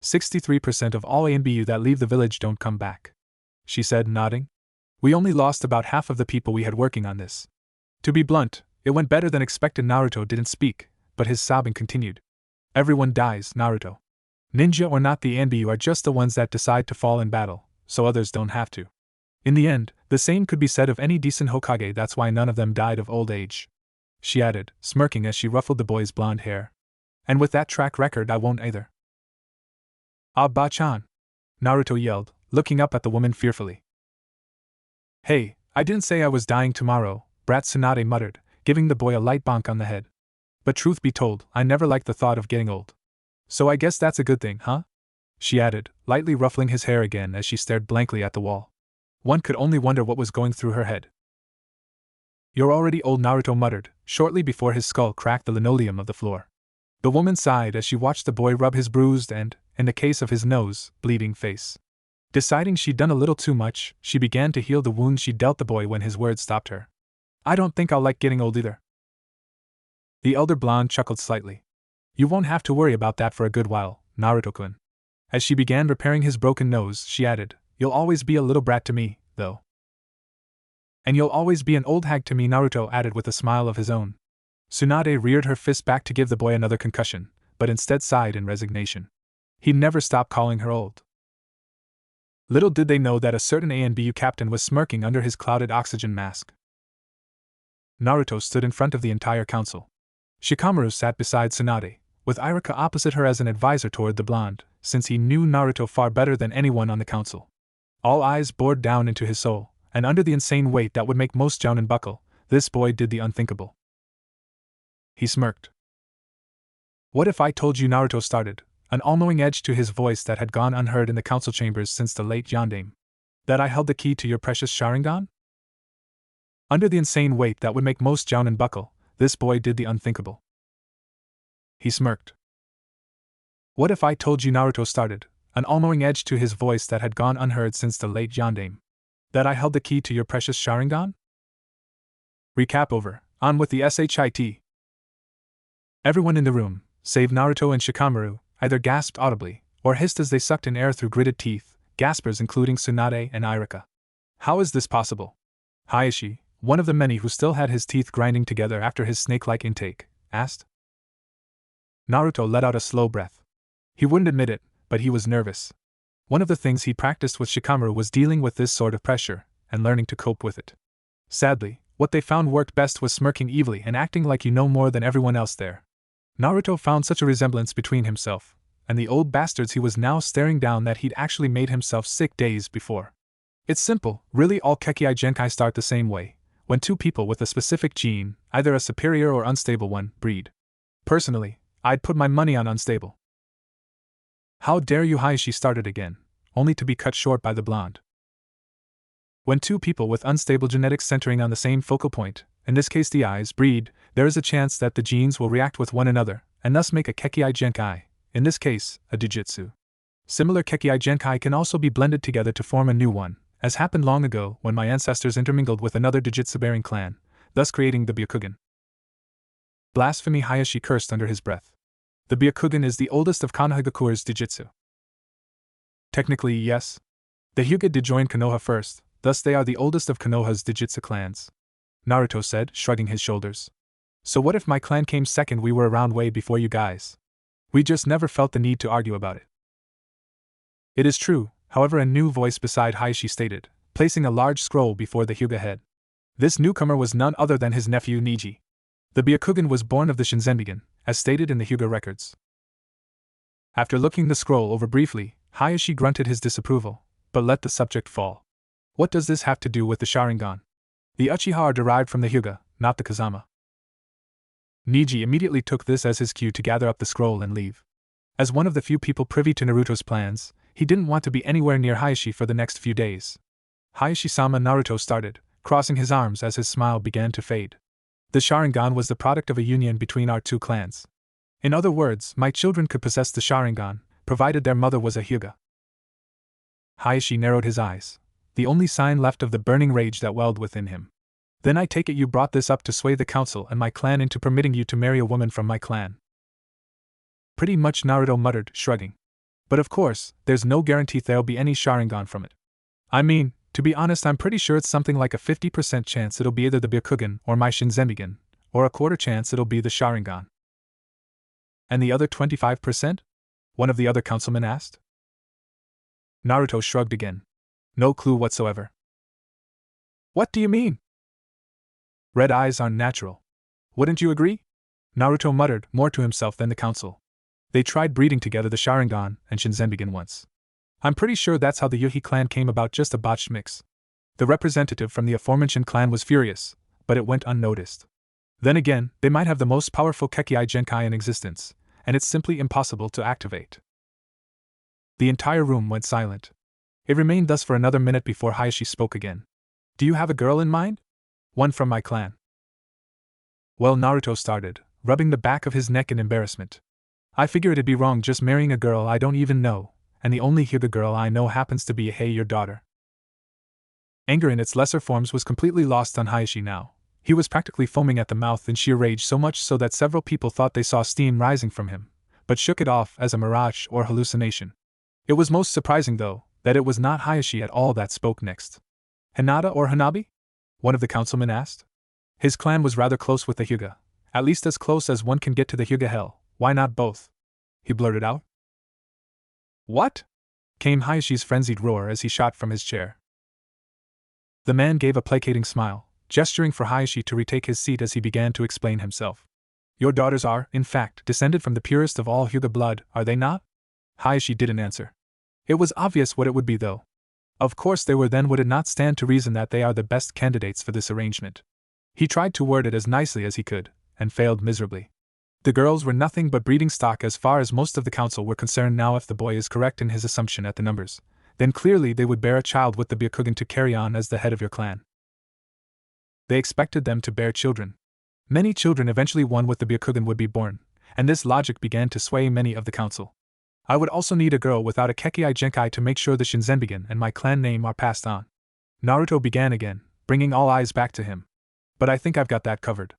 63% of all ANBU that leave the village don't come back, she said, nodding. We only lost about half of the people we had working on this. To be blunt, it went better than expected. Naruto didn't speak, but his sobbing continued. Everyone dies, Naruto. Ninja or not, the ANBU are just the ones that decide to fall in battle, so others don't have to. In the end, the same could be said of any decent Hokage. That's why none of them died of old age, she added, smirking as she ruffled the boy's blonde hair. And with that track record, I won't either. Ba-chan, Naruto yelled, looking up at the woman fearfully. Hey, I didn't say I was dying tomorrow, Brat Tsunade muttered, giving the boy a light bonk on the head. But truth be told, I never liked the thought of getting old. So I guess that's a good thing, huh? She added, lightly ruffling his hair again as she stared blankly at the wall. One could only wonder what was going through her head. You're already old, Naruto muttered, shortly before his skull cracked the linoleum of the floor. The woman sighed as she watched the boy rub his bruised and, in the case of his nose, bleeding face. Deciding she'd done a little too much, she began to heal the wound she dealt the boy when his words stopped her. I don't think I'll like getting old either. The elder blonde chuckled slightly. You won't have to worry about that for a good while, Naruto-kun. As she began repairing his broken nose, she added, You'll always be a little brat to me, though. And you'll always be an old hag to me, Naruto added with a smile of his own. Tsunade reared her fist back to give the boy another concussion, but instead sighed in resignation. He'd never stop calling her old. Little did they know that a certain ANBU captain was smirking under his clouded oxygen mask. Naruto stood in front of the entire council. Shikamaru sat beside Tsunade, with Iruka opposite her as an advisor toward the blonde, since he knew Naruto far better than anyone on the council. All eyes bored down into his soul, and under the insane weight that would make most jounin buckle, this boy did the unthinkable. He smirked. What if I told you, Naruto started, an all-knowing edge to his voice that had gone unheard in the council chambers since the late Yondaime, that I held the key to your precious Sharingan? Under the insane weight that would make most jounin buckle, this boy did the unthinkable. He smirked. What if I told you, Naruto started, an all-knowing edge to his voice that had gone unheard since the late Yondaime, that I held the key to your precious Sharingan? Recap over, on with the SHIT. Everyone in the room, save Naruto and Shikamaru, either gasped audibly, or hissed as they sucked in air through gritted teeth, gaspers including Tsunade and Iruka. How is this possible? Hayashi, one of the many who still had his teeth grinding together after his snake-like intake, asked. Naruto let out a slow breath. He wouldn't admit it, but he was nervous. One of the things he practiced with Shikamaru was dealing with this sort of pressure, and learning to cope with it. Sadly, what they found worked best was smirking evilly and acting like you know more than everyone else there. Naruto found such a resemblance between himself and the old bastards he was now staring down that he'd actually made himself sick days before. It's simple, really all Kekkai Genkai start the same way, when two people with a specific gene, either a superior or unstable one, breed. Personally, I'd put my money on unstable. How dare you, Hayashi started again, only to be cut short by the blonde. When two people with unstable genetics centering on the same focal point, in this case the eyes, breed, there is a chance that the genes will react with one another, and thus make a Kekii Genkai, in this case, a Jujutsu. Similar Kekii Genkai can also be blended together to form a new one, as happened long ago when my ancestors intermingled with another Jujutsu-bearing clan, thus creating the Byakugan. Blasphemy, Hayashi cursed under his breath. The Byakugan is the oldest of Konohagakure's Jujutsu. Technically, yes. The Hyuga did join Konoha first, thus they are the oldest of Konoha's Jujutsu clans. Naruto said, shrugging his shoulders. So what if my clan came second? We were around way before you guys. We just never felt the need to argue about it. It is true, however, a new voice beside Hayashi stated, placing a large scroll before the Hyuga head. This newcomer was none other than his nephew Niji. The Byakugan was born of the Shinzenbigen, as stated in the Hyuga records. After looking the scroll over briefly, Hayashi grunted his disapproval, but let the subject fall. What does this have to do with the Sharingan? The Uchiha are derived from the Hyuga, not the Kazama. Niji immediately took this as his cue to gather up the scroll and leave. As one of the few people privy to Naruto's plans, he didn't want to be anywhere near Hayashi for the next few days. Hayashi-sama, Naruto started, crossing his arms as his smile began to fade. The Sharingan was the product of a union between our two clans. In other words, my children could possess the Sharingan, provided their mother was a Hyuga. Hayashi narrowed his eyes, the only sign left of the burning rage that welled within him. Then I take it you brought this up to sway the council and my clan into permitting you to marry a woman from my clan. Pretty much, Naruto muttered, shrugging. But of course, there's no guarantee there'll be any Sharingan from it. I mean, to be honest, I'm pretty sure it's something like a 50% chance it'll be either the Byakugan or my Shinzenbigen, or a quarter chance it'll be the Sharingan. And the other 25%? One of the other councilmen asked. Naruto shrugged again. No clue whatsoever. What do you mean? Red eyes aren't natural. Wouldn't you agree? Naruto muttered, more to himself than the council. They tried breeding together the Sharingan and Shinzenbigen once. I'm pretty sure that's how the Yuhi clan came about, just a botched mix. The representative from the aforementioned clan was furious, but it went unnoticed. Then again, they might have the most powerful Kekii Genkai in existence, and it's simply impossible to activate. The entire room went silent. It remained thus for another minute before Hayashi spoke again. Do you have a girl in mind? One from my clan. Well, Naruto started, rubbing the back of his neck in embarrassment. I figure it'd be wrong just marrying a girl I don't even know, and the only Hyuga girl I know happens to be your daughter. Anger in its lesser forms was completely lost on Hayashi now. He was practically foaming at the mouth in sheer rage, so much so that several people thought they saw steam rising from him, but shook it off as a mirage or hallucination. It was most surprising, though, that it was not Hayashi at all that spoke next. Hinata or Hanabi? One of the councilmen asked. His clan was rather close with the Hyuga, at least as close as one can get to the Hyuga hell. Why not both? He blurted out. What? Came Hayashi's frenzied roar as he shot from his chair. The man gave a placating smile, gesturing for Hayashi to retake his seat as he began to explain himself. Your daughters are, in fact, descended from the purest of all Hyuga blood, are they not? Hayashi didn't answer. It was obvious what it would be, though. Of course they were, then would it not stand to reason that they are the best candidates for this arrangement? He tried to word it as nicely as he could, and failed miserably. The girls were nothing but breeding stock as far as most of the council were concerned. Now, if the boy is correct in his assumption at the numbers, then clearly they would bear a child with the Byakugan to carry on as the head of your clan. They expected them to bear children. Many children, eventually one with the Byakugan would be born, and this logic began to sway many of the council. I would also need a girl without a Kekii Genkai to make sure the Shinzenbigen and my clan name are passed on. Naruto began again, bringing all eyes back to him. But I think I've got that covered.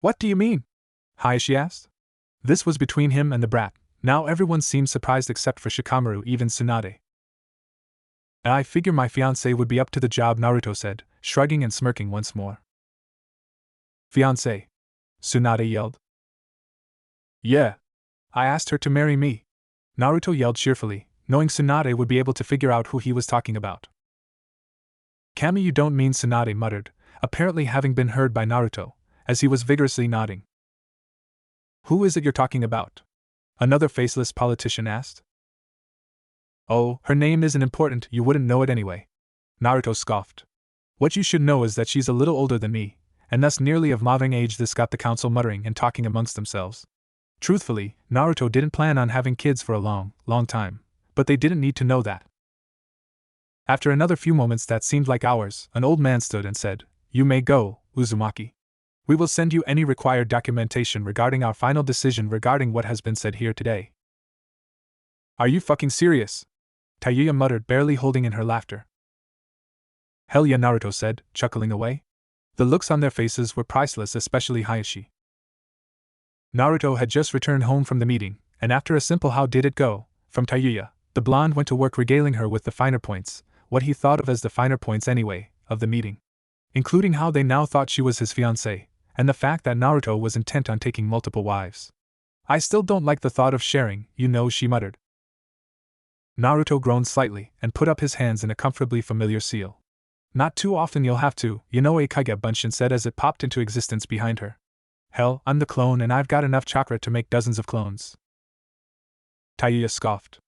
What do you mean? Hayashi asked. This was between him and the brat. Now everyone seemed surprised except for Shikamaru, even Tsunade. I figure my fiancé would be up to the job, Naruto said, shrugging and smirking once more. Fiancé? Tsunade yelled. Yeah. I asked her to marry me. Naruto yelled cheerfully, knowing Tsunade would be able to figure out who he was talking about. Kami, you don't mean, Tsunade muttered, apparently having been heard by Naruto, as he was vigorously nodding. Who is it you're talking about? Another faceless politician asked. Oh, her name isn't important, you wouldn't know it anyway. Naruto scoffed. What you should know is that she's a little older than me, and thus nearly of mothering age. This got the council muttering and talking amongst themselves. Truthfully, Naruto didn't plan on having kids for a long time, but they didn't need to know that. After another few moments that seemed like hours, an old man stood and said, "You may go, Uzumaki. We will send you any required documentation regarding our final decision regarding what has been said here today." "Are you fucking serious?" Tayuya muttered, barely holding in her laughter. "Hell yeah," Naruto said, chuckling away. The looks on their faces were priceless, especially Hayashi. Naruto had just returned home from the meeting, and after a simple "how did it go?" from Tayuya, the blonde went to work regaling her with the finer points, what he thought of as the finer points anyway, of the meeting. Including how they now thought she was his fiancée, and the fact that Naruto was intent on taking multiple wives. "I still don't like the thought of sharing, you know," she muttered. Naruto groaned slightly and put up his hands in a comfortably familiar seal. "Not too often you'll have to, you know," Kage Bunshin said as it popped into existence behind her. "Hell, I'm the clone and I've got enough chakra to make dozens of clones." Tayuya scoffed.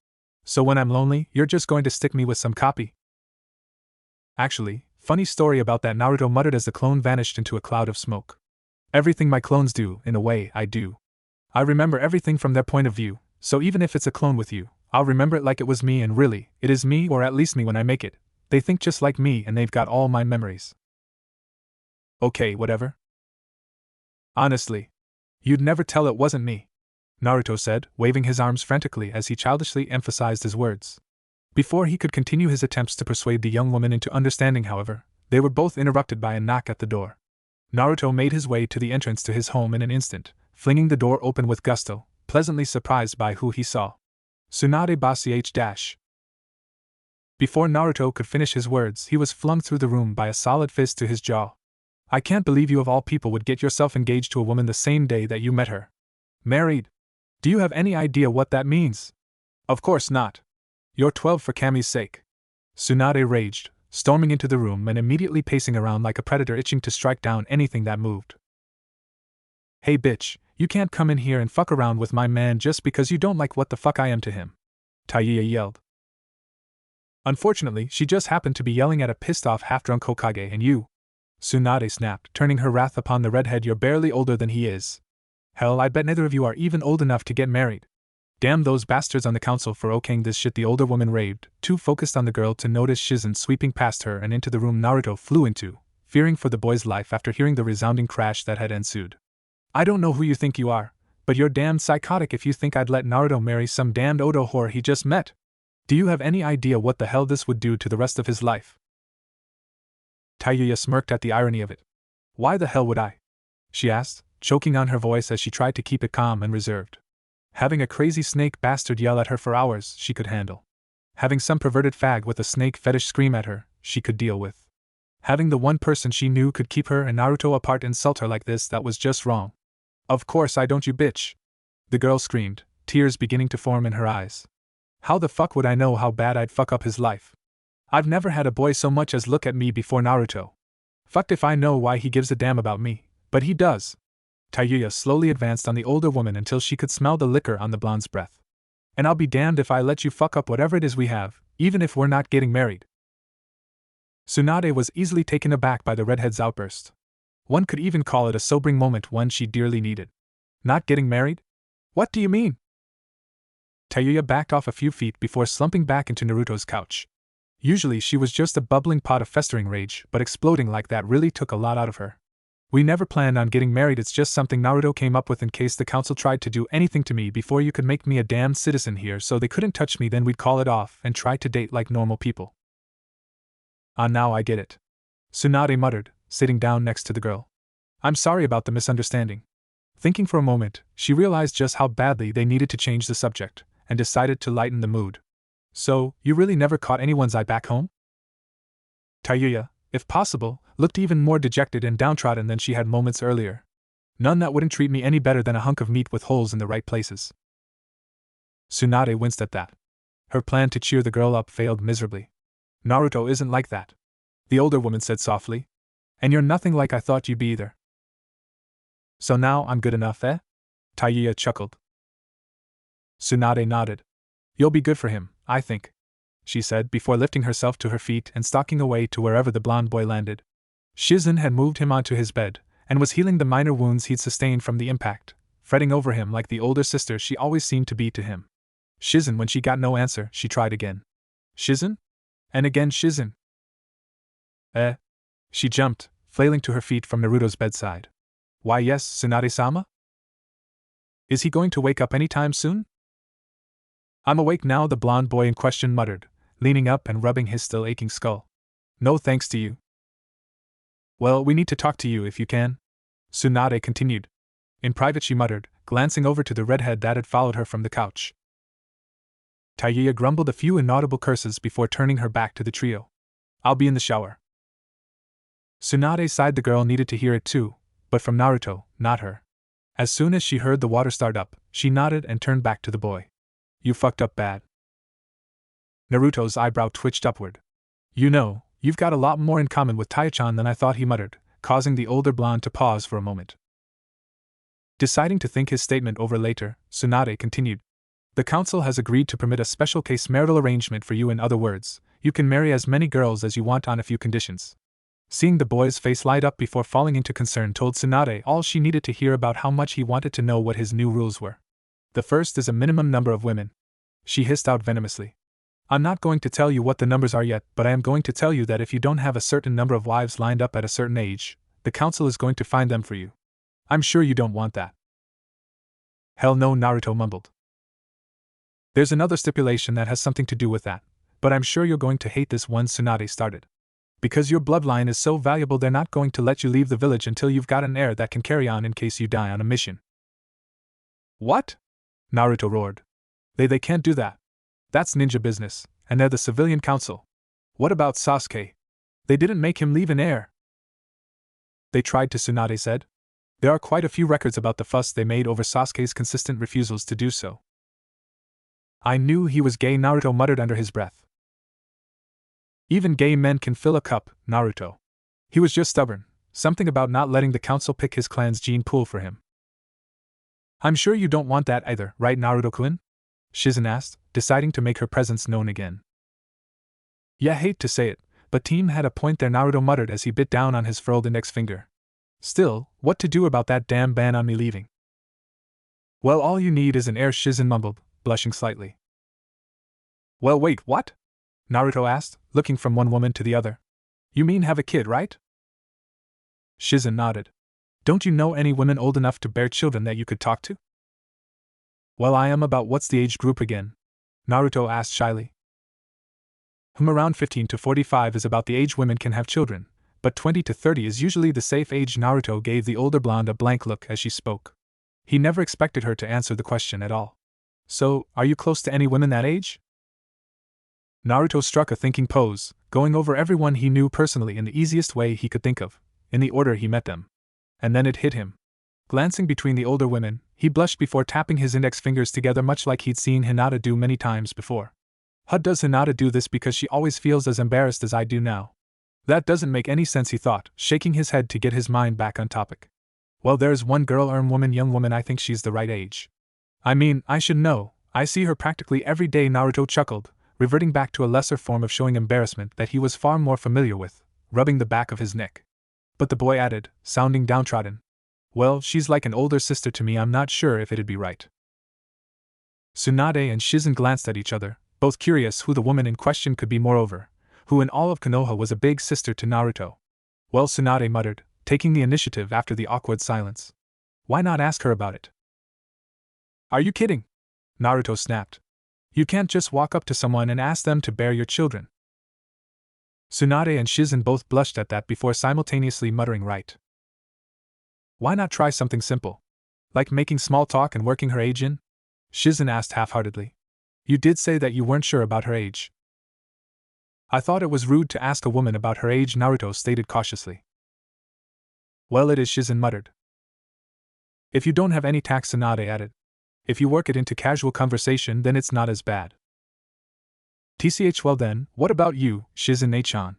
"So when I'm lonely, you're just going to stick me with some copy?" "Actually, funny story about that," Naruto muttered as the clone vanished into a cloud of smoke. "Everything my clones do, in a way, I do. I remember everything from their point of view, so even if it's a clone with you, I'll remember it like it was me, and really, it is me, or at least me when I make it. They think just like me and they've got all my memories." "Okay, whatever. Honestly, you'd never tell it wasn't me," Naruto said, waving his arms frantically as he childishly emphasized his words. Before he could continue his attempts to persuade the young woman into understanding, however, they were both interrupted by a knock at the door. Naruto made his way to the entrance to his home in an instant, flinging the door open with gusto, pleasantly surprised by who he saw. Tsunade Basi. Before Naruto could finish his words, he was flung through the room by a solid fist to his jaw. "I can't believe you of all people would get yourself engaged to a woman the same day that you met her. Married? Do you have any idea what that means?" "Of course not. You're 12 for Kami's sake." Tsunade raged, storming into the room and immediately pacing around like a predator itching to strike down anything that moved. "Hey bitch, you can't come in here and fuck around with my man just because you don't like what the fuck I am to him," Tayuya yelled. "Unfortunately, she just happened to be yelling at a pissed-off half-drunk Hokage and you," Tsunade snapped, turning her wrath upon the redhead. "You're barely older than he is. Hell, I bet neither of you are even old enough to get married. Damn those bastards on the council for okaying this shit," the older woman raved, too focused on the girl to notice Shizen sweeping past her and into the room Naruto flew into, fearing for the boy's life after hearing the resounding crash that had ensued. "I don't know who you think you are, but you're damned psychotic if you think I'd let Naruto marry some damned Odo whore he just met. Do you have any idea what the hell this would do to the rest of his life?" Tayuya smirked at the irony of it. "Why the hell would I?" she asked, choking on her voice as she tried to keep it calm and reserved. Having a crazy snake bastard yell at her for hours, she could handle. Having some perverted fag with a snake fetish scream at her, she could deal with. Having the one person she knew could keep her and Naruto apart insult her like this, that was just wrong. "Of course I don't, you bitch!" the girl screamed, tears beginning to form in her eyes. "How the fuck would I know how bad I'd fuck up his life? I've never had a boy so much as look at me before Naruto. Fucked if I know why he gives a damn about me, but he does." Tayuya slowly advanced on the older woman until she could smell the liquor on the blonde's breath. "And I'll be damned if I let you fuck up whatever it is we have, even if we're not getting married." Tsunade was easily taken aback by the redhead's outburst. One could even call it a sobering moment, one she dearly needed. "Not getting married? What do you mean?" Tayuya backed off a few feet before slumping back into Naruto's couch. Usually she was just a bubbling pot of festering rage, but exploding like that really took a lot out of her. "We never planned on getting married, it's just something Naruto came up with in case the council tried to do anything to me before you could make me a damned citizen here so they couldn't touch me, then we'd call it off and try to date like normal people." "Ah, now I get it," Tsunade muttered, sitting down next to the girl. "I'm sorry about the misunderstanding." Thinking for a moment, she realized just how badly they needed to change the subject, and decided to lighten the mood. "So, you really never caught anyone's eye back home?" Tayuya, if possible, looked even more dejected and downtrodden than she had moments earlier. "None that wouldn't treat me any better than a hunk of meat with holes in the right places." Tsunade winced at that. Her plan to cheer the girl up failed miserably. "Naruto isn't like that," the older woman said softly. "And you're nothing like I thought you'd be either." "So now I'm good enough, eh?" Tayuya chuckled. Tsunade nodded. "You'll be good for him, I think." she said before lifting herself to her feet and stalking away to wherever the blonde boy landed. Shizen had moved him onto his bed, and was healing the minor wounds he'd sustained from the impact, fretting over him like the older sister she always seemed to be to him. Shizen, when she got no answer, she tried again. Shizen? And again Shizen. She jumped, flailing to her feet from Naruto's bedside. Why yes, Tsunade-sama? Is he going to wake up any time soon? I'm awake now, the blonde boy in question muttered, leaning up and rubbing his still aching skull. No thanks to you. Well, we need to talk to you if you can, Tsunade continued. In private, she muttered, glancing over to the redhead that had followed her from the couch. Taiya grumbled a few inaudible curses before turning her back to the trio. I'll be in the shower. Tsunade sighed. The girl needed to hear it too, but from Naruto, not her. As soon as she heard the water start up, she nodded and turned back to the boy. You fucked up bad. Naruto's eyebrow twitched upward. You know, you've got a lot more in common with Taiya-chan than I thought, he muttered, causing the older blonde to pause for a moment. Deciding to think his statement over later, Tsunade continued. The council has agreed to permit a special case marital arrangement for you. In other words, you can marry as many girls as you want on a few conditions. Seeing the boy's face light up before falling into concern told Tsunade all she needed to hear about how much he wanted to know what his new rules were. The first is a minimum number of women. She hissed out venomously. I'm not going to tell you what the numbers are yet, but I am going to tell you that if you don't have a certain number of wives lined up at a certain age, the council is going to find them for you. I'm sure you don't want that. Hell no, Naruto mumbled. There's another stipulation that has something to do with that, but I'm sure you're going to hate this one, Tsunade started. Because your bloodline is so valuable, they're not going to let you leave the village until you've got an heir that can carry on in case you die on a mission. What? Naruto roared. They can't do that. That's ninja business, and they're the civilian council. What about Sasuke? They didn't make him leave an heir. They tried to, Tsunade said. There are quite a few records about the fuss they made over Sasuke's consistent refusals to do so. I knew he was gay, Naruto muttered under his breath. Even gay men can fill a cup, Naruto. He was just stubborn, something about not letting the council pick his clan's gene pool for him. I'm sure you don't want that either, right, Naruto-kun? Shizen asked, deciding to make her presence known again. Yeah, hate to say it, but Team had a point there, Naruto muttered as he bit down on his furrowed index finger. Still, what to do about that damn ban on me leaving? Well, all you need is an heir, Shizen mumbled, blushing slightly. Well, wait, what? Naruto asked, looking from one woman to the other. You mean have a kid, right? Shizen nodded. Don't you know any women old enough to bear children that you could talk to? Well, I am about what's the age group again? Naruto asked shyly. Around 15 to 45 is about the age women can have children, but 20 to 30 is usually the safe age. Naruto gave the older blonde a blank look as she spoke. He never expected her to answer the question at all. So, are you close to any women that age? Naruto struck a thinking pose, going over everyone he knew personally in the easiest way he could think of, in the order he met them. And then it hit him. Glancing between the older women, he blushed before tapping his index fingers together much like he'd seen Hinata do many times before. Does Hinata do this because she always feels as embarrassed as I do now? That doesn't make any sense, he thought, shaking his head to get his mind back on topic. Well, there's one girl young woman, I think she's the right age. I mean, I should know, I see her practically every day, Naruto chuckled, reverting back to a lesser form of showing embarrassment that he was far more familiar with, rubbing the back of his neck. But the boy added, sounding downtrodden. Well, she's like an older sister to me, I'm not sure if it'd be right. Tsunade and Shizen glanced at each other, both curious who the woman in question could be, moreover, who in all of Konoha was a big sister to Naruto. Well, Tsunade muttered, taking the initiative after the awkward silence. Why not ask her about it? Are you kidding? Naruto snapped. You can't just walk up to someone and ask them to bear your children. Tsunade and Shizen both blushed at that before simultaneously muttering right. Why not try something simple? Like making small talk and working her age in? Shizen asked half-heartedly. You did say that you weren't sure about her age. I thought it was rude to ask a woman about her age, Naruto stated cautiously. Well, it is, Shizen muttered. If you don't have any tact, Tsunade added. If you work it into casual conversation, then it's not as bad. TCH, well then, what about you, Shizen-chan?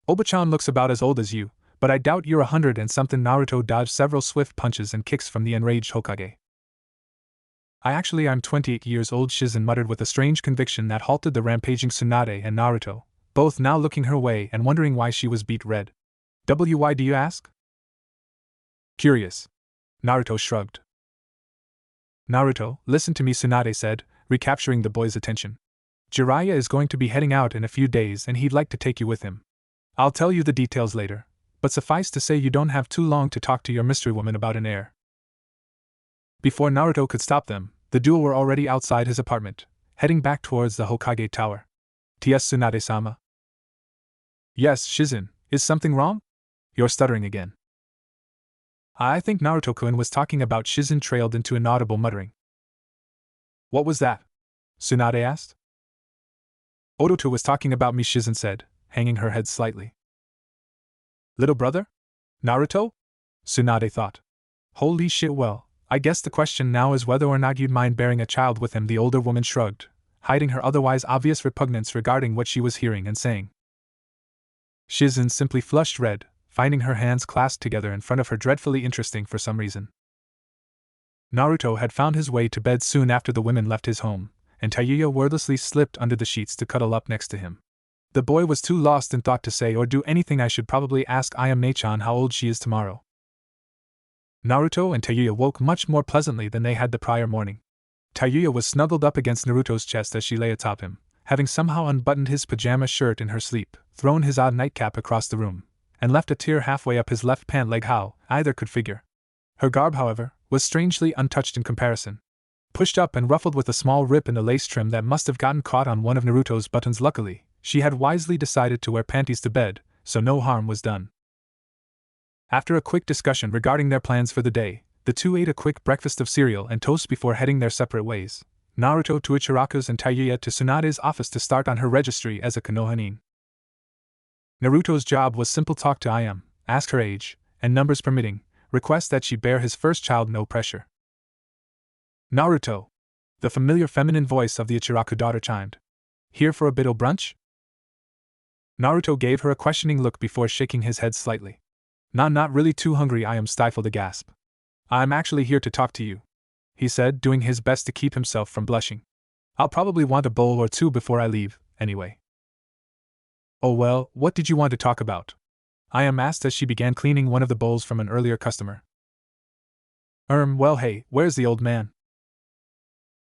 Oba-chan looks about as old as you, but I doubt you're 100 and something. Naruto dodged several swift punches and kicks from the enraged Hokage. I'm 28 years old, Shizen muttered with a strange conviction that halted the rampaging Tsunade and Naruto, both now looking her way and wondering why she was beat red. Why do you ask? Curious. Naruto shrugged. Naruto, listen to me, Tsunade said, recapturing the boy's attention. Jiraiya is going to be heading out in a few days and he'd like to take you with him. I'll tell you the details later, but suffice to say you don't have too long to talk to your mystery woman about an heir. Before Naruto could stop them, the duo were already outside his apartment, heading back towards the Hokage Tower. T.S. Tsunade-sama. Yes, Shizen, is something wrong? You're stuttering again. I think Naruto-kun was talking about. Shizen trailed into inaudible muttering. What was that? Tsunade asked. Odoto was talking about me, Shizen said, hanging her head slightly. Little brother? Naruto? Tsunade thought. Holy shit, well, I guess the question now is whether or not you'd mind bearing a child with him. The older woman shrugged, hiding her otherwise obvious repugnance regarding what she was hearing and saying. Shizen simply flushed red, finding her hands clasped together in front of her dreadfully interesting for some reason. Naruto had found his way to bed soon after the women left his home, and Tayuya wordlessly slipped under the sheets to cuddle up next to him. The boy was too lost in thought to say or do anything. I should probably ask Ayame-chan how old she is tomorrow. Naruto and Tayuya woke much more pleasantly than they had the prior morning. Tayuya was snuggled up against Naruto's chest as she lay atop him, having somehow unbuttoned his pajama shirt in her sleep, thrown his odd nightcap across the room, and left a tear halfway up his left pant leg. How either could figure. Her garb, however, was strangely untouched in comparison. Pushed up and ruffled with a small rip in the lace trim that must have gotten caught on one of Naruto's buttons. Luckily, she had wisely decided to wear panties to bed, so no harm was done. After a quick discussion regarding their plans for the day, the two ate a quick breakfast of cereal and toast before heading their separate ways, Naruto to Ichiraku's and Tayuya to Tsunade's office to start on her registry as a Konohanin. Naruto's job was simple: talk to Ayame, ask her age, and numbers permitting, request that she bear his first child. No pressure. Naruto! The familiar feminine voice of the Ichiraku daughter chimed. Here for a bit of brunch? Naruto gave her a questioning look before shaking his head slightly. Not really too hungry. Ayame stifled a gasp. I'm actually here to talk to you, he said, doing his best to keep himself from blushing. I'll probably want a bowl or two before I leave, anyway. Oh well, what did you want to talk about? Ayame asked as she began cleaning one of the bowls from an earlier customer. Well hey, where's the old man?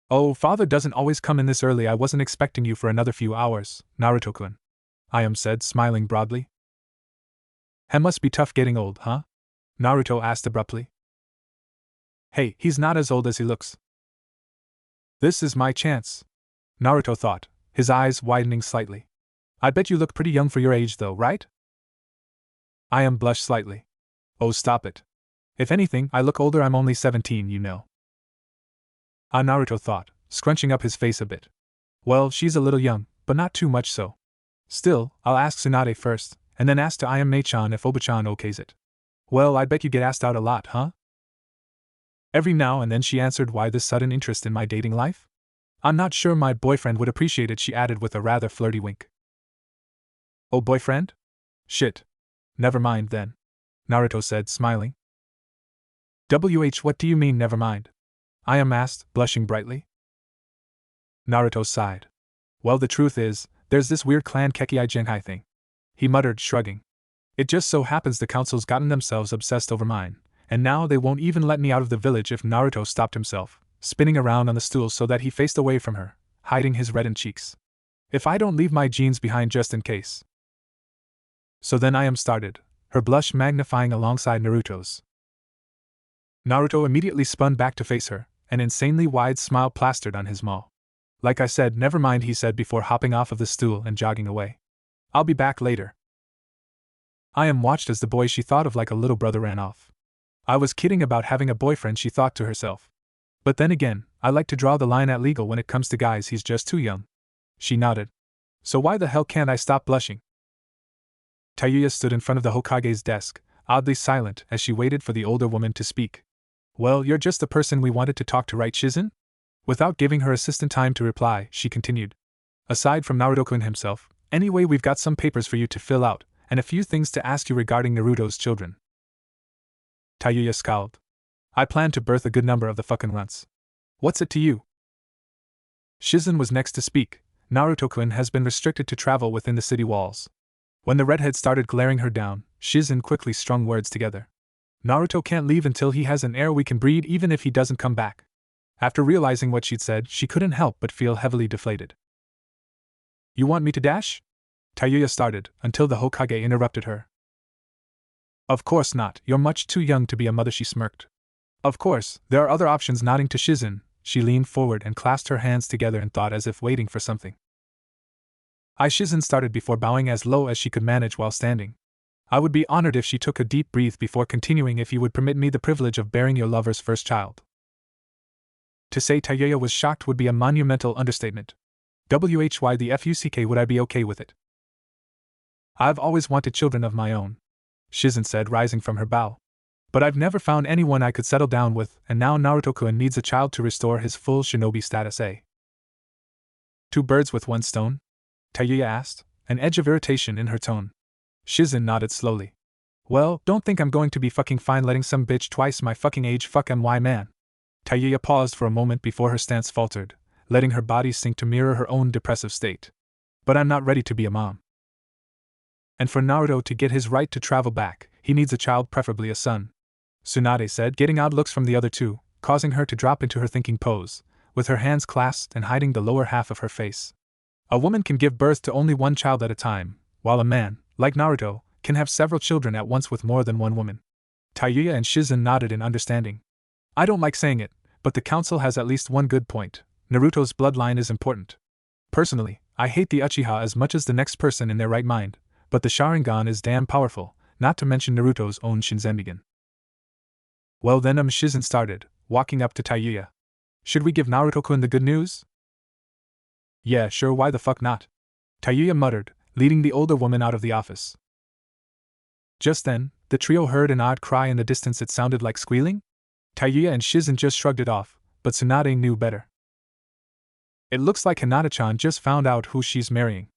Oh, father doesn't always come in this early. I wasn't expecting you for another few hours, Naruto-kun, Ayame said, smiling broadly. It must be tough getting old, huh? Naruto asked abruptly. Hey, he's not as old as he looks. This is my chance, Naruto thought, his eyes widening slightly. I bet you look pretty young for your age though, right? Ayame blushed slightly. Oh, stop it. If anything, I look older. I'm only 17, you know. Naruto thought, scrunching up his face a bit. Well, she's a little young, but not too much so. Still, I'll ask Tsunade first, and then ask to Ayame-chan if Oba-chan okays it. Well, I bet you get asked out a lot, huh? Every now and then, she answered. Why this sudden interest in my dating life? I'm not sure my boyfriend would appreciate it, she added with a rather flirty wink. Oh, boyfriend? Shit. Never mind then, Naruto said, smiling. What do you mean, never mind? Ayame asked, blushing brightly. Naruto sighed. Well, the truth is, there's this weird clan Kekkei Genkai thing, he muttered, shrugging. It just so happens the council's gotten themselves obsessed over mine, and now they won't even let me out of the village if. Naruto stopped himself, spinning around on the stool so that he faced away from her, hiding his reddened cheeks. If I don't leave my jeans behind just in case. So then Ayame started, her blush magnifying alongside Naruto's. Naruto immediately spun back to face her, an insanely wide smile plastered on his maw. Like I said, never mind, he said before hopping off of the stool and jogging away. I'll be back later. Ayame watched as the boy she thought of like a little brother ran off. I was kidding about having a boyfriend, she thought to herself. But then again, I like to draw the line at legal when it comes to guys. He's just too young. She nodded. So why the hell can't I stop blushing? Tayuya stood in front of the Hokage's desk, oddly silent as she waited for the older woman to speak. Well, you're just the person we wanted to talk to, right, Shizen? Without giving her assistant time to reply, she continued. Aside from Naruto-kun himself, anyway, we've got some papers for you to fill out, and a few things to ask you regarding Naruto's children. Tayuya scowled. I plan to birth a good number of the fucking runts. What's it to you? Shizen was next to speak. Naruto-kun has been restricted to travel within the city walls. When the redhead started glaring her down, Shizen quickly strung words together. Naruto can't leave until he has an heir we can breed even if he doesn't come back. After realizing what she'd said, she couldn't help but feel heavily deflated. You want me to dash? Tayuya started, until the Hokage interrupted her. Of course not, you're much too young to be a mother, she smirked. Of course, there are other options. Nodding to Shizen, she leaned forward and clasped her hands together in thought as if waiting for something. Shizen started before bowing as low as she could manage while standing. I would be honored if she took a deep breath before continuing, if you would permit me the privilege of bearing your lover's first child. To say Tayuya was shocked would be a monumental understatement. Why the fuck would I be okay with it? I've always wanted children of my own, Shizen said, rising from her bow. But I've never found anyone I could settle down with, and now Naruto-kun needs a child to restore his full shinobi status. Two birds with one stone? Tayuya asked, an edge of irritation in her tone. Shizen nodded slowly. Well, don't think I'm going to be fucking fine letting some bitch twice my fucking age fuck my man. Tayuya paused for a moment before her stance faltered, letting her body sink to mirror her own depressive state. But I'm not ready to be a mom. And for Naruto to get his right to travel back, he needs a child, preferably a son, Tsunade said, getting odd looks from the other two, causing her to drop into her thinking pose, with her hands clasped and hiding the lower half of her face. A woman can give birth to only one child at a time, while a man, like Naruto, can have several children at once with more than one woman. Tayuya and Shizen nodded in understanding. I don't like saying it, but the council has at least one good point. Naruto's bloodline is important. Personally, I hate the Uchiha as much as the next person in their right mind, but the Sharingan is damn powerful, not to mention Naruto's own Shinzenrigan. Well then, Shizen started, walking up to Tayuya. Should we give Naruto-kun the good news? Yeah, sure, why the fuck not? Tayuya muttered, leading the older woman out of the office. Just then, the trio heard an odd cry in the distance. It sounded like squealing? Tayuya and Shizen just shrugged it off, but Tsunade knew better. It looks like Hinata-chan just found out who she's marrying.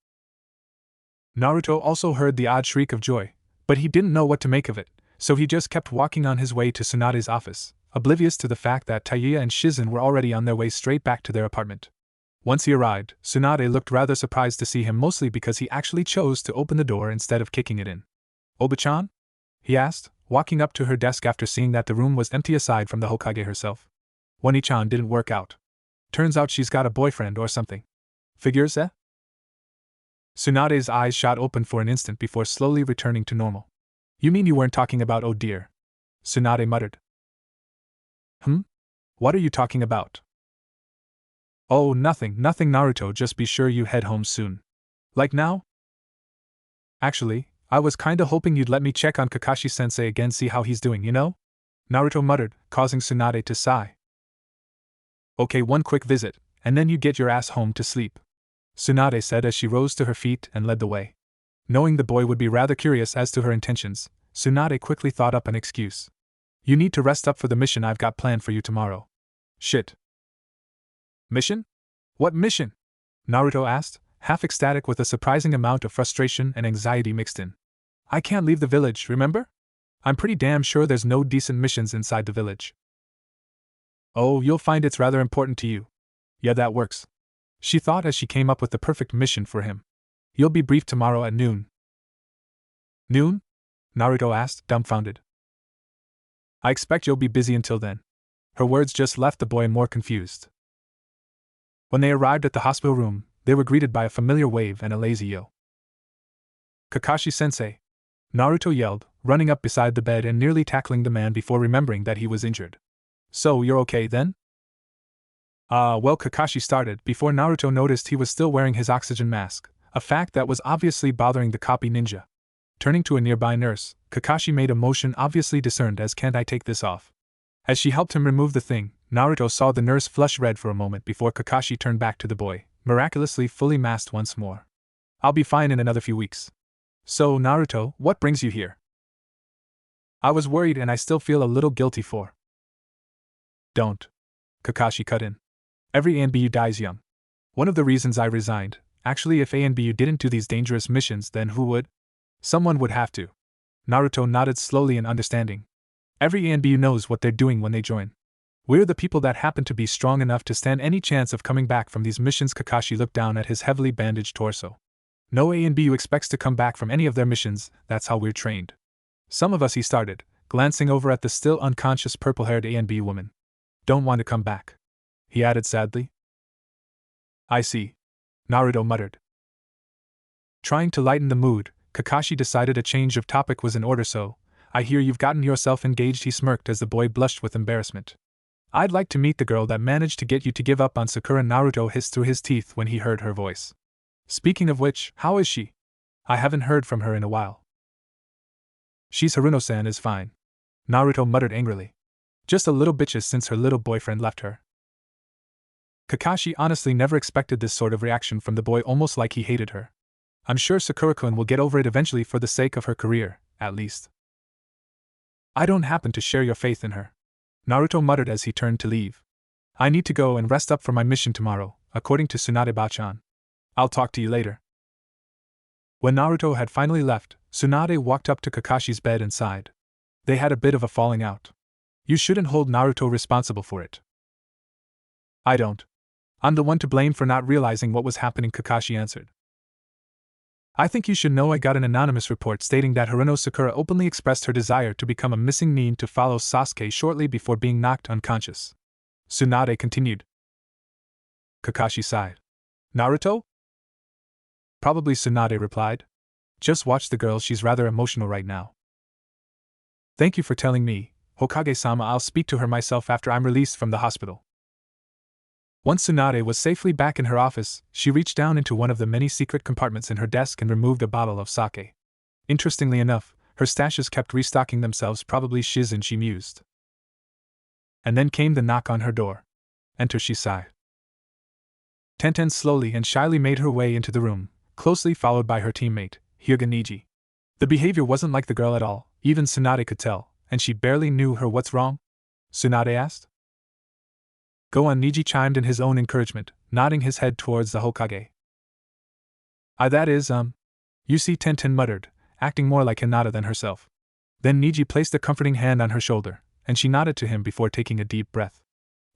Naruto also heard the odd shriek of joy, but he didn't know what to make of it, so he just kept walking on his way to Tsunade's office, oblivious to the fact that Tayuya and Shizen were already on their way straight back to their apartment. Once he arrived, Tsunade looked rather surprised to see him, mostly because he actually chose to open the door instead of kicking it in. Oba-chan? He asked, walking up to her desk after seeing that the room was empty aside from the Hokage herself. Wani-chan didn't work out. Turns out she's got a boyfriend or something. Figures, eh? Tsunade's eyes shot open for an instant before slowly returning to normal. You mean you weren't talking about oh dear? Tsunade muttered. What are you talking about? Oh, nothing, Naruto, just be sure you head home soon. Like now? Actually, I was kinda hoping you'd let me check on Kakashi-sensei again, see how he's doing, you know? Naruto muttered, causing Tsunade to sigh. Okay, one quick visit, and then you get your ass home to sleep, Tsunade said as she rose to her feet and led the way. Knowing the boy would be rather curious as to her intentions, Tsunade quickly thought up an excuse. You need to rest up for the mission I've got planned for you tomorrow. Shit. Mission? What mission? Naruto asked, half ecstatic with a surprising amount of frustration and anxiety mixed in. I can't leave the village, remember? I'm pretty damn sure there's no decent missions inside the village. Oh, you'll find it's rather important to you. Yeah, that works, she thought as she came up with the perfect mission for him. You'll be briefed tomorrow at noon. Noon? Naruto asked, dumbfounded. I expect you'll be busy until then. Her words just left the boy more confused. When they arrived at the hospital room, they were greeted by a familiar wave and a lazy yo. Kakashi-sensei! Naruto yelled, running up beside the bed and nearly tackling the man before remembering that he was injured. So, you're okay then? Well, Kakashi started before Naruto noticed he was still wearing his oxygen mask, a fact that was obviously bothering the copy ninja. Turning to a nearby nurse, Kakashi made a motion obviously discerned as "Can't I take this off?" As she helped him remove the thing, Naruto saw the nurse flush red for a moment before Kakashi turned back to the boy, miraculously fully masked once more. I'll be fine in another few weeks. So, Naruto, what brings you here? I was worried and I still feel a little guilty for. Don't. Kakashi cut in. Every ANBU dies young. One of the reasons I resigned, actually if ANBU didn't do these dangerous missions, then who would? Someone would have to. Naruto nodded slowly in understanding. Every ANBU knows what they're doing when they join. We're the people that happen to be strong enough to stand any chance of coming back from these missions. Kakashi looked down at his heavily bandaged torso. No A and BU expects to come back from any of their missions, that's how we're trained. Some of us, he started, glancing over at the still unconscious purple-haired A and B woman. Don't want to come back, he added sadly. I see, Naruto muttered. Trying to lighten the mood, Kakashi decided a change of topic was in order. So, I hear you've gotten yourself engaged, he smirked as the boy blushed with embarrassment. I'd like to meet the girl that managed to get you to give up on Sakura. Naruto hissed through his teeth when he heard her voice. Speaking of which, how is she? I haven't heard from her in a while. She's Haruno-san is fine, Naruto muttered angrily. Just a little bitches since her little boyfriend left her. Kakashi honestly never expected this sort of reaction from the boy, almost like he hated her. I'm sure Sakura-kun will get over it eventually for the sake of her career, at least. I don't happen to share your faith in her, Naruto muttered as he turned to leave. I need to go and rest up for my mission tomorrow, according to Tsunade-bachan. I'll talk to you later. When Naruto had finally left, Tsunade walked up to Kakashi's bed and sighed. They had a bit of a falling out. You shouldn't hold Naruto responsible for it. I don't. I'm the one to blame for not realizing what was happening, Kakashi answered. I think you should know I got an anonymous report stating that Haruno Sakura openly expressed her desire to become a missing nin to follow Sasuke shortly before being knocked unconscious. Tsunade continued. Kakashi sighed. Naruto? Probably, Tsunade replied. Just watch the girl, she's rather emotional right now. Thank you for telling me, Hokage-sama. I'll speak to her myself after I'm released from the hospital. Once Tsunade was safely back in her office, she reached down into one of the many secret compartments in her desk and removed a bottle of sake. Interestingly enough, her stashes kept restocking themselves, probably shizen, she mused. And then came the knock on her door. Enter, she sighed. Tenten slowly and shyly made her way into the room, closely followed by her teammate, Hyuga Niji. The behavior wasn't like the girl at all, even Tsunade could tell, and she barely knew her. What's wrong? Tsunade asked. Go on, Niji chimed in his own encouragement, nodding his head towards the Hokage. That is, you see, Tenten muttered, acting more like Hinata than herself. Then Niji placed a comforting hand on her shoulder, and she nodded to him before taking a deep breath.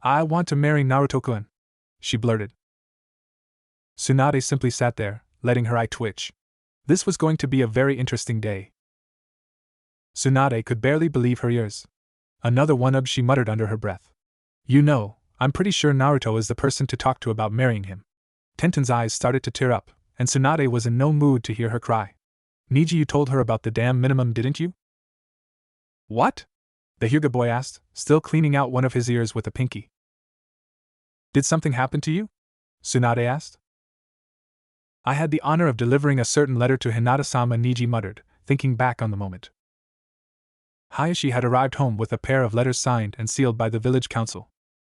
I want to marry Naruto-kun, she blurted. Tsunade simply sat there, letting her eye twitch. This was going to be a very interesting day. Tsunade could barely believe her ears. Another one-up, she muttered under her breath. You know, I'm pretty sure Naruto is the person to talk to about marrying him. Tenten's eyes started to tear up, and Tsunade was in no mood to hear her cry. Niji, you told her about the damn minimum, didn't you? What? The Hyuga boy asked, still cleaning out one of his ears with a pinky. Did something happen to you? Tsunade asked. I had the honor of delivering a certain letter to Hinata-sama, Niji muttered, thinking back on the moment. Hayashi had arrived home with a pair of letters signed and sealed by the village council.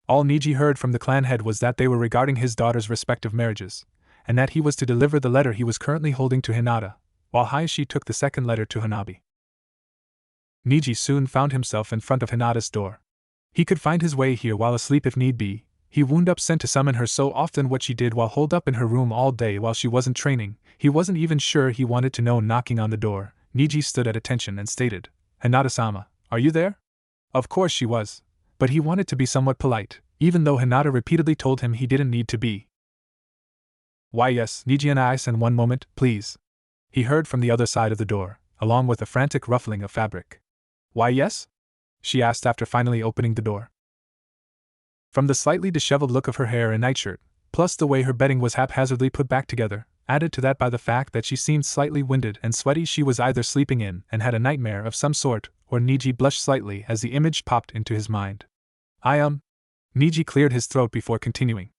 All Niji heard from the clan head was that they were regarding his daughters' respective marriages, and that he was to deliver the letter he was currently holding to Hinata, while Hayashi took the second letter to Hanabi. Niji soon found himself in front of Hinata's door. He could find his way here while asleep if need be. He wound up sent to summon her so often. What she did while holed up in her room all day while she wasn't training, he wasn't even sure he wanted to know. Knocking on the door, Niji stood at attention and stated, Hinata-sama, are you there? Of course she was, but he wanted to be somewhat polite, even though Hinata repeatedly told him he didn't need to be. Why yes, Niji and I, and one moment, please. He heard from the other side of the door, along with a frantic ruffling of fabric. Why yes? She asked after finally opening the door. From the slightly disheveled look of her hair and nightshirt, plus the way her bedding was haphazardly put back together, added to that by the fact that she seemed slightly winded and sweaty, she was either sleeping in and had a nightmare of some sort, or Niji blushed slightly as the image popped into his mind. Niji cleared his throat before continuing.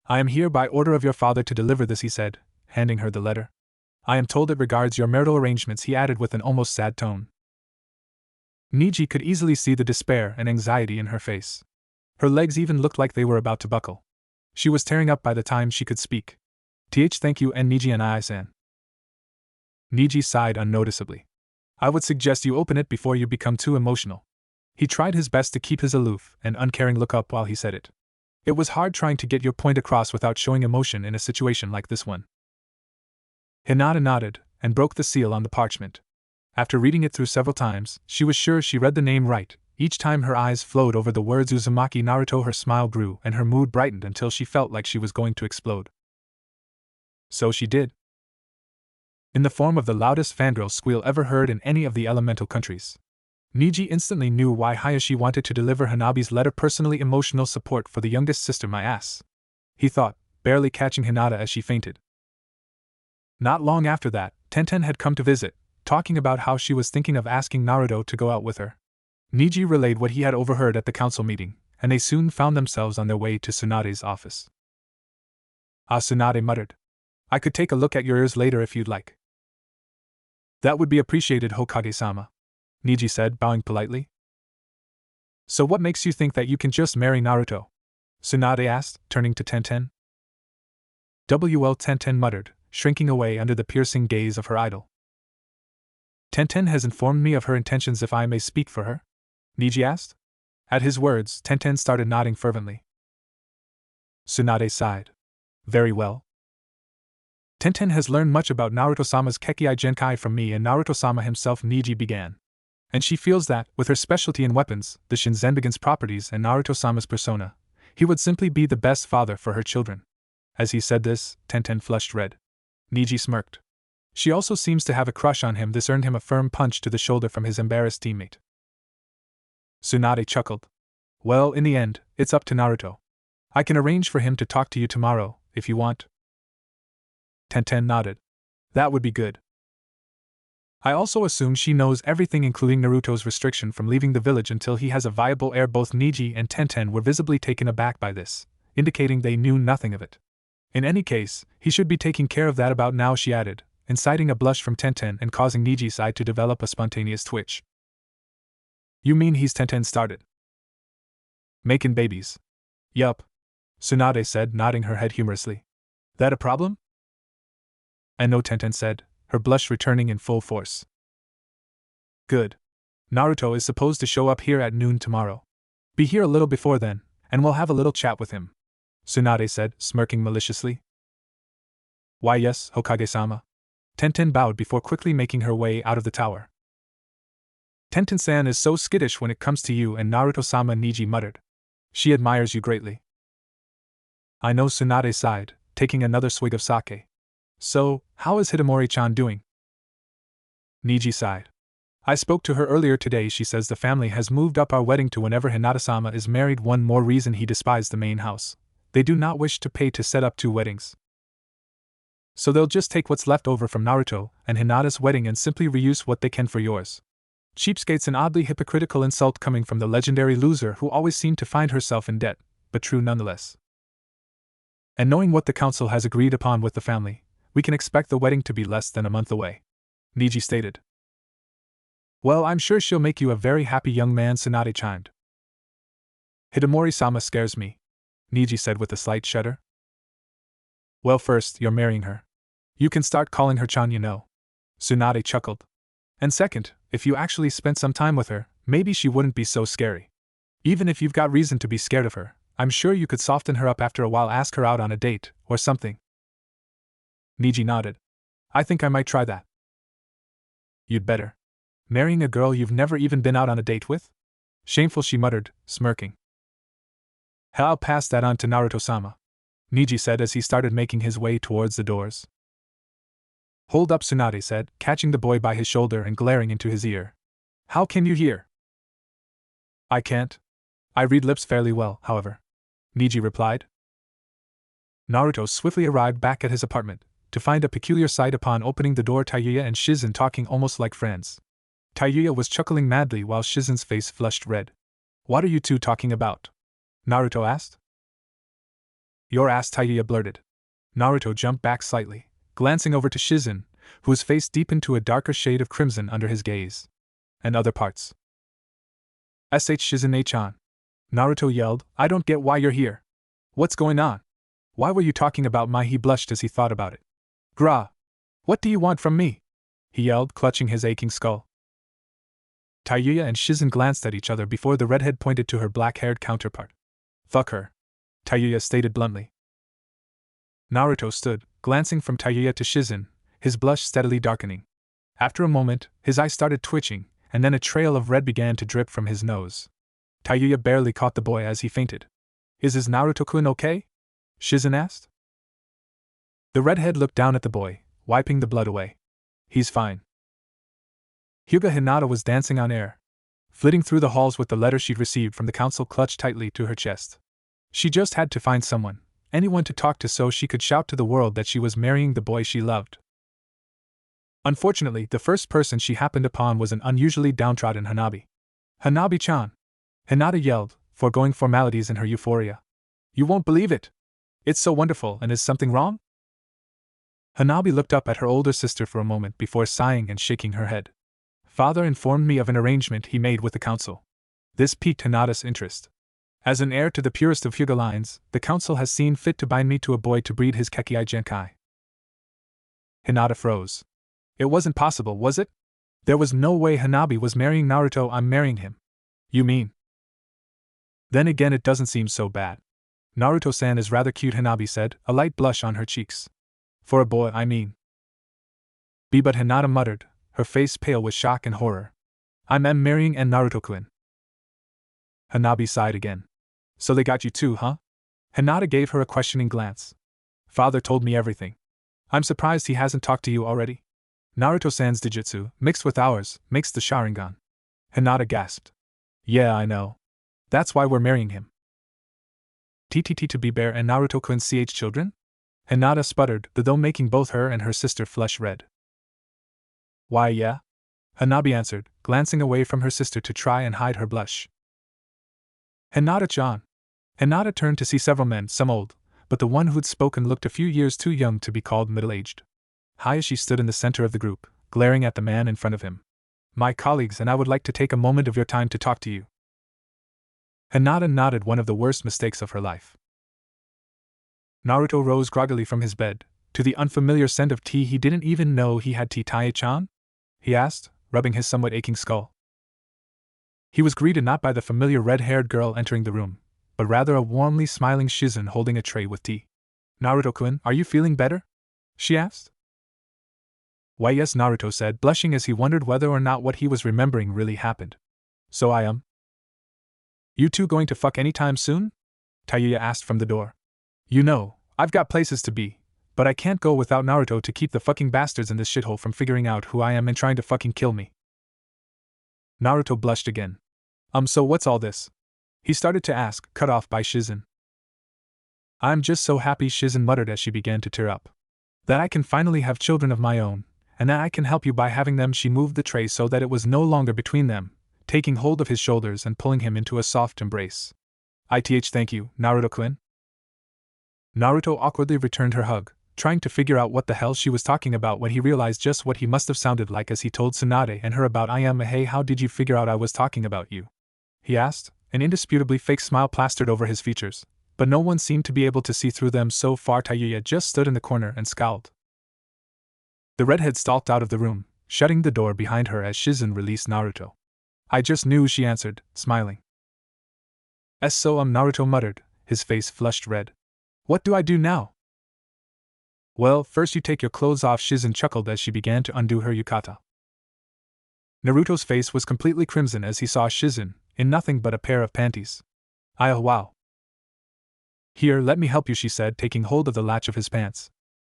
I am here by order of your father to deliver this, he said, handing her the letter. I am told it regards your marital arrangements, he added with an almost sad tone. Niji could easily see the despair and anxiety in her face. Her legs even looked like they were about to buckle. She was tearing up by the time she could speak. Thank you, and Niji and I-san. Niji sighed unnoticeably. I would suggest you open it before you become too emotional. He tried his best to keep his aloof and uncaring look up while he said it. It was hard trying to get your point across without showing emotion in a situation like this one. Hinata nodded and broke the seal on the parchment. After reading it through several times, she was sure she read the name right, Each time her eyes flowed over the words Uzumaki Naruto, her smile grew and her mood brightened until she felt like she was going to explode. So she did. In the form of the loudest fangirl squeal ever heard in any of the elemental countries. Niji instantly knew why Hayashi wanted to deliver Hanabi's letter, personally emotional support for the youngest sister, my ass, he thought, barely catching Hinata as she fainted. Not long after that, Tenten had come to visit, talking about how she was thinking of asking Naruto to go out with her. Niji relayed what he had overheard at the council meeting, and they soon found themselves on their way to Tsunade's office. Ah, Tsunade muttered. I could take a look at your ears later if you'd like. That would be appreciated, Hokage-sama, Niji said, bowing politely. So what makes you think that you can just marry Naruto? Tsunade asked, turning to Tenten. Tenten muttered, shrinking away under the piercing gaze of her idol. Tenten has informed me of her intentions, if I may speak for her? Niji asked. At his words, Tenten started nodding fervently. Tsunade sighed. Very well. Tenten has learned much about Naruto-sama's Kekkei Genkai from me and Naruto-sama himself, Niji began. And she feels that, with her specialty in weapons, the Shinzenbagon's properties, and Naruto-sama's persona, he would simply be the best father for her children. As he said this, Tenten flushed red. Niji smirked. She also seems to have a crush on him. This earned him a firm punch to the shoulder from his embarrassed teammate. Tsunade chuckled. Well, in the end, it's up to Naruto. I can arrange for him to talk to you tomorrow, if you want. Tenten nodded. That would be good. I also assume she knows everything, including Naruto's restriction from leaving the village until he has a viable heir. Both Niji and Tenten were visibly taken aback by this, indicating they knew nothing of it. In any case, he should be taking care of that about now, she added, inciting a blush from Tenten and causing Niji's eye to develop a spontaneous twitch. You mean he's Tenten started? Making babies. Yup, Tsunade said, nodding her head humorously. That a problem? I know, Tenten said, her blush returning in full force. Good. Naruto is supposed to show up here at noon tomorrow. Be here a little before then, and we'll have a little chat with him, Tsunade said, smirking maliciously. Why yes, Hokage-sama. Tenten bowed before quickly making her way out of the tower. Tenten-san is so skittish when it comes to you and Naruto-sama, Niji muttered. She admires you greatly. I know, Tsunade sighed, taking another swig of sake. So, how is Hitomori-chan doing? Niji sighed. I spoke to her earlier today. She says the family has moved up our wedding to whenever Hinata-sama is married. One more reason he despised the main house. They do not wish to pay to set up 2 weddings. So they'll just take what's left over from Naruto and Hinata's wedding and simply reuse what they can for yours. Cheapskates, an oddly hypocritical insult coming from the legendary loser who always seemed to find herself in debt, but true nonetheless. And knowing what the council has agreed upon with the family, we can expect the wedding to be less than a month away, Niji stated. Well, I'm sure she'll make you a very happy young man, Tsunade chimed. Hitomori-sama scares me, Niji said with a slight shudder. Well, first, you're marrying her. You can start calling her Chan, you know. Tsunade chuckled. And second, if you actually spent some time with her, maybe she wouldn't be so scary. Even if you've got reason to be scared of her, I'm sure you could soften her up after a while, ask her out on a date, or something. Niji nodded. I think I might try that. You'd better. Marrying a girl you've never even been out on a date with? Shameful, she muttered, smirking. I'll pass that on to Naruto-sama, Niji said as he started making his way towards the doors. Hold up, Tsunade said, catching the boy by his shoulder and glaring into his ear. How can you hear? I can't. I read lips fairly well, however, Niji replied. Naruto swiftly arrived back at his apartment, to find a peculiar sight upon opening the door: Tayuya and Shizen talking almost like friends. Tayuya was chuckling madly while Shizen's face flushed red. What are you two talking about? Naruto asked. Your ass, Tayuya blurted. Naruto jumped back slightly, glancing over to Shizen, whose face deepened to a darker shade of crimson under his gaze. And other parts. Shizen-chan. Naruto yelled, I don't get why you're here. What's going on? Why were you talking about my? He blushed as he thought about it. Gra! What do you want from me? He yelled, clutching his aching skull. Tayuya and Shizen glanced at each other before the redhead pointed to her black-haired counterpart. Fuck her, Tayuya stated bluntly. Naruto stood, glancing from Tayuya to Shizen, his blush steadily darkening. After a moment, his eyes started twitching, and then a trail of red began to drip from his nose. Tayuya barely caught the boy as he fainted. Is Naruto-kun okay? Shizen asked. The redhead looked down at the boy, wiping the blood away. He's fine. Hyuga Hinata was dancing on air, flitting through the halls with the letter she'd received from the council clutched tightly to her chest. She just had to find someone, anyone to talk to so she could shout to the world that she was marrying the boy she loved. Unfortunately, the first person she happened upon was an unusually downtrodden Hanabi. Hanabi-chan! Hinata yelled, foregoing formalities in her euphoria. You won't believe it! It's so wonderful, and is something wrong? Hanabi looked up at her older sister for a moment before sighing and shaking her head. Father informed me of an arrangement he made with the council. This piqued Hinata's interest. As an heir to the purest of Hyuga lines, the council has seen fit to bind me to a boy to breed his Kekkai Genkai. Hinata froze. It wasn't possible, was it? There was no way Hanabi was marrying Naruto. I'm marrying him. You mean? Then again, it doesn't seem so bad. Naruto-san is rather cute, Hanabi said, a light blush on her cheeks. For a boy, I mean. But Hinata muttered, her face pale with shock and horror. I'm marrying Naruto-kun. Hanabi sighed again. So they got you too, huh? Hinata gave her a questioning glance. Father told me everything. I'm surprised he hasn't talked to you already. Naruto-san's Dijutsu, mixed with ours, makes the Sharingan. Hinata gasped. Yeah, I know. That's why we're marrying him. TTT to be Bear and Naruto-kun ch children? Hinata sputtered, though making both her and her sister flush red. Why, yeah? Hanabi answered, glancing away from her sister to try and hide her blush. Hinata-chan. Hinata turned to see several men, some old, but the one who'd spoken looked a few years too young to be called middle-aged. Hayashi stood in the center of the group, glaring at the man in front of him. My colleagues and I would like to take a moment of your time to talk to you. Hinata nodded, one of the worst mistakes of her life. Naruto rose groggily from his bed, to the unfamiliar scent of tea. He didn't even know he had tea. Tae-chan? He asked, rubbing his somewhat aching skull. He was greeted not by the familiar red-haired girl entering the room, but rather a warmly smiling Shizen holding a tray with tea. Naruto-kun, are you feeling better? She asked. Why yes, Naruto said, blushing as he wondered whether or not what he was remembering really happened. So I am. You two going to fuck anytime soon? Tayuya asked from the door. You know, I've got places to be, but I can't go without Naruto to keep the fucking bastards in this shithole from figuring out who I am and trying to fucking kill me. Naruto blushed again. So what's all this? He started to ask, cut off by Shizen. I'm just so happy, Shizen muttered as she began to tear up. That I can finally have children of my own, and that I can help you by having them. She moved the tray so that it was no longer between them, taking hold of his shoulders and pulling him into a soft embrace. Thank you, Naruto-kun. Naruto awkwardly returned her hug, trying to figure out what the hell she was talking about when he realized just what he must have sounded like as he told Tsunade and her about hey, how did you figure out I was talking about you? He asked, an indisputably fake smile plastered over his features, but no one seemed to be able to see through them so far. Tayuya just stood in the corner and scowled. The redhead stalked out of the room, shutting the door behind her as Shizen released Naruto. I just knew, she answered, smiling. So Naruto muttered, his face flushed red. What do I do now? Well, first you take your clothes off, Shizen chuckled as she began to undo her yukata. Naruto's face was completely crimson as he saw Shizen, in nothing but a pair of panties. Oh wow. Here, let me help you, she said, taking hold of the latch of his pants.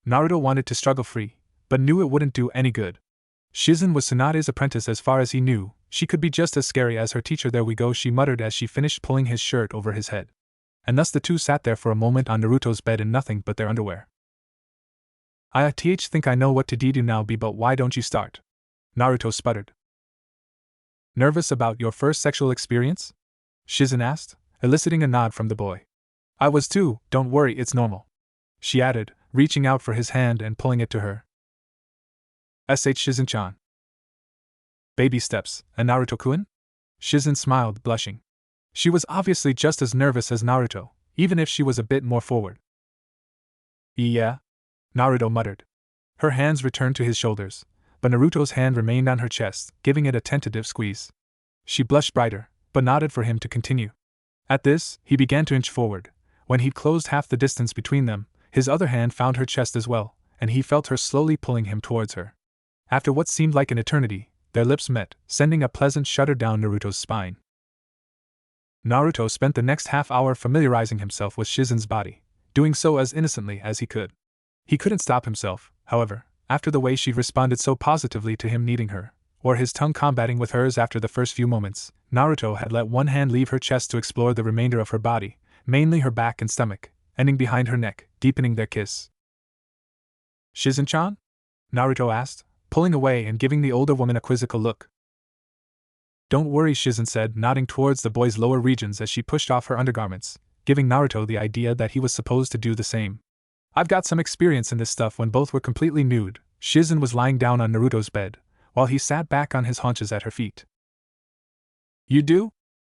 Naruto wanted to struggle free, but knew it wouldn't do any good. Shizen was Tsunade's apprentice as far as he knew. She could be just as scary as her teacher. There we go, she muttered as she finished pulling his shirt over his head. And thus the two sat there for a moment on Naruto's bed in nothing but their underwear. I think I know what to do now, but why don't you start? Naruto sputtered. Nervous about your first sexual experience? Shizen asked, eliciting a nod from the boy. I was too, don't worry, it's normal. She added, reaching out for his hand and pulling it to her. Shizen-chan. Baby steps, and Naruto-kun? Shizen smiled, blushing. She was obviously just as nervous as Naruto, even if she was a bit more forward. Yeah? Naruto muttered. Her hands returned to his shoulders, but Naruto's hand remained on her chest, giving it a tentative squeeze. She blushed brighter, but nodded for him to continue. At this, he began to inch forward. When he'd closed half the distance between them, his other hand found her chest as well, and he felt her slowly pulling him towards her. After what seemed like an eternity, Their lips met, sending a pleasant shudder down Naruto's spine. Naruto spent the next half hour familiarizing himself with Shizen's body, doing so as innocently as he could. He couldn't stop himself, however, after the way she'd responded so positively to him needing her, or his tongue combating with hers after the first few moments. Naruto had let one hand leave her chest to explore the remainder of her body, mainly her back and stomach, ending behind her neck, deepening their kiss. "Shizen-chan?" Naruto asked, pulling away and giving the older woman a quizzical look. "Don't worry," Shizen said, nodding towards the boy's lower regions as she pushed off her undergarments, giving Naruto the idea that he was supposed to do the same. "I've got some experience in this stuff." When both were completely nude, Shizen was lying down on Naruto's bed, while he sat back on his haunches at her feet. "You do?"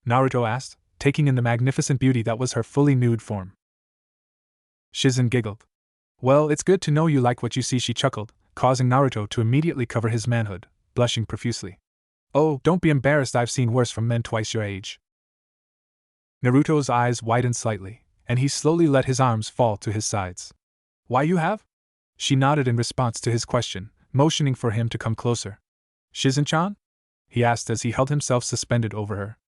Naruto asked, taking in the magnificent beauty that was her fully nude form. Shizen giggled. "Well, it's good to know you like what you see," she chuckled, causing Naruto to immediately cover his manhood, blushing profusely. "Oh, don't be embarrassed, I've seen worse from men twice your age." Naruto's eyes widened slightly, and he slowly let his arms fall to his sides. "Why, you have?" She nodded in response to his question, motioning for him to come closer. "Shizen-chan?" he asked as he held himself suspended over her.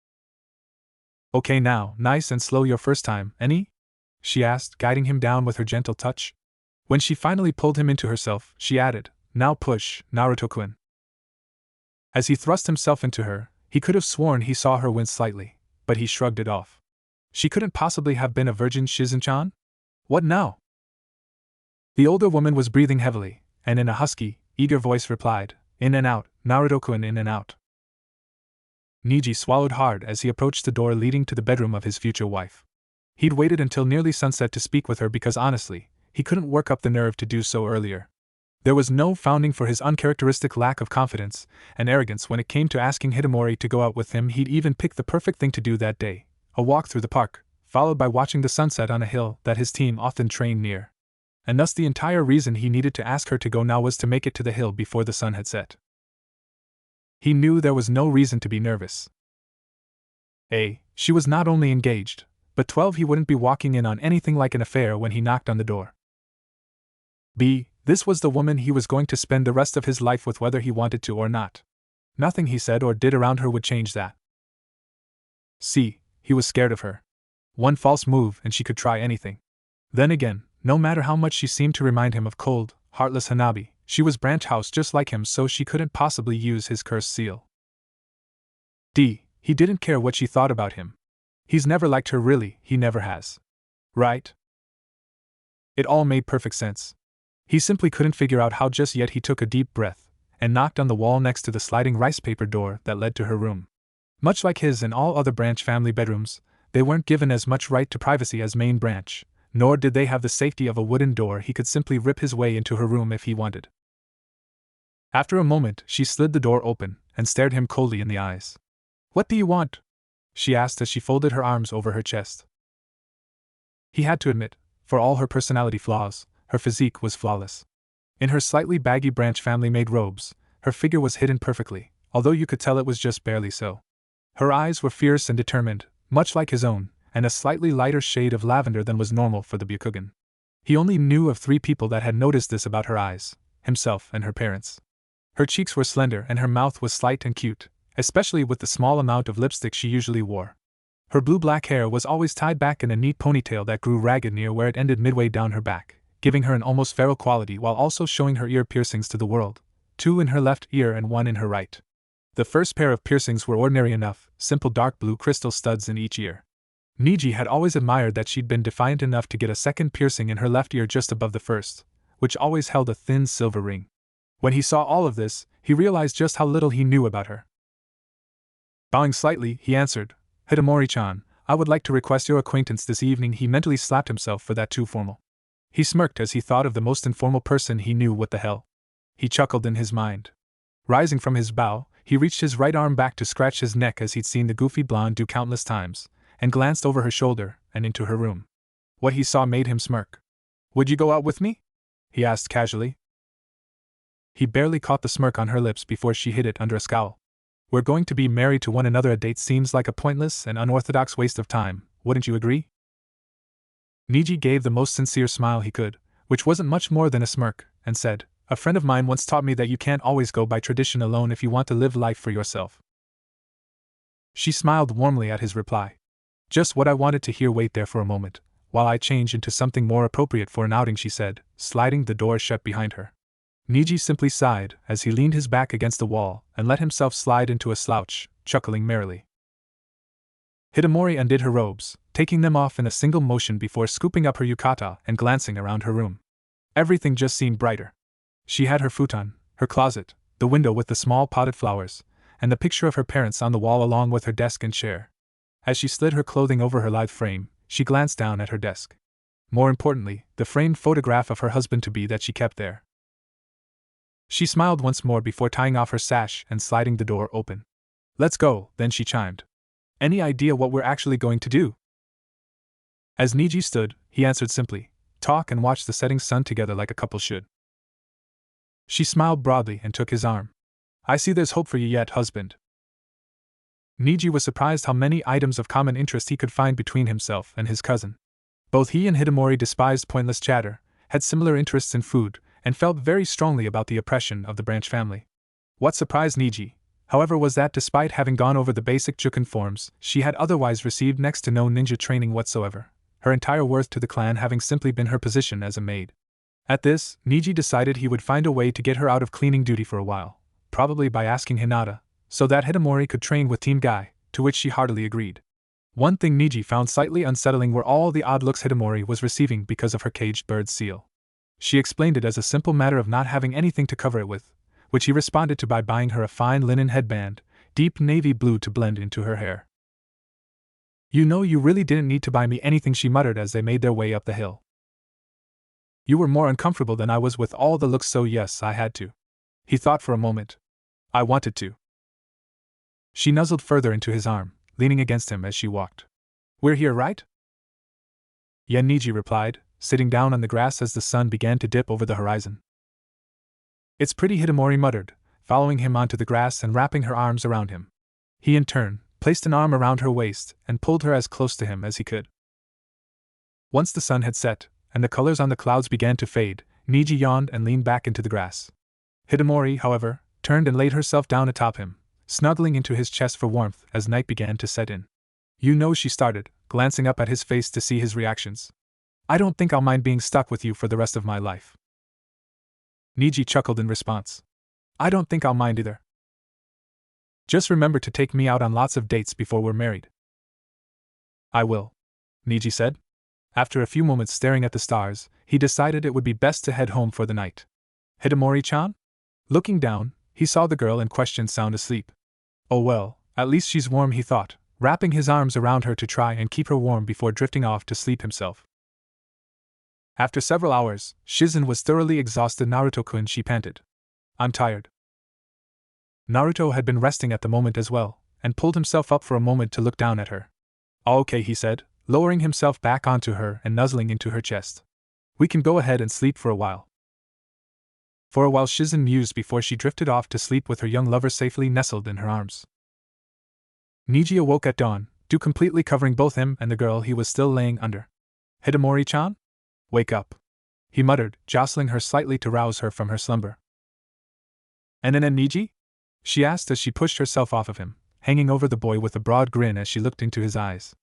"Okay now, nice and slow your first time, any?" she asked, guiding him down with her gentle touch. When she finally pulled him into herself, she added, "Now push, Naruto-kun." As he thrust himself into her, he could have sworn he saw her wince slightly, but he shrugged it off. She couldn't possibly have been a virgin. "Shizen-chan? What now?" The older woman was breathing heavily, and in a husky, eager voice replied, "In and out, Naruto-kun, in and out." Niji swallowed hard as he approached the door leading to the bedroom of his future wife. He'd waited until nearly sunset to speak with her because honestly, he couldn't work up the nerve to do so earlier. There was no founding for his uncharacteristic lack of confidence and arrogance when it came to asking Hitomori to go out with him. He'd even picked the perfect thing to do that day, a walk through the park, followed by watching the sunset on a hill that his team often trained near. And thus the entire reason he needed to ask her to go now was to make it to the hill before the sun had set. He knew there was no reason to be nervous. A. She was not only engaged, but 12, he wouldn't be walking in on anything like an affair when he knocked on the door. B. This was the woman he was going to spend the rest of his life with whether he wanted to or not. Nothing he said or did around her would change that. C. He was scared of her. One false move and she could try anything. Then again, no matter how much she seemed to remind him of cold, heartless Hanabi, she was branch house just like him, so she couldn't possibly use his cursed seal. D. He didn't care what she thought about him. He's never liked her, really, he never has. Right? It all made perfect sense. He simply couldn't figure out how just yet. He took a deep breath and knocked on the wall next to the sliding rice paper door that led to her room. Much like his and all other branch family bedrooms, they weren't given as much right to privacy as main branch, nor did they have the safety of a wooden door. He could simply rip his way into her room if he wanted. After a moment, she slid the door open and stared him coldly in the eyes. "What do you want?" she asked as she folded her arms over her chest. He had to admit, for all her personality flaws, her physique was flawless. In her slightly baggy branch family-made robes, her figure was hidden perfectly, although you could tell it was just barely so. Her eyes were fierce and determined, much like his own, and a slightly lighter shade of lavender than was normal for the Byakugan. He only knew of 3 people that had noticed this about her eyes, himself and her parents. Her cheeks were slender and her mouth was slight and cute, especially with the small amount of lipstick she usually wore. Her blue-black hair was always tied back in a neat ponytail that grew ragged near where it ended midway down her back, giving her an almost feral quality while also showing her ear piercings to the world, 2 in her left ear and 1 in her right. The first pair of piercings were ordinary enough, simple dark blue crystal studs in each ear. Niji had always admired that she'd been defiant enough to get a second piercing in her left ear just above the first, which always held a thin silver ring. When he saw all of this, he realized just how little he knew about her. Bowing slightly, he answered, "Hitomori-chan, I would like to request your acquaintance this evening." He mentally slapped himself for that too formal. He smirked as he thought of the most informal person he knew. What the hell? He chuckled in his mind. Rising from his bow, he reached his right arm back to scratch his neck as he'd seen the goofy blonde do countless times, and glanced over her shoulder and into her room. What he saw made him smirk. "Would you go out with me?" he asked casually. He barely caught the smirk on her lips before she hid it under a scowl. "We're going to be married to one another. A date seems like a pointless and unorthodox waste of time, wouldn't you agree?" Niji gave the most sincere smile he could, which wasn't much more than a smirk, and said, A friend of mine once taught me that you can't always go by tradition alone if you want to live life for yourself. She smiled warmly at his reply. Just what I wanted to hear. Wait there for a moment, while I change into something more appropriate for an outing, she said, sliding the door shut behind her. Niji simply sighed as he leaned his back against the wall and let himself slide into a slouch, chuckling merrily. Hidamori undid her robes, taking them off in a single motion before scooping up her yukata and glancing around her room. Everything just seemed brighter. She had her futon, her closet, the window with the small potted flowers, and the picture of her parents on the wall along with her desk and chair. As she slid her clothing over her lithe frame, she glanced down at her desk. More importantly, the framed photograph of her husband-to-be that she kept there. She smiled once more before tying off her sash and sliding the door open. Let's go, then she chimed. Any idea what we're actually going to do? As Niji stood, he answered simply, talk and watch the setting sun together like a couple should. She smiled broadly and took his arm. I see there's hope for you yet, husband. Niji was surprised how many items of common interest he could find between himself and his cousin. Both he and Hidamori despised pointless chatter, had similar interests in food, and felt very strongly about the oppression of the Branch family. What surprised Niji, however, was that despite having gone over the basic Juken forms, she had otherwise received next to no ninja training whatsoever, her entire worth to the clan having simply been her position as a maid. At this, Niji decided he would find a way to get her out of cleaning duty for a while, probably by asking Hinata, so that Hidamori could train with Team Guy, to which she heartily agreed. One thing Niji found slightly unsettling were all the odd looks Hidamori was receiving because of her caged bird seal. She explained it as a simple matter of not having anything to cover it with, which he responded to by buying her a fine linen headband, deep navy blue to blend into her hair. You know, you really didn't need to buy me anything, she muttered as they made their way up the hill. You were more uncomfortable than I was with all the looks, so yes, I had to. He thought for a moment. I wanted to. She nuzzled further into his arm, leaning against him as she walked. We're here, right? Yeah, Niji replied, sitting down on the grass as the sun began to dip over the horizon. It's pretty, Hidamori muttered, following him onto the grass and wrapping her arms around him. He in turn placed an arm around her waist and pulled her as close to him as he could. Once the sun had set, and the colors on the clouds began to fade, Niji yawned and leaned back into the grass. Hidamori, however, turned and laid herself down atop him, snuggling into his chest for warmth as night began to set in. You know, she started, glancing up at his face to see his reactions. I don't think I'll mind being stuck with you for the rest of my life. Niji chuckled in response. I don't think I'll mind either. Just remember to take me out on lots of dates before we're married. I will, Niji said. After a few moments staring at the stars, he decided it would be best to head home for the night. Hidamori-chan? Looking down, he saw the girl in question sound asleep. Oh well, at least she's warm, he thought, wrapping his arms around her to try and keep her warm before drifting off to sleep himself. After several hours, Shizen was thoroughly exhausted. Naruto-kun, she panted. I'm tired. Naruto had been resting at the moment as well, and pulled himself up for a moment to look down at her. All okay, he said, lowering himself back onto her and nuzzling into her chest. We can go ahead and sleep for a while. For a while Shizen mused before she drifted off to sleep with her young lover safely nestled in her arms. Niji awoke at dawn, dew completely covering both him and the girl he was still laying under. Hidamori-chan? Wake up, he muttered, jostling her slightly to rouse her from her slumber. And Niji? She asked as she pushed herself off of him, hanging over the boy with a broad grin as she looked into his eyes.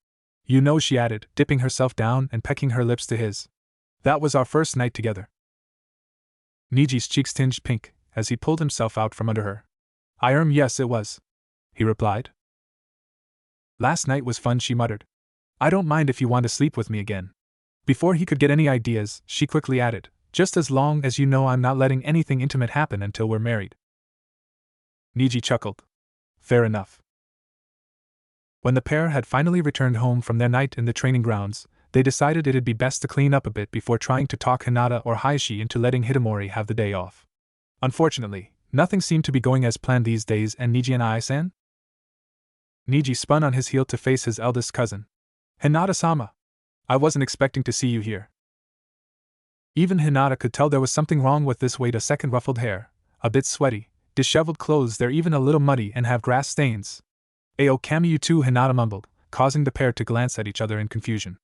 You know, she added, dipping herself down and pecking her lips to his. That was our first night together. Niji's cheeks tinged pink as he pulled himself out from under her. Yes, it was, he replied. Last night was fun, she muttered. I don't mind if you want to sleep with me again. Before he could get any ideas, she quickly added, just as long as you know I'm not letting anything intimate happen until we're married. Niji chuckled. Fair enough. When the pair had finally returned home from their night in the training grounds, they decided it'd be best to clean up a bit before trying to talk Hinata or Hayashi into letting Hidamori have the day off. Unfortunately, nothing seemed to be going as planned these days, and Niji and Ai-san? Niji spun on his heel to face his eldest cousin. Hinata-sama! I wasn't expecting to see you here. Even Hinata could tell there was something wrong with this. Wait a second, ruffled hair, a bit sweaty, disheveled clothes, they're even a little muddy and have grass stains. Ayo, Kami, you too, Hinata mumbled, causing the pair to glance at each other in confusion.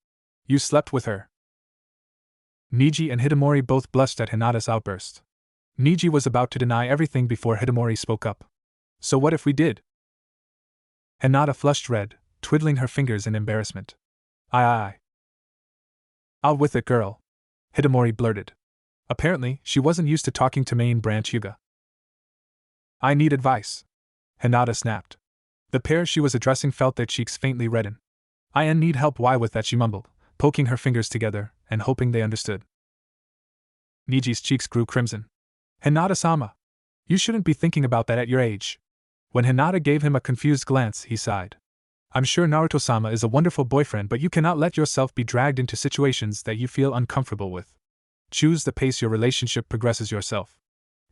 You slept with her? Niji and Hidamori both blushed at Hinata's outburst. Niji was about to deny everything before Hitomori spoke up. So what if we did? Hinata flushed red, twiddling her fingers in embarrassment. Aye. Out with it, girl, Hitomori blurted. Apparently, she wasn't used to talking to main branch Hyuga. I need advice, Hinata snapped. The pair she was addressing felt their cheeks faintly redden. I need help. Why with that, she mumbled, poking her fingers together and hoping they understood. Niji's cheeks grew crimson. Hinata-sama, you shouldn't be thinking about that at your age. When Hinata gave him a confused glance, he sighed. I'm sure Naruto-sama is a wonderful boyfriend, but you cannot let yourself be dragged into situations that you feel uncomfortable with. Choose the pace your relationship progresses yourself.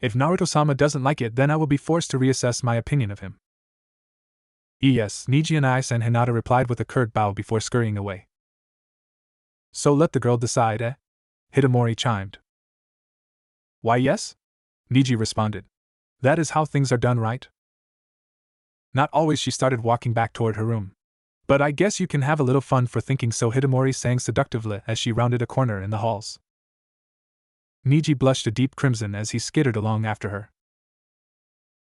If Naruto-sama doesn't like it, then I will be forced to reassess my opinion of him. Yes, Niji and Hinata replied with a curt bow before scurrying away. So let the girl decide, eh? Hitomori chimed. Why yes? Niji responded. That is how things are done, right? Not always. She started walking back toward her room. But I guess you can have a little fun for thinking so, Hitomori sang seductively as she rounded a corner in the halls. Niji blushed a deep crimson as he skittered along after her.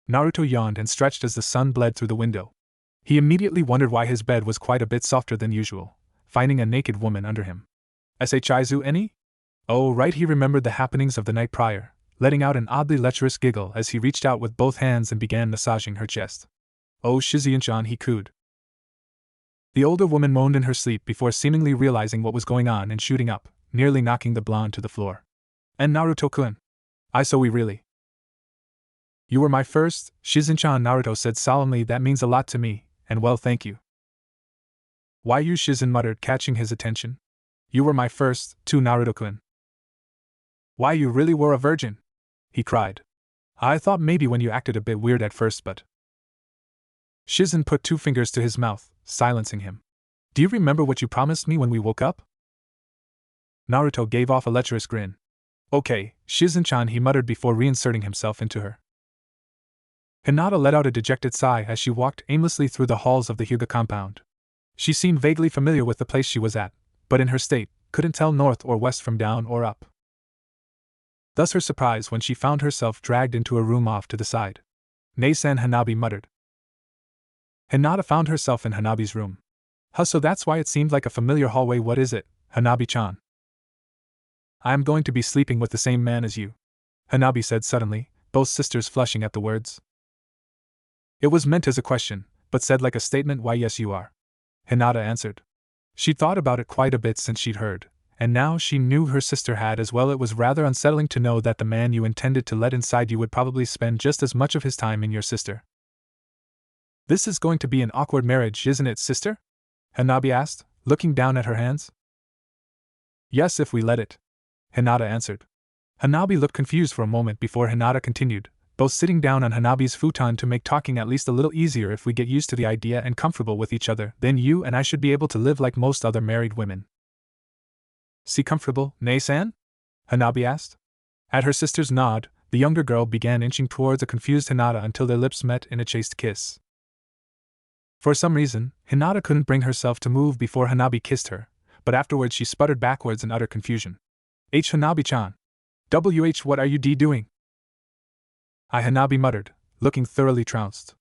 Naruto yawned and stretched as the sun bled through the window. He immediately wondered why his bed was quite a bit softer than usual, finding a naked woman under him. Shizu any? Oh right, he remembered the happenings of the night prior, letting out an oddly lecherous giggle as he reached out with both hands and began massaging her chest. Oh Shizuyan-chan, he cooed. The older woman moaned in her sleep before seemingly realizing what was going on and shooting up, nearly knocking the blonde to the floor. And Naruto-kun. So we really. You were my first, Shizen-chan, Naruto said solemnly. That means a lot to me, and well, thank you. Why you, Shizen muttered, catching his attention. You were my first, too, Naruto-kun. Why, you really were a virgin, he cried. I thought maybe when you acted a bit weird at first, but. Shizen put 2 fingers to his mouth, silencing him. Do you remember what you promised me when we woke up? Naruto gave off a lecherous grin. Okay, Shizen-chan, he muttered before reinserting himself into her. Hinata let out a dejected sigh as she walked aimlessly through the halls of the Hyuga compound. She seemed vaguely familiar with the place she was at, but in her state, couldn't tell north or west from down or up. Thus her surprise when she found herself dragged into a room off to the side. Nei-san, Hanabi muttered. Hinata found herself in Hanabi's room. So that's why it seemed like a familiar hallway. What is it, Hanabi-chan? I am going to be sleeping with the same man as you, Hanabi said suddenly, both sisters flushing at the words. It was meant as a question, but said like a statement. Why yes you are, Hinata answered. She'd thought about it quite a bit since she'd heard, and now she knew her sister had as well. It was rather unsettling to know that the man you intended to let inside you would probably spend just as much of his time in your sister. This is going to be an awkward marriage, isn't it, sister? Hanabi asked, looking down at her hands. Yes, if we let it, Hinata answered. Hanabi looked confused for a moment before Hinata continued, both sitting down on Hanabi's futon to make talking at least a little easier. If we get used to the idea and comfortable with each other, then you and I should be able to live like most other married women. See comfortable, Nei-san? Hanabi asked. At her sister's nod, the younger girl began inching towards a confused Hinata until their lips met in a chaste kiss. For some reason, Hinata couldn't bring herself to move before Hanabi kissed her, but afterwards she sputtered backwards in utter confusion. Hanabi-chan. What are you doing? Hanabi muttered, looking thoroughly trounced.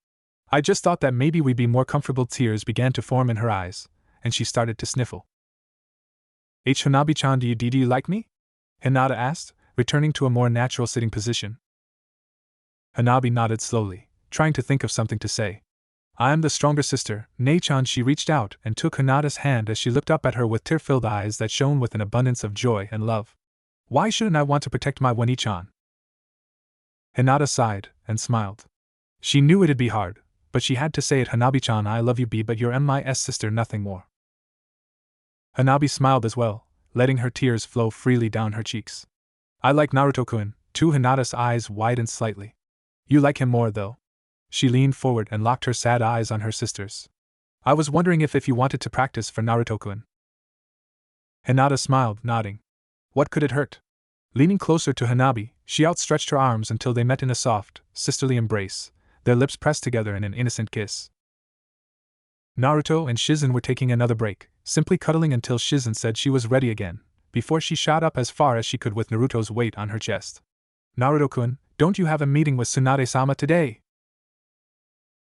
I just thought that maybe we'd be more comfortable. Tears began to form in her eyes, and she started to sniffle. Hanabi-chan, do you like me? Hinata asked, returning to a more natural sitting position. Hanabi nodded slowly, trying to think of something to say. I am the stronger sister, Nei-chan. She reached out and took Hinata's hand as she looked up at her with tear-filled eyes that shone with an abundance of joy and love. Why shouldn't I want to protect my Wani-chan? Hinata sighed and smiled. She knew it'd be hard, but she had to say it. Hanabi-chan, I love you, but you're my sister, nothing more. Hanabi smiled as well, letting her tears flow freely down her cheeks. I like Naruto-kun, too. Hinata's eyes widened slightly. You like him more, though? She leaned forward and locked her sad eyes on her sister's. I was wondering if you wanted to practice for Naruto-kun. Hinata smiled, nodding. What could it hurt? Leaning closer to Hanabi, she outstretched her arms until they met in a soft, sisterly embrace, their lips pressed together in an innocent kiss. Naruto and Shizen were taking another break, simply cuddling until Shizen said she was ready again, before she shot up as far as she could with Naruto's weight on her chest. Naruto-kun, don't you have a meeting with Tsunade-sama today?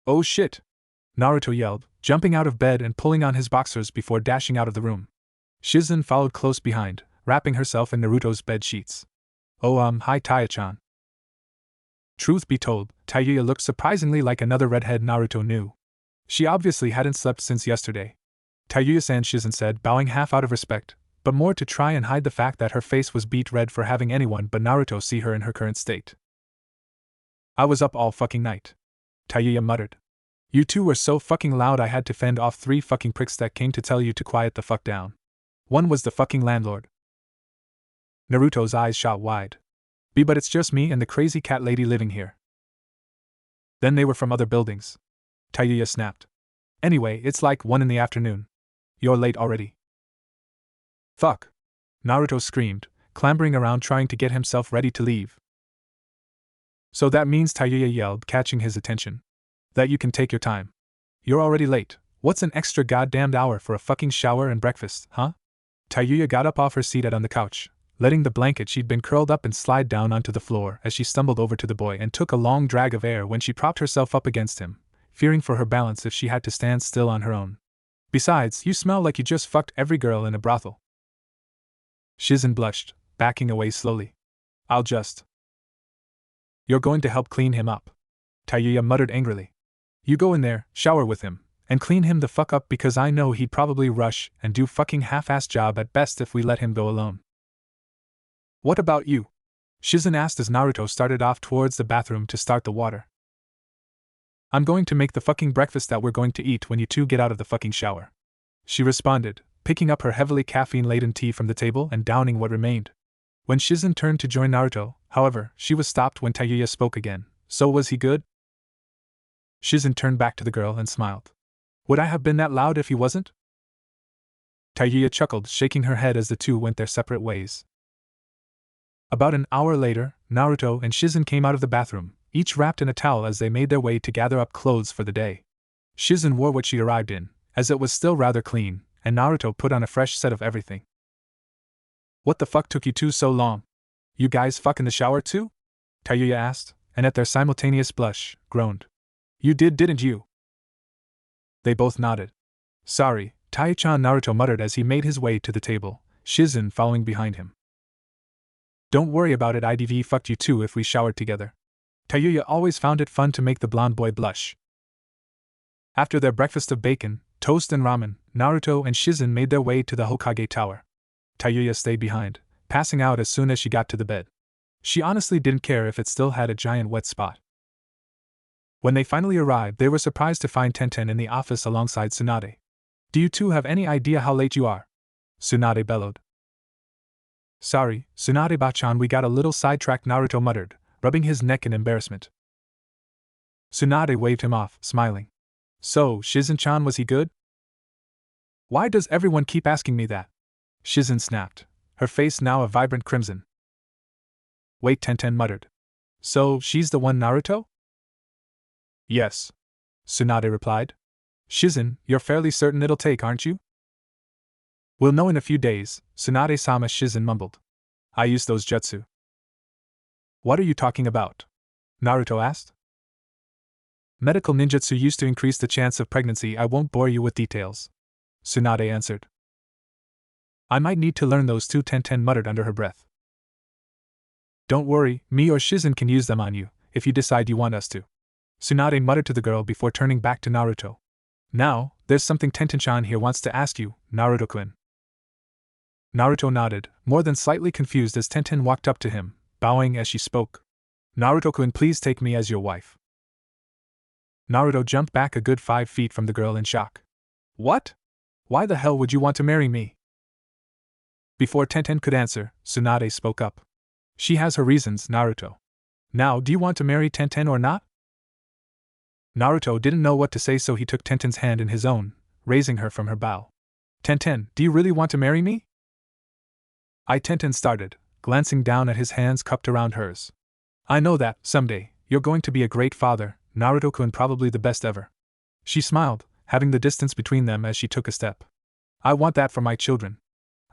Oh shit! Naruto yelled, jumping out of bed and pulling on his boxers before dashing out of the room. Shizen followed close behind, wrapping herself in Naruto's bed sheets. Oh hi Taya-chan. Truth be told, Tayuya looked surprisingly like another redhead Naruto knew. She obviously hadn't slept since yesterday. Tayuya-san, Shizen said, bowing half out of respect, but more to try and hide the fact that her face was beet red for having anyone but Naruto see her in her current state. I was up all fucking night. Tayuya muttered. You two were so fucking loud I had to fend off 3 fucking pricks that came to tell you to quiet the fuck down. One was the fucking landlord. Naruto's eyes shot wide. But it's just me and the crazy cat lady living here. Then they were from other buildings. Tayuya snapped. Anyway, it's like 1 in the afternoon. You're late already. Fuck! Naruto screamed, clambering around trying to get himself ready to leave. So that means, Tayuya yelled, catching his attention, that you can take your time. You're already late. What's an extra goddamned hour for a fucking shower and breakfast, huh? Tayuya got up off her seat on the couch, letting the blanket she'd been curled up in slide down onto the floor as she stumbled over to the boy and took a long drag of air when she propped herself up against him, fearing for her balance if she had to stand still on her own. Besides, you smell like you just fucked every girl in a brothel. Shizen blushed, backing away slowly. I'll just. You're going to help clean him up. Tayuya muttered angrily. You go in there, shower with him, and clean him the fuck up because I know he'd probably rush and do fucking half-assed job at best if we let him go alone. What about you? Shizen asked as Naruto started off towards the bathroom to start the water. I'm going to make the fucking breakfast that we're going to eat when you two get out of the fucking shower. She responded, picking up her heavily caffeine-laden tea from the table and downing what remained. When Shizen turned to join Naruto, however, she was stopped when Tayuya spoke again. So was he good? Shizen turned back to the girl and smiled. Would I have been that loud if he wasn't? Tayuya chuckled, shaking her head as the two went their separate ways. About an hour later, Naruto and Shizen came out of the bathroom, each wrapped in a towel as they made their way to gather up clothes for the day. Shizen wore what she arrived in, as it was still rather clean, and Naruto put on a fresh set of everything. What the fuck took you two so long? You guys fuck in the shower too? Tayuya asked, and at their simultaneous blush, groaned. You did, didn't you? They both nodded. Sorry, Tai-chan, Naruto muttered as he made his way to the table, Shizen following behind him. Don't worry about it, IDV fucked you too if we showered together. Tayuya always found it fun to make the blonde boy blush. After their breakfast of bacon, toast and ramen, Naruto and Shizen made their way to the Hokage Tower. Tayuya stayed behind, passing out as soon as she got to the bed. She honestly didn't care if it still had a giant wet spot. When they finally arrived, they were surprised to find Tenten in the office alongside Tsunade. Do you two have any idea how late you are? Tsunade bellowed. Sorry, Tsunade-bachan, we got a little sidetracked, Naruto muttered, rubbing his neck in embarrassment. Tsunade waved him off, smiling. So, Shizen-chan, was he good? Why does everyone keep asking me that? Shizen snapped, her face now a vibrant crimson. Wait, Tenten muttered. So, she's the one, Naruto? Yes. Tsunade replied. Shizen, you're fairly certain it'll take, aren't you? We'll know in a few days, Tsunade-sama, Shizen mumbled. I use those jutsu. What are you talking about? Naruto asked. Medical ninjutsu used to increase the chance of pregnancy. I won't bore you with details. Tsunade answered. I might need to learn those too, Tenten muttered under her breath. Don't worry, me or Shizen can use them on you, if you decide you want us to. Tsunade muttered to the girl before turning back to Naruto. Now, there's something Tenten-chan here wants to ask you, Naruto-kun. Naruto nodded, more than slightly confused as Tenten walked up to him, bowing as she spoke. Naruto-kun, please take me as your wife. Naruto jumped back a good 5 feet from the girl in shock. What? Why the hell would you want to marry me? Before Tenten could answer, Tsunade spoke up. She has her reasons, Naruto. Now, do you want to marry Tenten or not? Naruto didn't know what to say, so he took Tenten's hand in his own, raising her from her bow. Tenten, do you really want to marry me? Tenten started, glancing down at his hands cupped around hers. I know that, someday, you're going to be a great father, Naruto-kun, probably the best ever. She smiled, having the distance between them as she took a step. I want that for my children.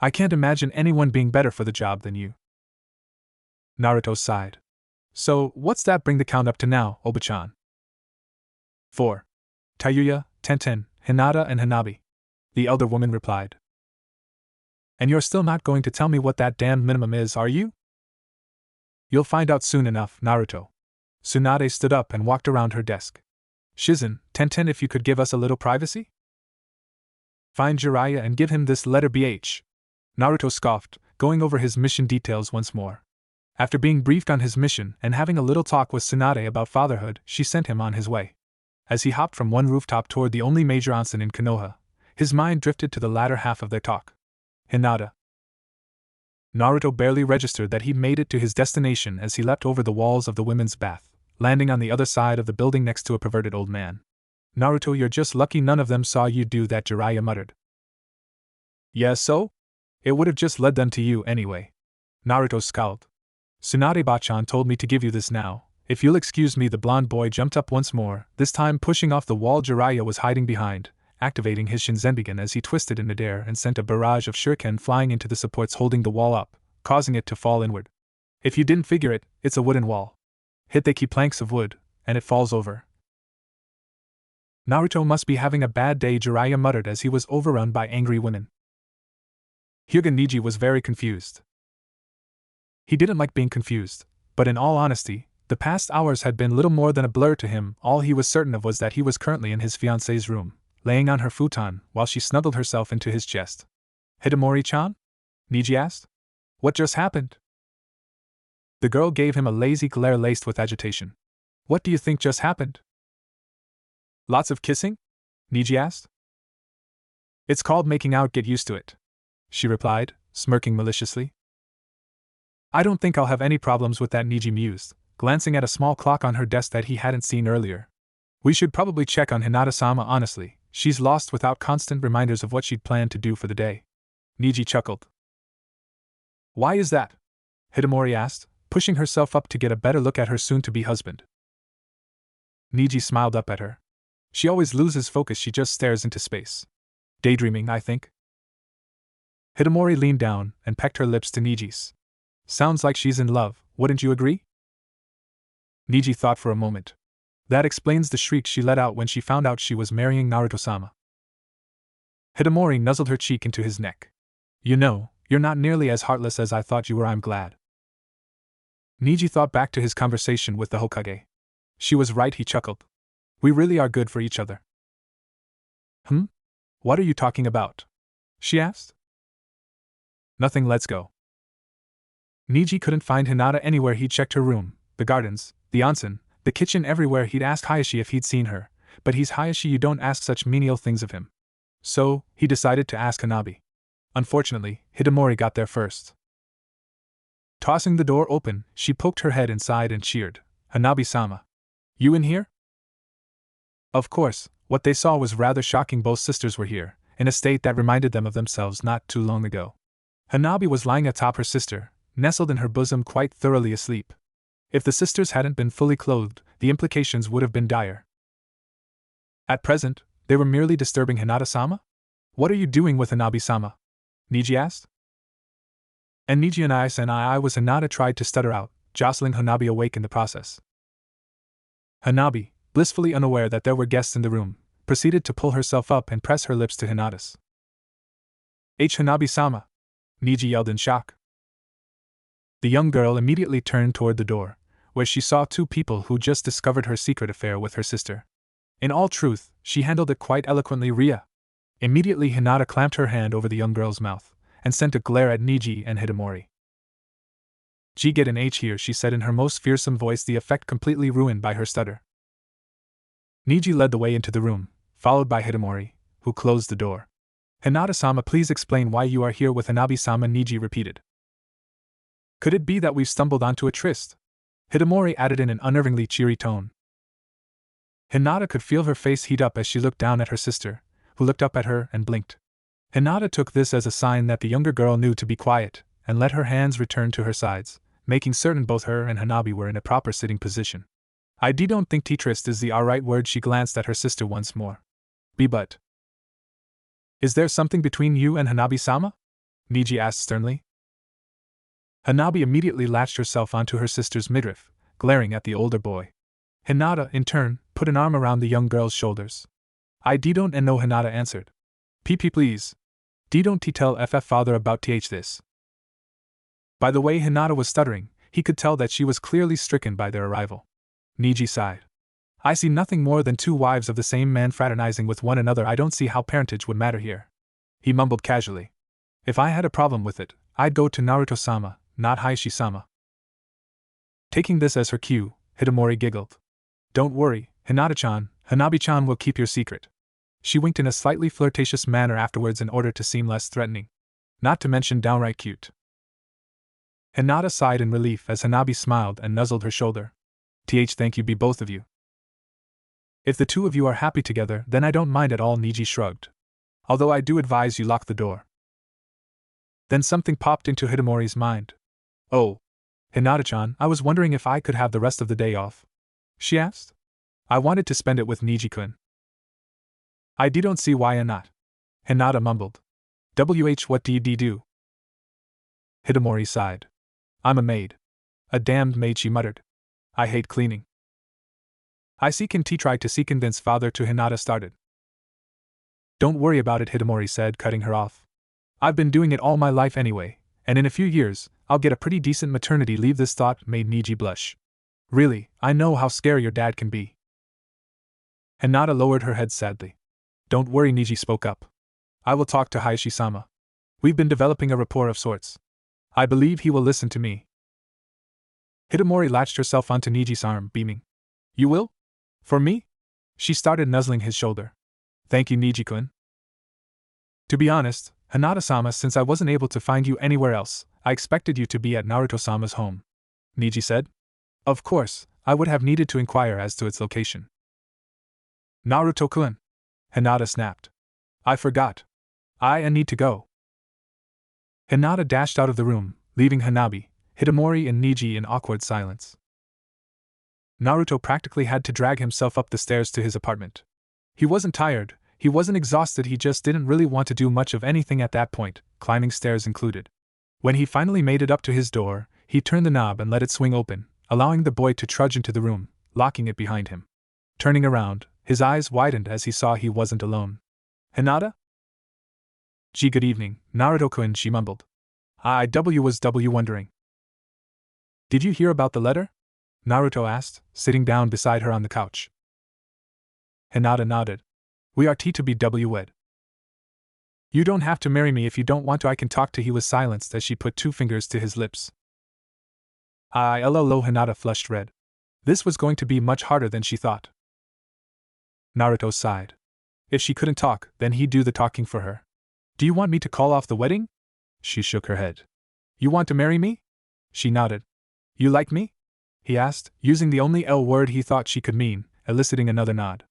I can't imagine anyone being better for the job than you. Naruto sighed. So, what's that bring the count up to now, Oba-chan? 4. Tayuya, Tenten, Hinata, and Hanabi. The elder woman replied. And you're still not going to tell me what that damned minimum is, are you? You'll find out soon enough, Naruto. Tsunade stood up and walked around her desk. Shizen, Tenten, if you could give us a little privacy? Find Jiraiya and give him this letter BH. Naruto scoffed, going over his mission details once more. After being briefed on his mission and having a little talk with Tsunade about fatherhood, she sent him on his way. As he hopped from one rooftop toward the only major onsen in Konoha, his mind drifted to the latter half of their talk. Hinata. Naruto barely registered that he made it to his destination as he leapt over the walls of the women's bath, landing on the other side of the building next to a perverted old man. Naruto, you're just lucky none of them saw you do that, Jiraiya muttered. Yeah, so? It would have just led them to you anyway. Naruto scowled. Tsunade-bachan told me to give you this now. If you'll excuse me, the blonde boy jumped up once more, this time pushing off the wall Jiraiya was hiding behind, activating his Shinzenbigen as he twisted in midair and sent a barrage of shuriken flying into the supports holding the wall up, causing it to fall inward. If you didn't figure it, it's a wooden wall. Hit the key planks of wood, and it falls over. Naruto must be having a bad day, Jiraiya muttered as he was overrun by angry women. Hyuga Niji was very confused. He didn't like being confused, but in all honesty, the past hours had been little more than a blur to him. All he was certain of was that he was currently in his fiancée's room, laying on her futon while she snuggled herself into his chest. Hitomori-chan? Niji asked. What just happened? The girl gave him a lazy glare laced with agitation. What do you think just happened? Lots of kissing? Niji asked. It's called making out, get used to it, she replied, smirking maliciously. I don't think I'll have any problems with that, Niji mused, glancing at a small clock on her desk that he hadn't seen earlier. We should probably check on Hinata-sama, honestly. She's lost without constant reminders of what she'd planned to do for the day. Niji chuckled. Why is that? Hitomori asked, pushing herself up to get a better look at her soon-to-be husband. Niji smiled up at her. She always loses focus, she just stares into space. Daydreaming, I think. Hitomori leaned down and pecked her lips to Niji's. Sounds like she's in love, wouldn't you agree? Niji thought for a moment. That explains the shriek she let out when she found out she was marrying Naruto-sama. Hitomori nuzzled her cheek into his neck. You know, you're not nearly as heartless as I thought you were, I'm glad. Niji thought back to his conversation with the Hokage. She was right, he chuckled. We really are good for each other. What are you talking about? She asked. Nothing, let's go. Niji couldn't find Hinata anywhere. He'd checked her room, the gardens, the onsen, the kitchen, everywhere. He'd asked Hayashi if he'd seen her, but he's Hayashi, you don't ask such menial things of him. So, he decided to ask Hanabi. Unfortunately, Hitomori got there first. Tossing the door open, she poked her head inside and cheered, Hanabi-sama. You in here? Of course, what they saw was rather shocking. Both sisters were here, in a state that reminded them of themselves not too long ago. Hanabi was lying atop her sister, nestled in her bosom, quite thoroughly asleep. If the sisters hadn't been fully clothed, the implications would have been dire. At present, they were merely disturbing Hinata-sama? What are you doing with Hanabi-sama? Niji asked. And Niji and I was Hinata tried to stutter out, jostling Hanabi awake in the process. Hanabi, blissfully unaware that there were guests in the room, proceeded to pull herself up and press her lips to Hinata's. Hanabi-sama! Niji yelled in shock. The young girl immediately turned toward the door, where she saw two people who just discovered her secret affair with her sister. In all truth, she handled it quite eloquently. Ria. Immediately Hinata clamped her hand over the young girl's mouth, and sent a glare at Niji and Hitomori. Get an H here, she said in her most fearsome voice, the effect completely ruined by her stutter. Niji led the way into the room, followed by Hitomori, who closed the door. Hinata-sama, please explain why you are here with Hanabi-sama, Niji repeated. Could it be that we've stumbled onto a tryst? Hitomori added in an unnervingly cheery tone. Hinata could feel her face heat up as she looked down at her sister, who looked up at her and blinked. Hinata took this as a sign that the younger girl knew to be quiet, and let her hands return to her sides, making certain both her and Hanabi were in a proper sitting position. I don't think tryst is the right word. She glanced at her sister once more. But. Is there something between you and Hanabi-sama? Niji asked sternly. Hanabi immediately latched herself onto her sister's midriff, glaring at the older boy. Hinata, in turn, put an arm around the young girl's shoulders. I don't know, Hinata answered. PP please. Don't tell FF father about this. By the way Hinata was stuttering, he could tell that she was clearly stricken by their arrival. Niji sighed. I see nothing more than two wives of the same man fraternizing with one another. I don't see how parentage would matter here. He mumbled casually. If I had a problem with it, I'd go to Naruto-sama, not Heishi-sama. Taking this as her cue, Hitomori giggled. Don't worry, Hinata-chan, Hanabi-chan will keep your secret. She winked in a slightly flirtatious manner afterwards in order to seem less threatening. Not to mention downright cute. Hinata sighed in relief as Hanabi smiled and nuzzled her shoulder. Thank you be both of you. If the two of you are happy together, then I don't mind at all, Niji shrugged. Although I do advise you lock the door. Then something popped into Hitomori's mind. Oh. Hinata-chan, I was wondering if I could have the rest of the day off. She asked. I wanted to spend it with Niji-kun. I don't see why not. Hinata mumbled. What do you do? Hitomori sighed. I'm a maid. A damned maid, she muttered. I hate cleaning. I see. Can tried to convince father to Hinata started. Don't worry about it, Hitomori said, cutting her off. I've been doing it all my life anyway, and in a few years, I'll get a pretty decent maternity leave. This thought made Niji blush. Really, I know how scary your dad can be. Hinata lowered her head sadly. Don't worry, Niji spoke up. I will talk to Heishi-sama. We've been developing a rapport of sorts. I believe he will listen to me. Hitomori latched herself onto Niji's arm, beaming. You will? For me? She started nuzzling his shoulder. Thank you, Niji-kun. To be honest, Hinata-sama, since I wasn't able to find you anywhere else, I expected you to be at Naruto-sama's home. Niji said. Of course, I would have needed to inquire as to its location. Naruto-kun. Hinata snapped. I forgot. I need to go. Hinata dashed out of the room, leaving Hanabi, Hitomori and Niji in awkward silence. Naruto practically had to drag himself up the stairs to his apartment. He wasn't tired, he wasn't exhausted, he just didn't really want to do much of anything at that point, climbing stairs included. When he finally made it up to his door, he turned the knob and let it swing open, allowing the boy to trudge into the room, locking it behind him. Turning around, his eyes widened as he saw he wasn't alone. Hinata? Gee, good evening, Naruto-kun, she mumbled. I was wondering. Did you hear about the letter? Naruto asked, sitting down beside her on the couch. Hinata nodded. We are to be wed. You don't have to marry me if you don't want to. I can talk to. He was silenced as she put 2 fingers to his lips. Hinata flushed red. This was going to be much harder than she thought. Naruto sighed. If she couldn't talk, then he'd do the talking for her. Do you want me to call off the wedding? She shook her head. You want to marry me? She nodded. You like me? He asked, using the only L word he thought she could mean, eliciting another nod.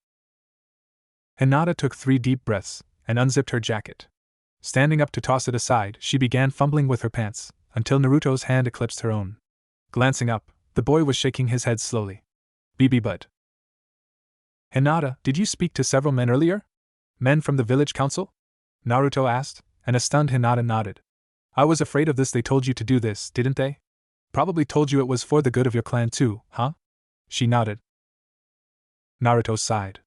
Hinata took 3 deep breaths, and unzipped her jacket. Standing up to toss it aside, she began fumbling with her pants, until Naruto's hand eclipsed her own. Glancing up, the boy was shaking his head slowly. But. Hinata, did you speak to several men earlier? Men from the village council? Naruto asked, and a stunned Hinata nodded. I was afraid of this. They told you to do this, didn't they? Probably told you it was for the good of your clan too, huh? She nodded. Naruto sighed.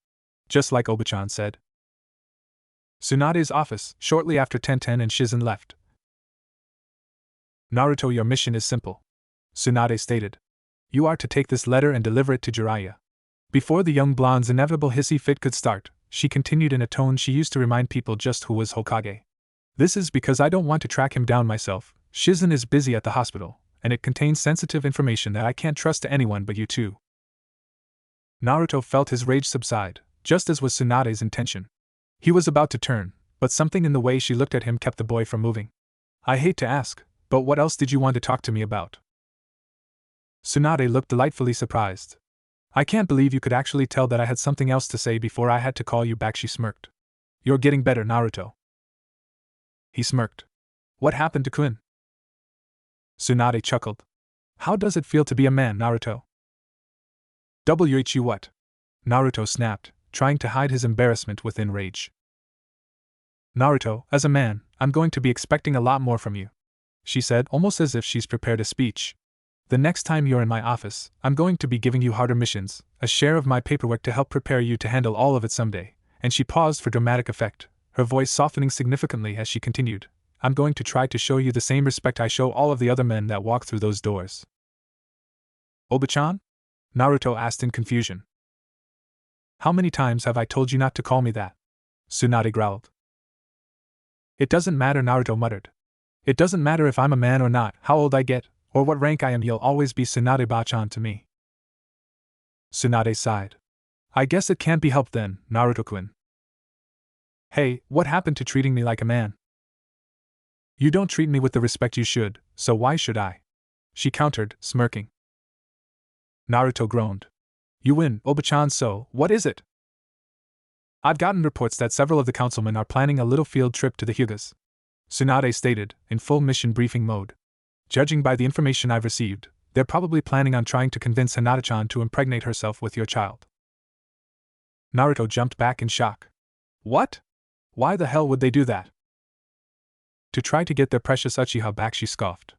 Just like Oba-chan said. Tsunade's office, shortly after Tenten and Shizen left. Naruto, your mission is simple. Tsunade stated. You are to take this letter and deliver it to Jiraiya. Before the young blonde's inevitable hissy fit could start, she continued in a tone she used to remind people just who was Hokage. This is because I don't want to track him down myself. Shizen is busy at the hospital, and it contains sensitive information that I can't trust to anyone but you two. Naruto felt his rage subside, just as was Tsunade's intention. He was about to turn, but something in the way she looked at him kept the boy from moving. I hate to ask, but what else did you want to talk to me about? Tsunade looked delightfully surprised. I can't believe you could actually tell that I had something else to say before I had to call you back, she smirked. You're getting better, Naruto. He smirked. What happened to Kun? Tsunade chuckled. How does it feel to be a man, Naruto? What? Naruto snapped, trying to hide his embarrassment within rage. Naruto, as a man, I'm going to be expecting a lot more from you, she said, almost as if she's prepared a speech. The next time you're in my office, I'm going to be giving you harder missions, a share of my paperwork to help prepare you to handle all of it someday. And she paused for dramatic effect, her voice softening significantly as she continued. I'm going to try to show you the same respect I show all of the other men that walk through those doors. Oba-chan? Naruto asked in confusion. How many times have I told you not to call me that? Tsunade growled. It doesn't matter, Naruto muttered. It doesn't matter if I'm a man or not, how old I get, or what rank I am, you'll always be Tsunade-ba-chan to me. Tsunade sighed. I guess it can't be helped then, Naruto-kun. Hey, what happened to treating me like a man? You don't treat me with the respect you should, so why should I? She countered, smirking. Naruto groaned. You win, Oba-chan, so what is it? I've gotten reports that several of the councilmen are planning a little field trip to the Hyugas. Tsunade stated, in full mission briefing mode. Judging by the information I've received, they're probably planning on trying to convince Hinata-chan to impregnate herself with your child. Naruto jumped back in shock. What? Why the hell would they do that? To try to get their precious Uchiha back, she scoffed.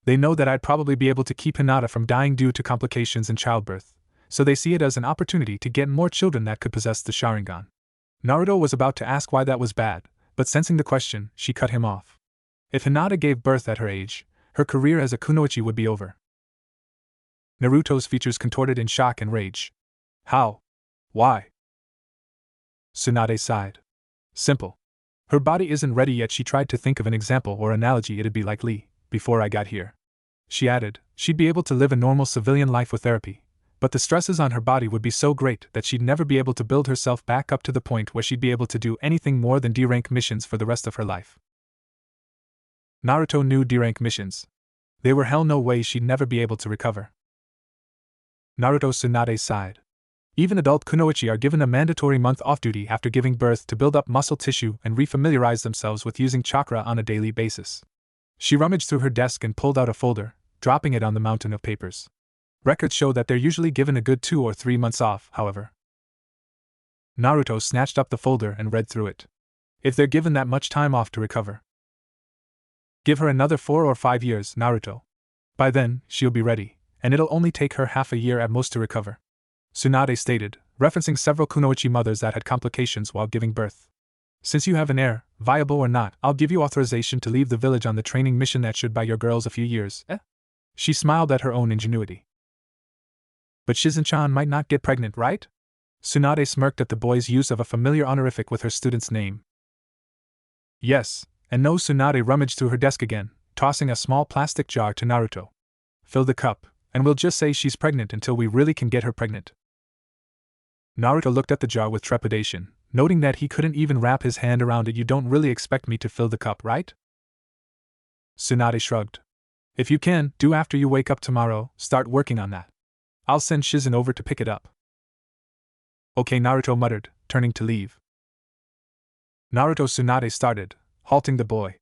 They know that I'd probably be able to keep Hinata from dying due to complications in childbirth, so they see it as an opportunity to get more children that could possess the Sharingan. Naruto was about to ask why that was bad, but sensing the question, she cut him off. If Hinata gave birth at her age, her career as a kunoichi would be over. Naruto's features contorted in shock and rage. How? Why? Tsunade sighed. Simple. Her body isn't ready yet. She tried to think of an example or analogy. It'd be like Lee, before I got here. She added, she'd be able to live a normal civilian life with therapy, but the stresses on her body would be so great that she'd never be able to build herself back up to the point where she'd be able to do anything more than D-rank missions for the rest of her life. Naruto knew D-rank missions. They were hell no way she'd never be able to recover. Naruto. Tsunade sighed. Even adult kunoichi are given a mandatory month off duty after giving birth to build up muscle tissue and refamiliarize themselves with using chakra on a daily basis. She rummaged through her desk and pulled out a folder, dropping it on the mountain of papers. Records show that they're usually given a good 2 or 3 months off, however. Naruto snatched up the folder and read through it. If they're given that much time off to recover, give her another 4 or 5 years, Naruto. By then, she'll be ready, and it'll only take her half a year at most to recover. Tsunade stated, referencing several kunoichi mothers that had complications while giving birth. Since you have an heir, viable or not, I'll give you authorization to leave the village on the training mission that should buy your girls a few years. She smiled at her own ingenuity. But Shizen-chan might not get pregnant, right? Tsunade smirked at the boy's use of a familiar honorific with her student's name. Yes, and no. Tsunade rummaged through her desk again, tossing a small plastic jar to Naruto. Fill the cup, and we'll just say she's pregnant until we really can get her pregnant. Naruto looked at the jar with trepidation, noting that he couldn't even wrap his hand around it. You don't really expect me to fill the cup, right? Tsunade shrugged. If you can, do after you wake up tomorrow, start working on that. I'll send Shizen over to pick it up. Okay, Naruto muttered, turning to leave. Naruto. Tsunade started, halting the boy.